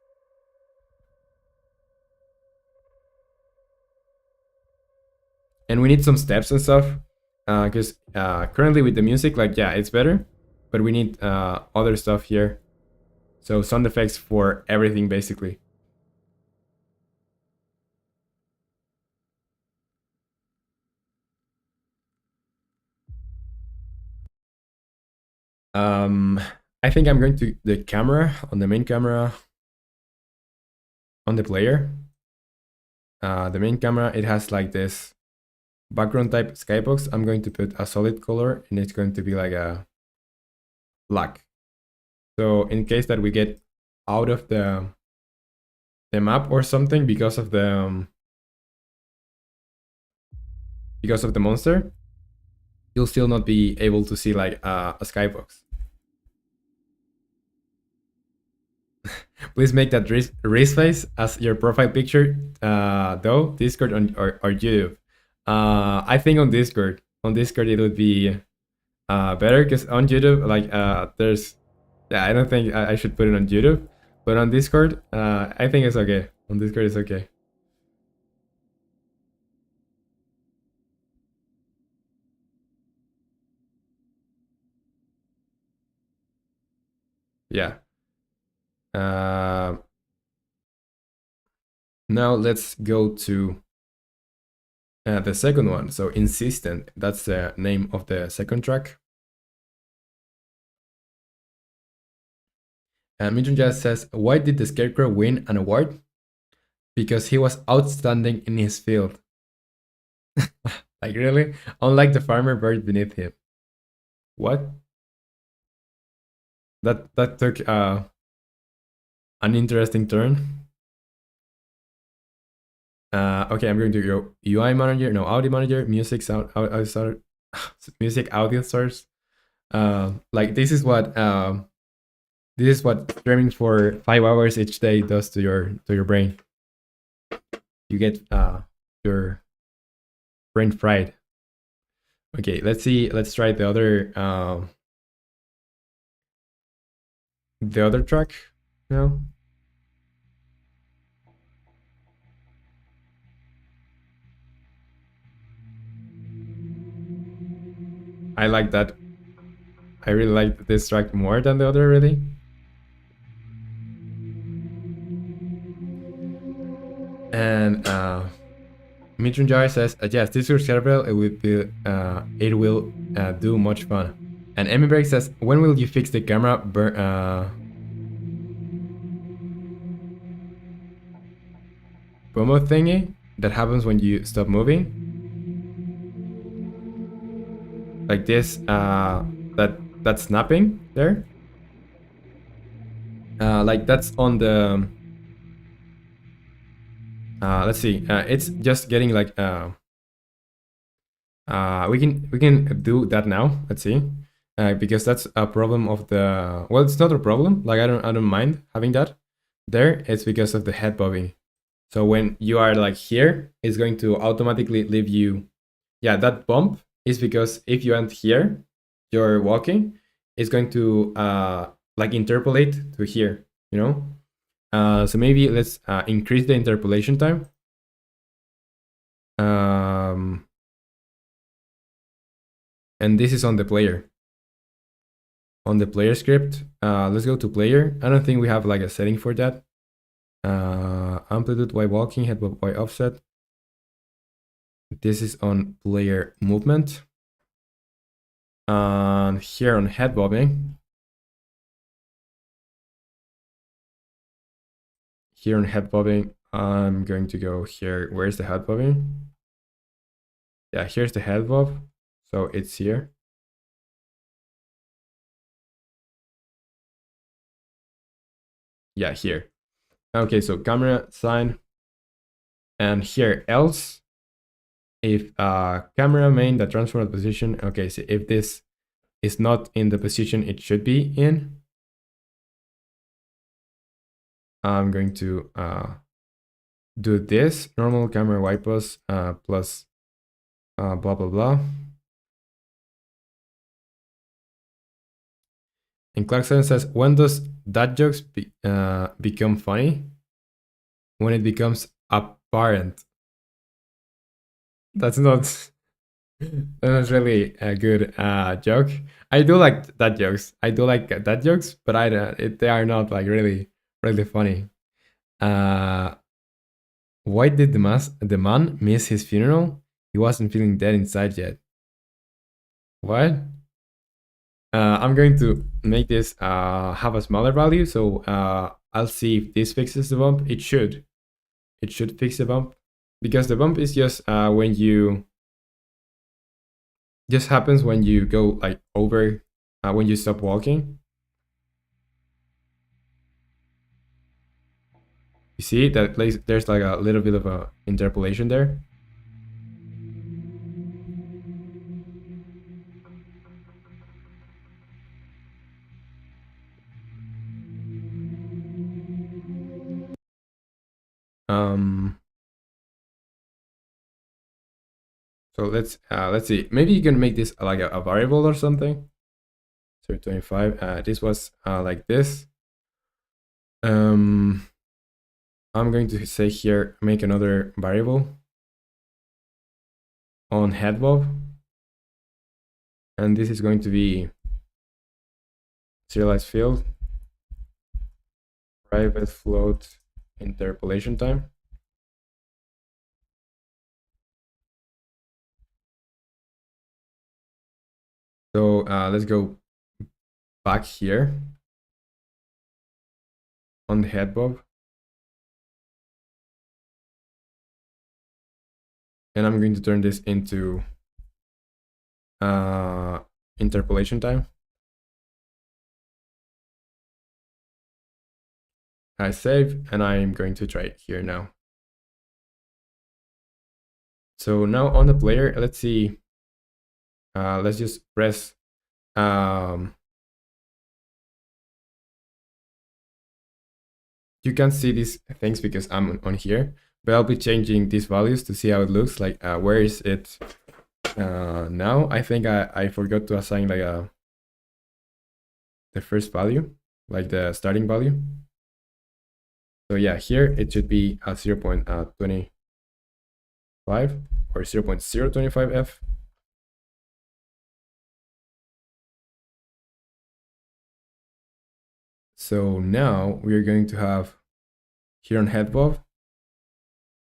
And we need some steps and stuff, because currently with the music, like yeah, it's better, but we need other stuff here. So sound effects for everything basically. Um, I think I'm going to the camera on the main camera on the player. The main camera, it has like this background type skybox. I'm going to put a solid color and it's going to be like a black. So in case that we get out of the map or something because of the monster, you'll still not be able to see like a skybox. Please make that wrist face as your profile picture, though, Discord or YouTube. I think on Discord. On Discord, it would be better because on YouTube, like, there's. Yeah, I don't think I should put it on YouTube. But on Discord, I think it's okay. On Discord, it's okay. Yeah. Uh, Now let's go to the second one. So, Insistent. That's the name of the second track. And Mitchell just says, why did the Scarecrow win an award? Because he was outstanding in his field. Like, really? Unlike the farmer bird beneath him. What? That took an interesting turn. Okay, I'm going to go UI manager, no, audio manager, music sound, music audio source. Like this is what streaming for 5 hours each day does to your brain. You get your brain fried. Okay, let's see. Let's try the other track now. I like that. I really like this track more than the other, really. And Mitchell says, yes, this is several. It will do much fun. And Emmy Break says, when will you fix the camera promo thingy that happens when you stop moving? Like this, that snapping there. Like that's on the. Let's see. It's just getting like. We can do that now. Let's see. Because that's a problem of the. Well, it's not a problem. Like I don't mind having that. There, it's because of the head bobbing. So when you are like here, it's going to automatically leave you. Yeah, that bump is because if you end here, you're walking, it's going to like interpolate to here, you know? So maybe let's increase the interpolation time. And this is on the player. On the player script, let's go to player. I don't think we have like a setting for that. Amplitude while walking, head bob while offset. This is on player movement. And here on head bobbing. Here on head bobbing, I'm going to go here. Where's the head bobbing? Yeah, here's the head bob. So it's here. Yeah, here. Okay, so camera sign. And here else, if camera main that transform position, okay, so if this is not in the position it should be in, I'm going to do this normal camera wipers plus blah blah blah. And Clarkson says, when does that jokes become funny? When it becomes apparent. That's not that's really a good joke. I do like that jokes. I do like that jokes, but they are not like really funny. Why did the man miss his funeral? He wasn't feeling dead inside yet. What? I'm going to make this have a smaller value, so I'll see if this fixes the bump. It should. It should fix the bump, because the bump is just when you just happens when you go like over when you stop walking. You see that there's like a little bit of a interpolation there. So let's see. Maybe you can make this like a variable or something. 0.25. This was like this. I'm going to say here, make another variable on head bob, and this is going to be serialized field private float interpolation time. So let's go back here on the head bob, and I'm going to turn this into interpolation time. I save, and I'm going to try it here now. So now on the player, let's see. Let's just press you can't see these things because I'm on here, but I'll be changing these values to see how it looks like. Where is it now? I think I forgot to assign like the first value, like the starting value. So yeah, here it should be 0.25 or 0.025f. So now we're going to have here on head bob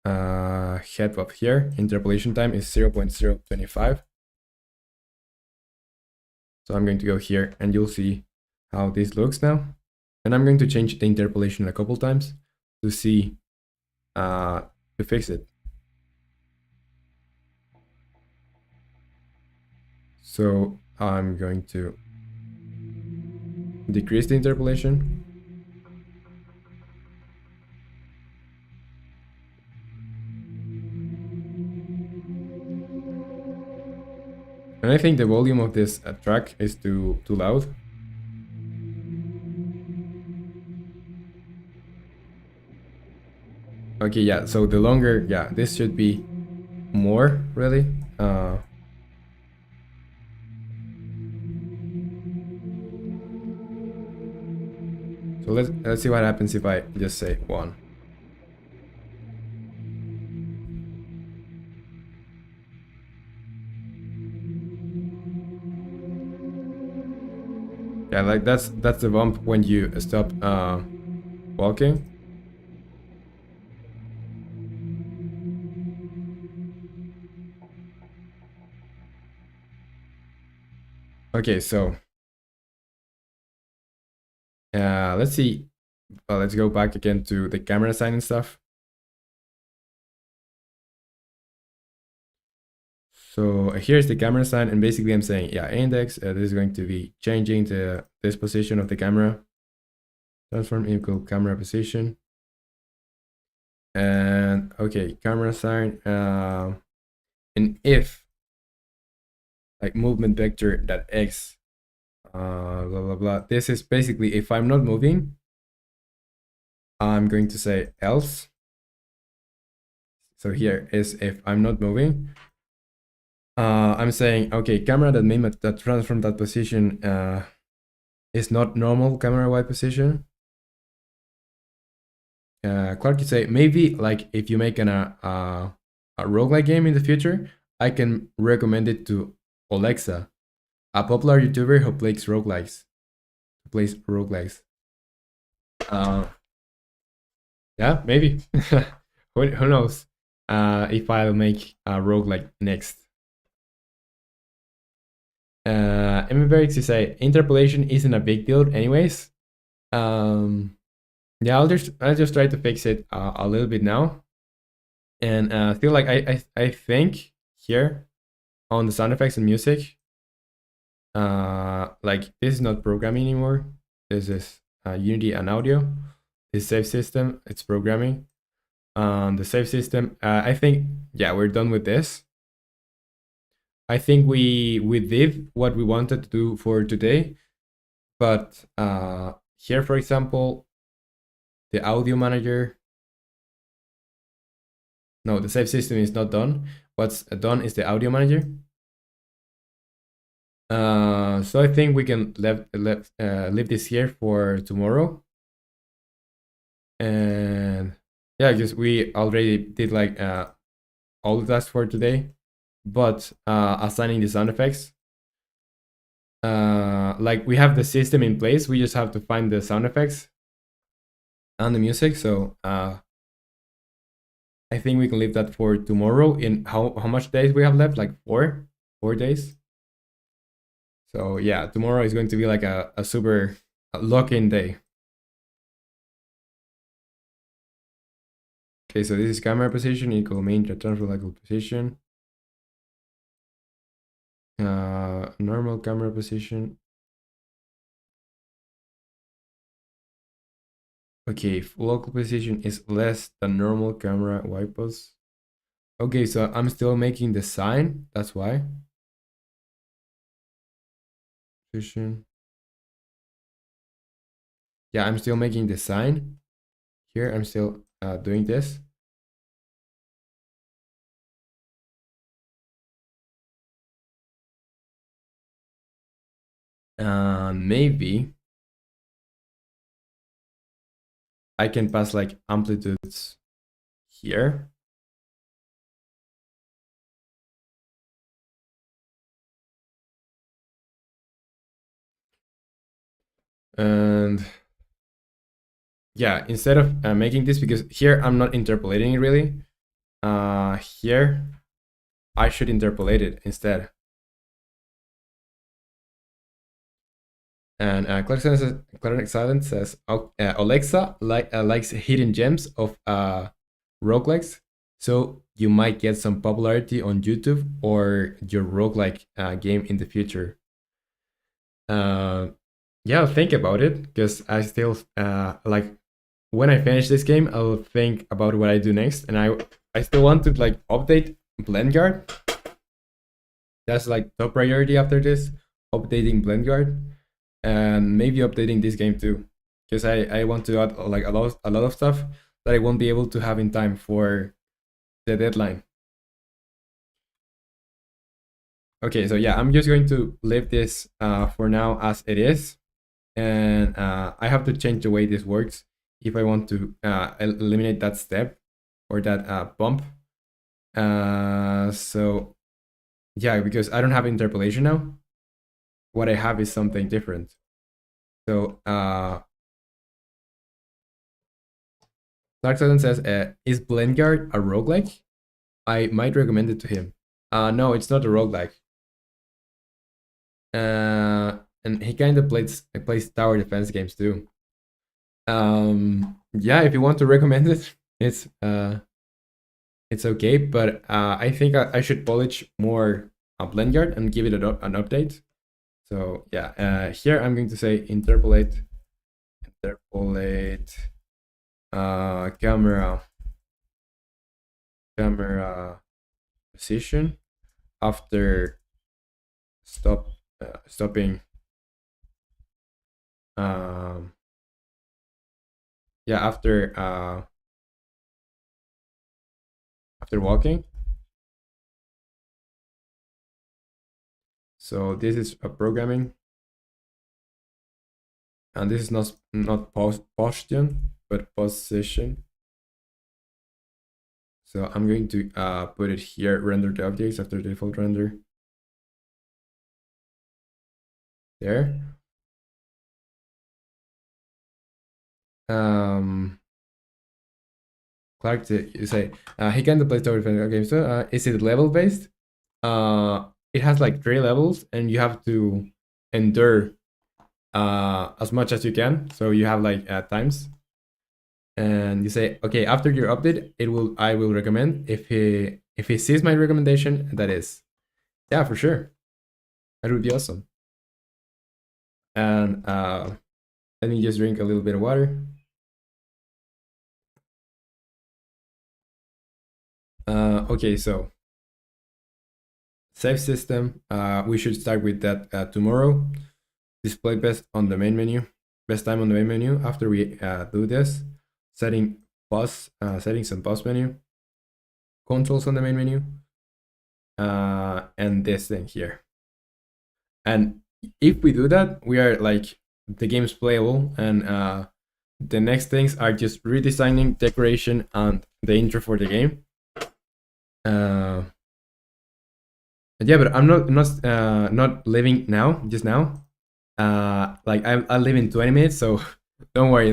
here, interpolation time is 0.025. So I'm going to go here and you'll see how this looks now. And I'm going to change the interpolation a couple times to see, to fix it. So I'm going to decrease the interpolation. And I think the volume of this track is too loud. Okay, yeah, so the longer, yeah, this should be more, really. So let's see what happens if I just say 1. Yeah, like that's the bump when you stop walking. Okay, so let's see. Let's go back again to the camera sign and stuff. So here's the camera sign, and basically I'm saying, yeah, index, this is going to be changing to this position of the camera. Transform equal camera position. And okay, camera sign. And if like movement vector that x blah blah blah. This is basically if I'm not moving, I'm going to say else. So here is if I'm not moving. I'm saying okay, camera that runs from that position is not normal camera Y position. Clark could say maybe like if you make a roguelike game in the future, I can recommend it to Alexa, a popular YouTuber who plays roguelikes. Uh, yeah, maybe. Who knows? If I'll make a roguelike next. MVX to say interpolation isn't a big deal, anyways. Yeah, I'll just try to fix it a little bit now, and feel like I think here on the sound effects and music, like this is not programming anymore. This is Unity and audio. This save system, it's programming. The save system, I think, yeah, we're done with this. I think we did what we wanted to do for today, but here, for example, the audio manager. No, the save system is not done. What's done is the audio manager. So I think we can leave this here for tomorrow. And yeah, because we already did like all the tasks for today, but assigning the sound effects, like we have the system in place, we just have to find the sound effects and the music. So I think we can leave that for tomorrow. In how much days we have left? Like 4 days. So yeah, tomorrow is going to be like a super lock-in day. Okay, so this is camera position equal main transfer local position. Normal camera position. Okay, if local position is less than normal camera wipers. Okay, so I'm still making the sign. That's why. Position. Yeah, I'm still making the sign. Here, I'm still doing this. Maybe I can pass like amplitudes here. And yeah, instead of making this, because here I'm not interpolating it really, here I should interpolate it instead. And Clarence Silence says, Alexa likes hidden gems of roguelikes, so you might get some popularity on YouTube or your roguelike game in the future. Yeah, I'll think about it, because I still like when I finish this game, I'll think about what I do next, and I still want to like update BlendGuard. That's like top priority after this, updating BlendGuard, and maybe updating this game too, because I want to add like a lot of stuff that I won't be able to have in time for the deadline. Okay, so yeah, I'm just going to leave this for now as it is, and I have to change the way this works if I want to eliminate that step or that bump. So yeah, because I don't have interpolation now, what I have is something different. So Dark Silence says, is BlendGuard a roguelike? I might recommend it to him. No, it's not a roguelike. And he kind of plays tower defense games too. Yeah, if you want to recommend it, it's okay. But I think I should polish more BlendGuard and give it an update. So yeah, here I'm going to say interpolate camera camera position after stopping. Yeah, after walking. So this is a programming, and this is not position but position. So I'm going to put it here, render the objects after default render. There. Clark, you say he can play story defender. Okay, so is it level based? It has like 3 levels, and you have to endure as much as you can. So you have like times, and you say, okay, after your update, I will recommend if he sees my recommendation, that is, yeah, for sure, that would be awesome. And let me just drink a little bit of water. Okay, so save system. We should start with that tomorrow. Display best on the main menu. Best time on the main menu. After we do this, settings and pause menu. Controls on the main menu. And this thing here. And if we do that, we are like, the game's playable, and the next things are just redesigning decoration and the intro for the game. Yeah, but I'm not living now, just now. Like I live in 20 minutes, so don't worry.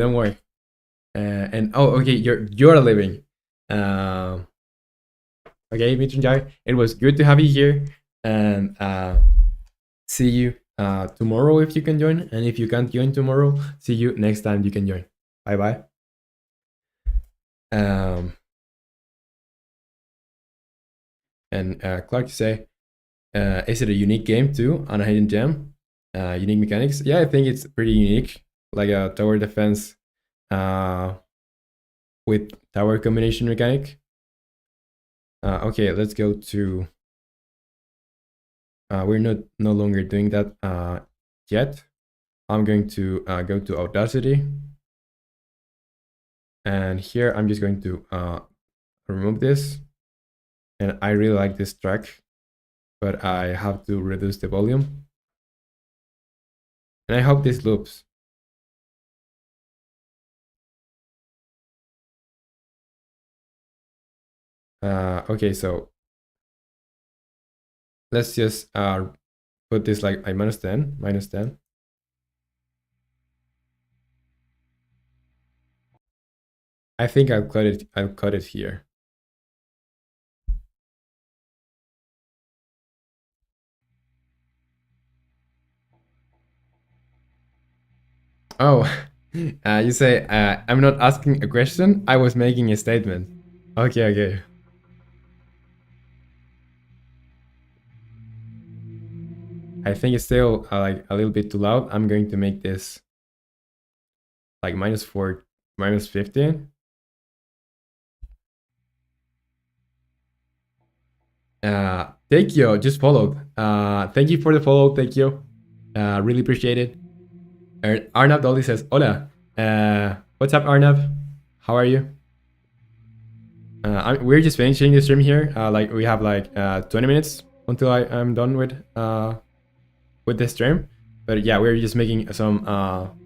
And oh, okay, you're living. Okay, Mitranjai, it was good to have you here, and see you tomorrow if you can join, and if you can't join tomorrow, see you next time you can join. Bye bye. And Clark, you say, is it a unique game too, on a hidden gem? Unique mechanics? Yeah, I think it's pretty unique, like a tower defense with tower combination mechanic. Okay, let's go to. We're no longer doing that yet. I'm going to go to Audacity, and here I'm just going to remove this. And I really like this track, but I have to reduce the volume. And I hope this loops. Okay, so let's just put this like minus 10. I think I'll cut it here. Oh, you say I'm not asking a question. I was making a statement. Okay. I think it's still like a little bit too loud. I'm going to make this like -4, -15. Thank you. Just followed. Thank you for the follow. Thank you. Really appreciate it. Arnav Dolly says, "Hola. What's up, Arnav? How are you?" We're just finishing the stream here. Like we have like 20 minutes until I'm done with the stream. But yeah, we're just making some.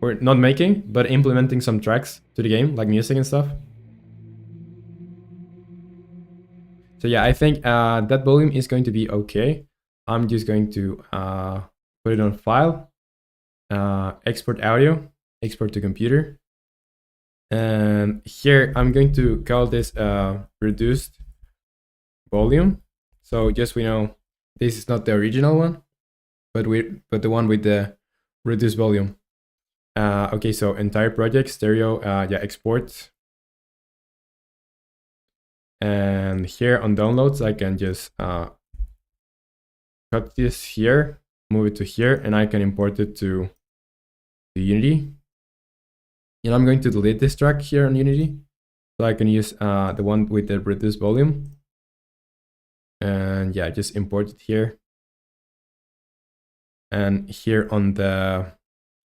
We're not making, but implementing some tracks to the game, like music and stuff. So yeah, I think that volume is going to be okay. I'm just going to put it on file, export audio, export to computer. And here I'm going to call this reduced volume. So just we know this is not the original one, but the one with the reduced volume. Okay, so entire project stereo, yeah, export. And here on downloads, I can just cut this here, move it to here, and I can import it to Unity. And I'm going to delete this track here on Unity, so I can use the one with the reduced volume. And yeah, just import it here. And here on the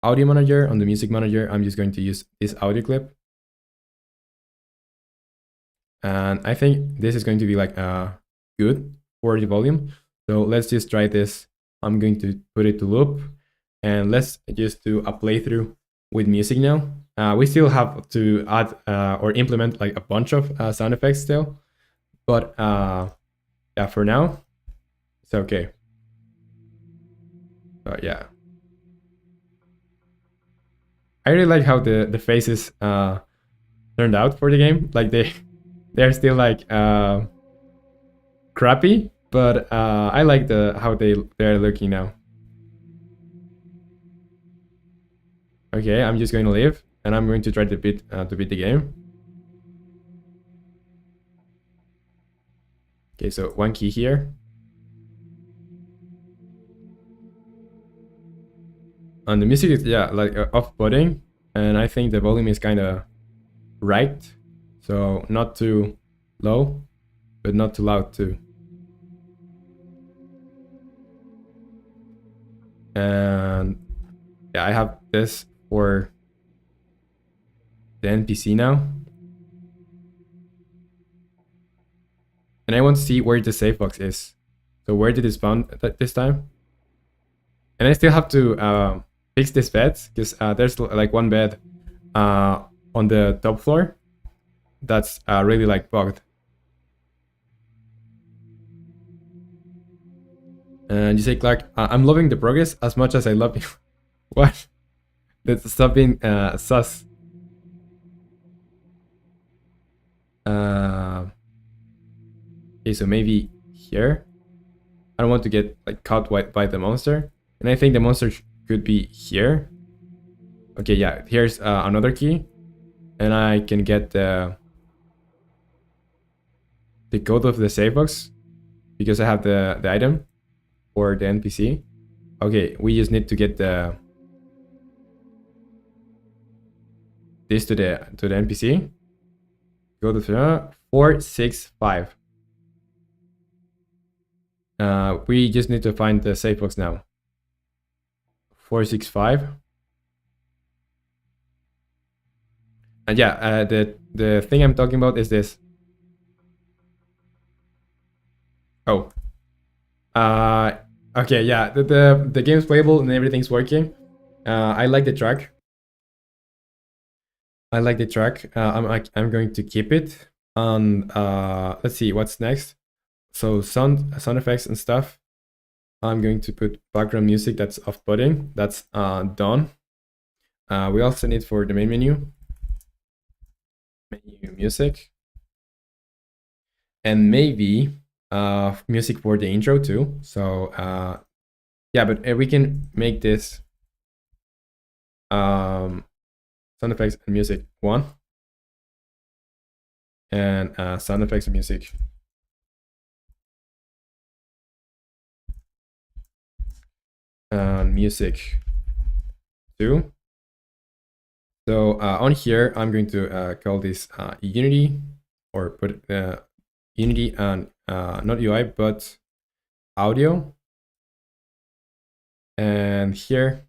audio manager, on the music manager, I'm just going to use this audio clip. And I think this is going to be like good for the volume. So let's just try this. I'm going to put it to loop, and let's just do a playthrough with music now. We still have to add or implement like a bunch of sound effects still, but yeah, for now it's okay. Yeah, I really like how the faces turned out for the game. Like they're still like crappy, but I like the how they're looking now. Okay, I'm just going to leave, and I'm going to try to beat the game. Okay, so one key here. And the music is, yeah, like off-putting, and I think the volume is kind of right. So not too low, but not too loud too. And yeah, I have this for the NPC now. And I want to see where the save box is. So where did it spawn this time? And I still have to fix this bed, because there's like one bed on the top floor that's really like bugged. And you say, Clark, I'm loving the progress as much as I love you. What? Let's stop being sus. Okay, so maybe here. I don't want to get like caught by the monster, and I think the monster could be here. Okay, yeah. Here's another key, and I can get the code of the save box because I have the item for the NPC. Okay, we just need to get this to the NPC. Go to 465. We just need to find the save box now. 465. And yeah, the thing I'm talking about is this. Oh. Okay, yeah, the game's playable and everything's working. I like the track. I like the track. I'm going to keep it. And let's see what's next. So sound effects and stuff. I'm going to put background music that's off-putting. That's done. We also need for the main menu music, and maybe music for the intro too. So yeah, but we can make this sound effects and music 1, and sound effects and music music 2. So on here, I'm going to call this Unity, or put Unity and not UI, but audio. And here,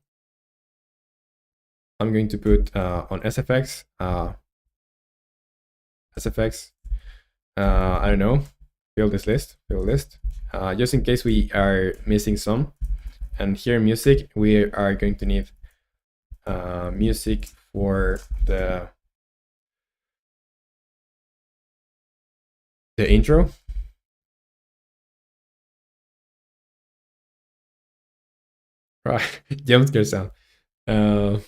I'm going to put on SFX, I don't know, fill list, just in case we are missing some. And here music, we are going to need music for the intro. Right, jump scare sound. Yeah,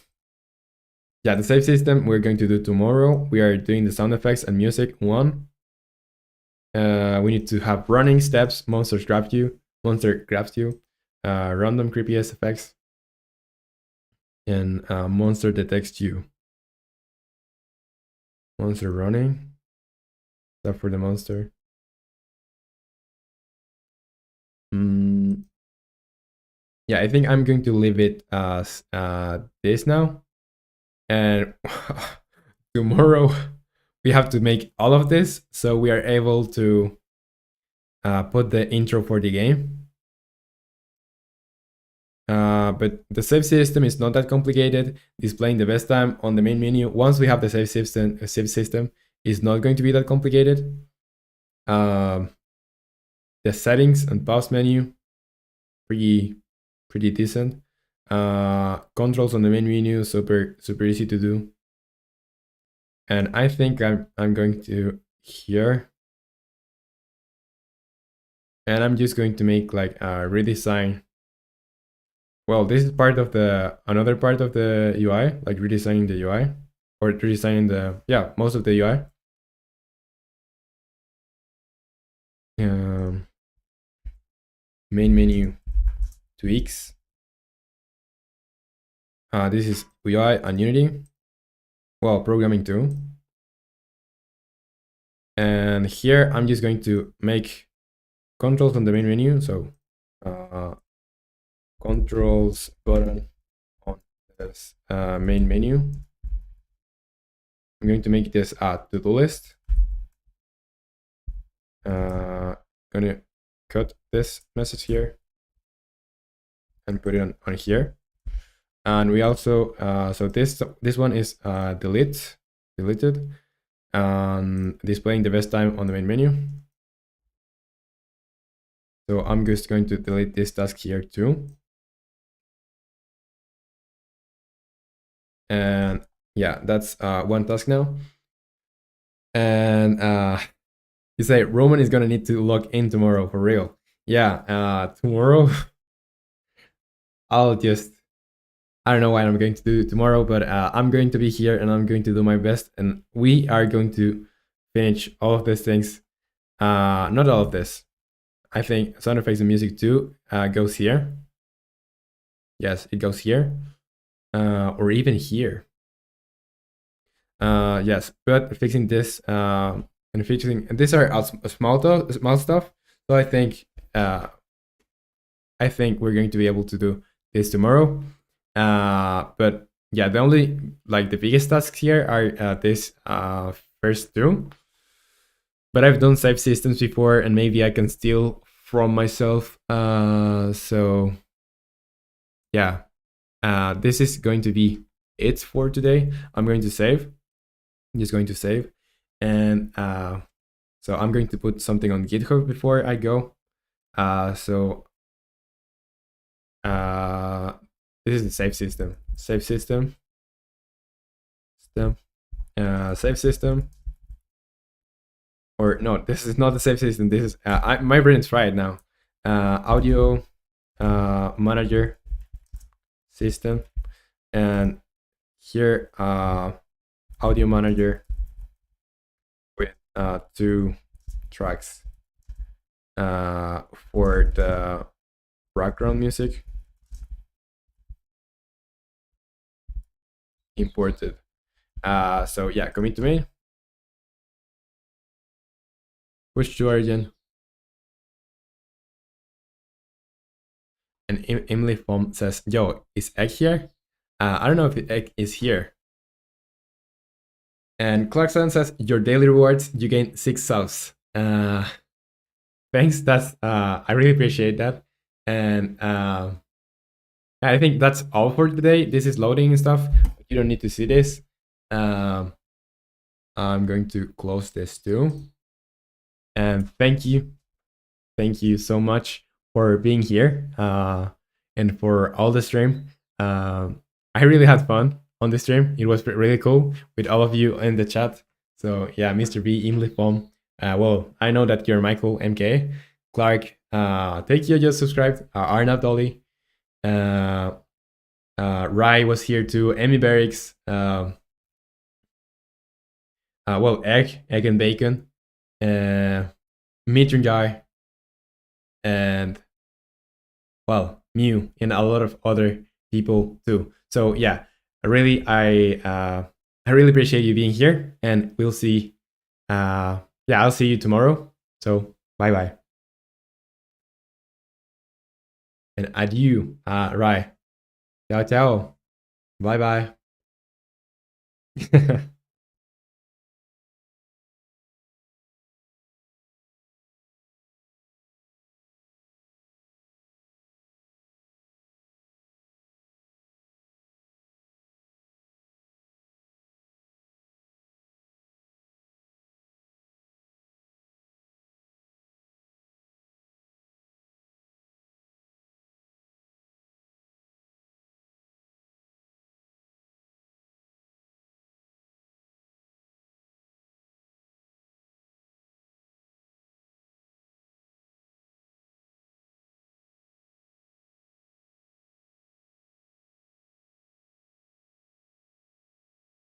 the save system we're going to do tomorrow. We are doing the sound effects and music 1. We need to have running steps, monster grabs you, random creepy effects, and monster detects you. Monster running. Stuff for the monster. Yeah, I think I'm going to leave it as this now. And tomorrow we have to make all of this, so we are able to put the intro for the game. But the save system is not that complicated. Displaying the best time on the main menu. Once we have the save system is not going to be that complicated. The settings and pause menu, pretty decent. Controls on the main menu, super easy to do. And I think I'm going to here, and I'm just going to make like a redesign. Well, this is part of the another part of the UI, like redesigning the UI or redesigning the most of the UI. Main menu tweaks. This is UI and Unity. Well, programming too. And here I'm just going to make controls on the main menu. So controls button on this main menu. I'm going to make this a to-do list. Gonna cut this message here and put it on here. And we also so this one is deleted, and displaying the best time on the main menu. So I'm just going to delete this task here too. And yeah, that's one task now. And you say Roman is gonna need to log in tomorrow for real. Yeah, tomorrow I'll just, I don't know what I'm going to do tomorrow, but I'm going to be here and I'm going to do my best. And we are going to finish all of these things. Not all of this. I think sound effects and music too goes here. Yes, it goes here. Or even here. Yes, but fixing this and fixing, and these are small stuff. So I think we're going to be able to do this tomorrow. But yeah, the only like the biggest tasks here are this first two. But I've done save systems before, and maybe I can steal from myself. So yeah, this is going to be it for today. I'm going to save. I'm just going to save, and so I'm going to put something on GitHub before I go. So this is the save system. Save system. Save system. Or no, this is not the save system. This is my brain is fried now. Audio manager system, and here audio manager with 2 tracks for the background music imported. So yeah, commit to main, push to origin, and Emily Foam says, "Yo, is egg here?" I don't know if egg is here. And Clarkson says, "Your daily rewards, you gain 6 subs." Thanks. That's I really appreciate that. And I think that's all for today. This is loading and stuff. You don't need to see this. I'm going to close this too. And thank you so much for being here and for all the stream. I really had fun on the stream. It was really cool with all of you in the chat. So yeah, Mr. B, Imli Fom. Well, I know that you're Michael MK, Clark, thank you, just subscribed. Arnav Dolly, Rai was here too. Emmy Barracks. Well, egg and bacon. Mitron guy, and well, Mew, and a lot of other people too. So yeah, I really appreciate you being here, and we'll see. Yeah, I'll see you tomorrow. So bye bye. And adieu, Rai. Ciao ciao. Bye bye.